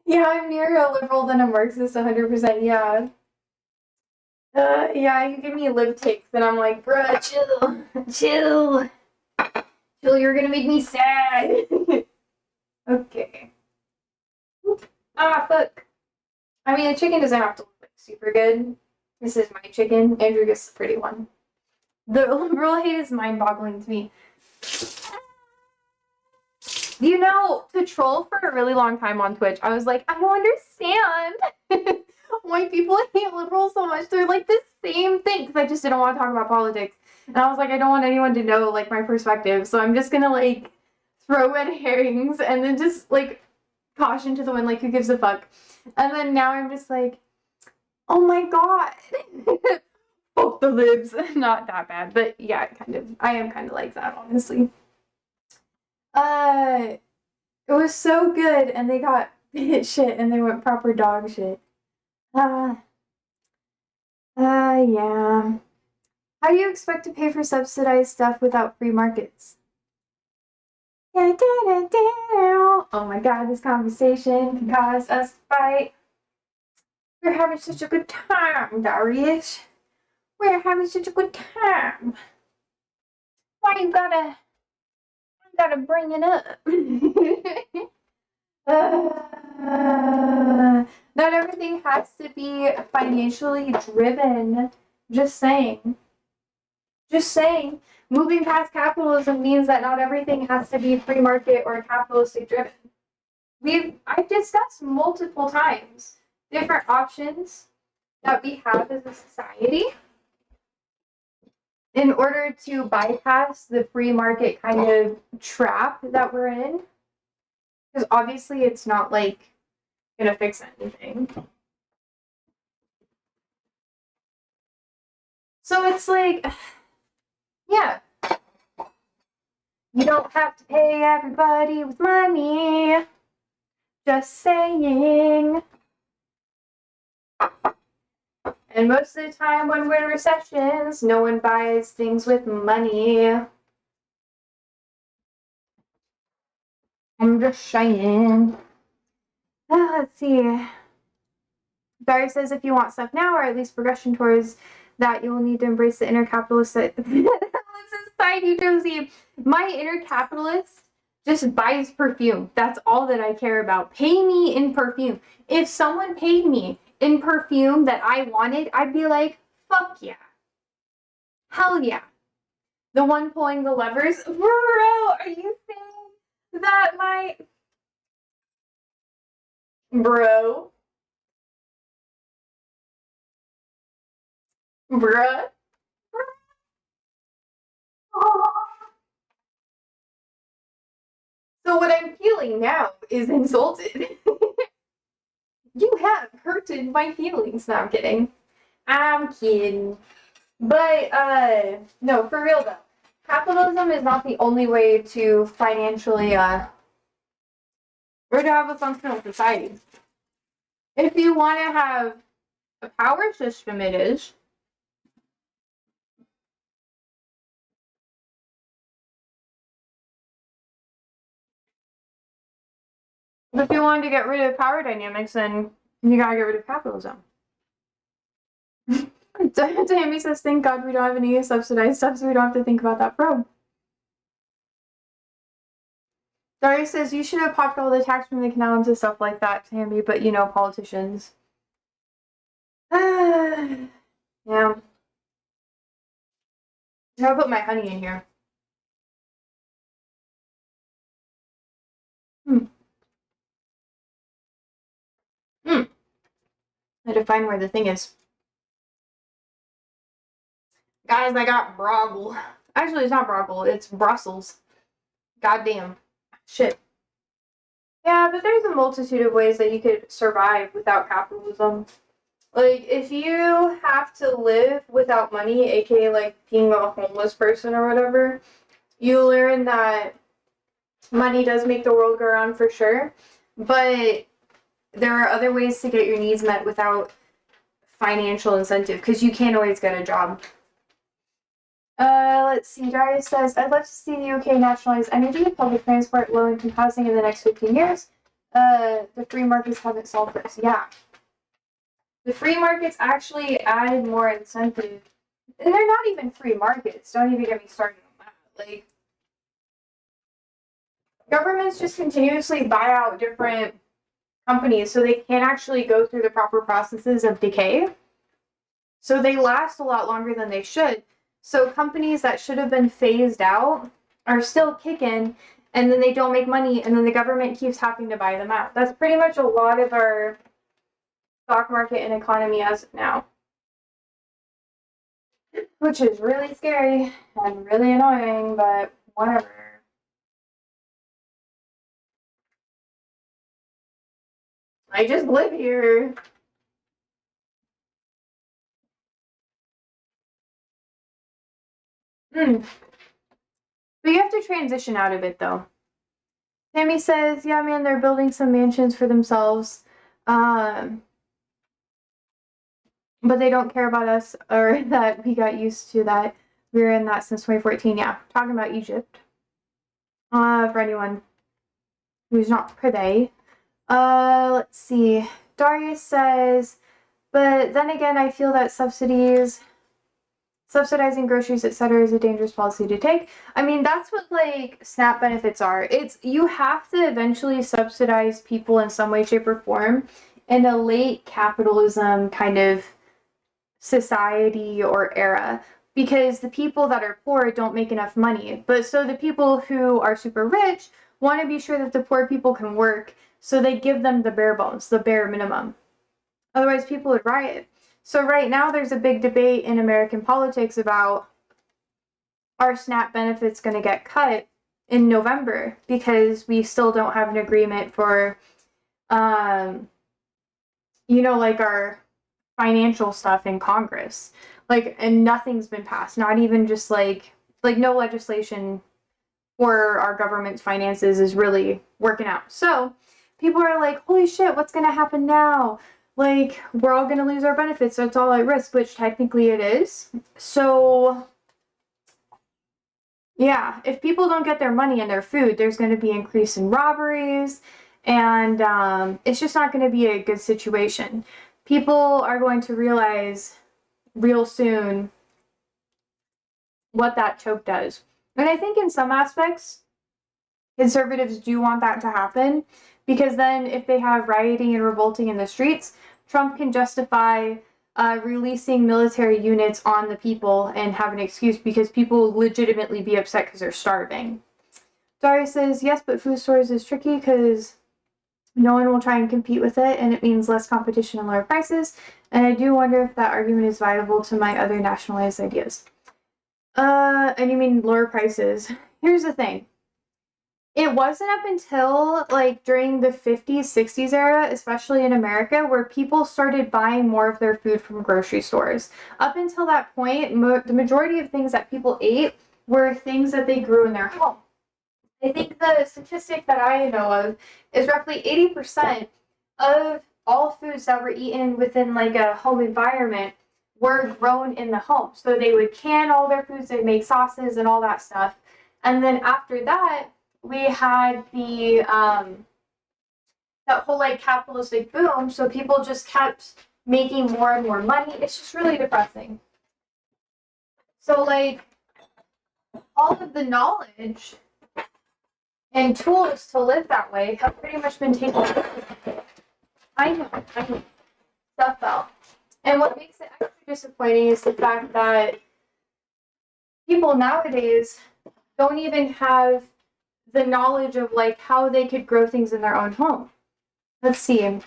Yeah, I'm nearer a liberal than a Marxist 100%, yeah. Yeah, you give me lib takes, and I'm like, bruh, chill. Chill. Chill, you're gonna make me sad. Okay. Ah, fuck. I mean, the chicken doesn't have to look like super good. This is my chicken. Andrew gets the pretty one. The liberal hate is mind-boggling to me. You know, to troll for a really long time on Twitch, I was like, I don't understand why people hate liberals so much. They're like the same thing, because I just didn't want to talk about politics. And I was like, I don't want anyone to know, like, my perspective, so I'm just gonna, like, throw red herrings and then just, like, caution to the wind, like, who gives a fuck? And then now I'm just like, oh my god. Fuck the libs. Not that bad, but yeah, kind of. I am kind of like that, honestly. It was so good, and they got shit, and they went proper dog shit. Uh, yeah. How do you expect to pay for subsidized stuff without free markets? Oh my god, this conversation can cause us to fight. We're having such a good time, Darius. We're having such a good time. Why you gotta bring it up? Not everything has to be financially driven. Just saying. Just saying. Moving past capitalism means that not everything has to be free market or capitalistic driven. I've discussed multiple times different options that we have as a society in order to bypass the free market kind of trap that we're in. Because obviously it's not like gonna fix anything. So it's like, yeah, you don't have to pay everybody with money. Just saying. And most of the time when we're in recessions, no one buys things with money. I'm just saying. Let's see. Barry says if you want stuff now, or at least progression towards that, you will need to embrace the inner capitalist that lives inside you, Josie. My inner capitalist just buys perfume. That's all that I care about. Pay me in perfume. If someone paid me in perfume that I wanted, I'd be like, fuck yeah. Hell yeah. The one pulling the levers. Bro, are you saying that my... Bro. Bruh. Oh. So what I'm feeling now is insulted. You have hurted my feelings. No, I'm kidding. I'm kidding. But, no, for real though. Capitalism is not the only way to financially, or to have a functional society. If you want to have a power system, it is. If you wanted to get rid of power dynamics, then you gotta get rid of capitalism. Tammy says, thank God we don't have any subsidized stuff, so we don't have to think about that probe. Daria says, you should have popped all the tax from the canal into stuff like that, Tammy, but you know, politicians. Yeah. I'll put my honey in here. I had to find where the thing is. Guys, I got Broggle. Actually, it's not Broggle, it's Brussels. Goddamn. Shit. Yeah, but there's a multitude of ways that you could survive without capitalism. Like, if you have to live without money, aka like being a homeless person or whatever, you learn that money does make the world go around for sure, but there are other ways to get your needs met without financial incentive, because you can't always get a job. Let's see, Darius says, I'd love to see the UK nationalize energy, public transport, low-income housing in the next 15 years. The free markets haven't solved this. Yeah. The free markets actually added more incentive. And they're not even free markets. Don't even get me started on that. Like, governments just continuously buy out different companies so they can't actually go through the proper processes of decay. So they last a lot longer than they should. So companies that should have been phased out are still kicking, and then they don't make money, and then the government keeps having to buy them out. That's pretty much a lot of our stock market and economy as of now. Which is really scary and really annoying, but whatever. I just live here. But you have to transition out of it, though. Tammy says, yeah, man, they're building some mansions for themselves. But they don't care about us, or that we got used to that. We were in that since 2014. Yeah, talking about Egypt. For anyone who's not privy. Let's see. Darius says, but then again, I feel that subsidizing groceries, etc., is a dangerous policy to take. I mean, that's what, like, SNAP benefits are. It's, you have to eventually subsidize people in some way, shape, or form in a late capitalism kind of society or era, because the people that are poor don't make enough money. But so the people who are super rich want to be sure that the poor people can work, so they give them the bare bones, the bare minimum. Otherwise, people would riot. So right now, there's a big debate in American politics about, are SNAP benefits going to get cut in November, because we still don't have an agreement for, like our financial stuff in Congress. Like, and nothing's been passed. Not even just like no legislation for our government's finances is really working out. So people are like, holy shit, what's going to happen now? Like, we're all going to lose our benefits, so it's all at risk, which technically it is. So, yeah, if people don't get their money and their food, there's going to be increase in robberies, and it's just not going to be a good situation. People are going to realize real soon what that choke does. And I think in some aspects, conservatives do want that to happen, because then if they have rioting and revolting in the streets, Trump can justify releasing military units on the people and have an excuse, because people will legitimately be upset because they're starving. Daria says, yes, but food stores is tricky because no one will try and compete with it, and it means less competition and lower prices. And I do wonder if that argument is viable to my other nationalized ideas. And you mean lower prices. Here's the thing. It wasn't up until like during the 50s, 60s era, especially in America, where people started buying more of their food from grocery stores. Up until that point, the majority of things that people ate were things that they grew in their home. I think the statistic that I know of is roughly 80% of all foods that were eaten within like a home environment were grown in the home. So they would can all their foods, they'd make sauces and all that stuff. And then after that, we had the that whole like capitalistic boom, so people just kept making more and more money. It's just really depressing. So like all of the knowledge and tools to live that way have pretty much been taken. I know stuff out. And what makes it extra disappointing is the fact that people nowadays don't even have the knowledge of like how they could grow things in their own home. Let's see.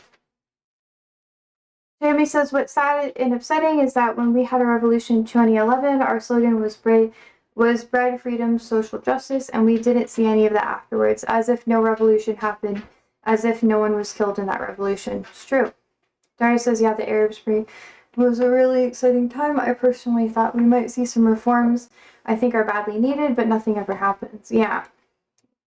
Jeremy says, what's sad and upsetting is that when we had a revolution in 2011, our slogan was bread, freedom, social justice, and we didn't see any of that afterwards, as if no revolution happened, as if no one was killed in that revolution. It's true. Darius says, yeah, the Arab Spring was a really exciting time. I personally thought we might see some reforms I think are badly needed, but nothing ever happens. Yeah.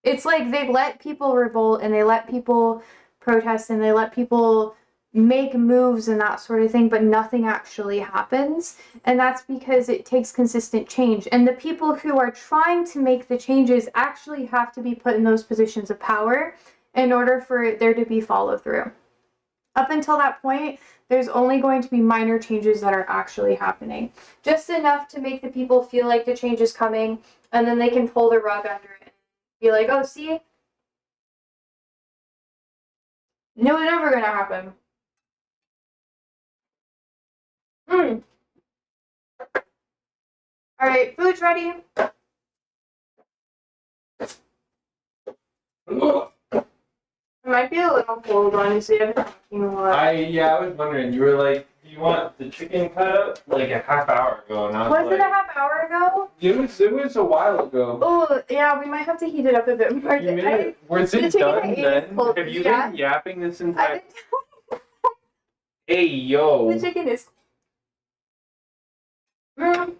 It's like they let people revolt and they let people protest and they let people make moves and that sort of thing, but nothing actually happens. And that's because it takes consistent change. And the people who are trying to make the changes actually have to be put in those positions of power in order for there to be follow through. Up until that point, there's only going to be minor changes that are actually happening. Just enough to make the people feel like the change is coming, and then they can pull the rug under it. Be like, oh, see? No, it's never gonna happen. Alright, food's ready. It might be a little cold, honestly. I've been talking a lot. I was wondering, you were like, do you want the chicken cut up? Like a half hour ago, and I was Was it a half hour ago? it was a while ago. Oh, yeah, we might have to heat it up a bit more. Was it done then? Have you been yapping this entire Hey, yo. The chicken is... no,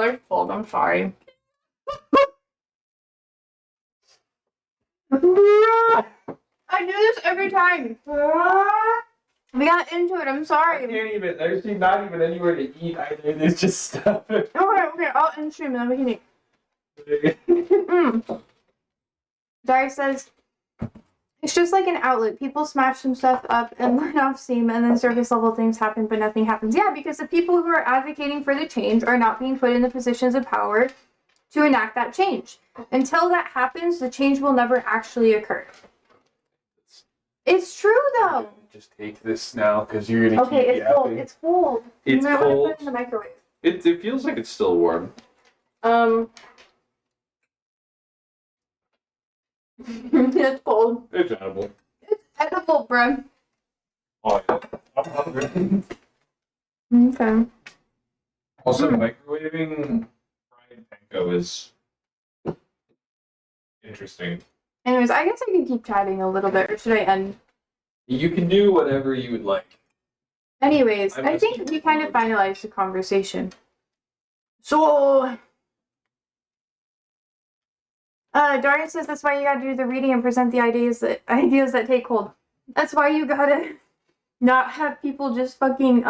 it's cold. I'm sorry. I do this every time. We got into it. I'm sorry. I can't even. There's not even anywhere to eat either. There's just stuff. Okay. I'll end stream and then we can eat. Dari says, it's just like an outlet. People smash some stuff up and let off steam, and then surface level things happen, but nothing happens. Yeah, because the people who are advocating for the change are not being put in the positions of power to enact that change. Until that happens, the change will never actually occur. It's true, though. Just take this now, because you're gonna keep it's yapping. cold. It's cold. It's cold. Put it in the microwave. It feels like it's still warm. It's cold. It's edible. It's edible, bro. Oh yeah, I'm hungry. Okay. Also, microwaving fried panko is interesting. Anyways, I guess I can keep chatting a little bit, or should I end? You can do whatever you would like. Anyways, I think we kind of finalized the conversation. So, Darian says that's why you gotta do the reading and present the ideas that take hold. That's why you gotta not have people just fucking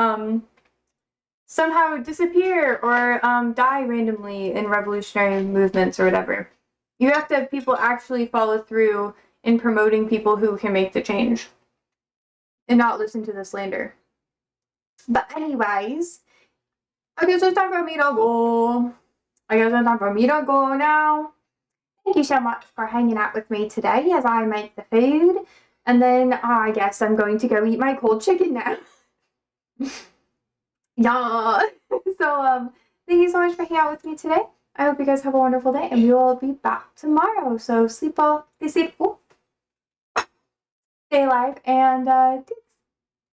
somehow disappear or die randomly in revolutionary movements or whatever. You have to have people actually follow through in promoting people who can make the change and not listen to the slander. But anyways, I guess it's time for me to go. Now. Thank you so much for hanging out with me today as I make the food. And then I guess I'm going to go eat my cold chicken now. Yeah. So, thank you so much for hanging out with me today. I hope you guys have a wonderful day, and we will be back tomorrow. So sleep well, stay safe, stay alive, and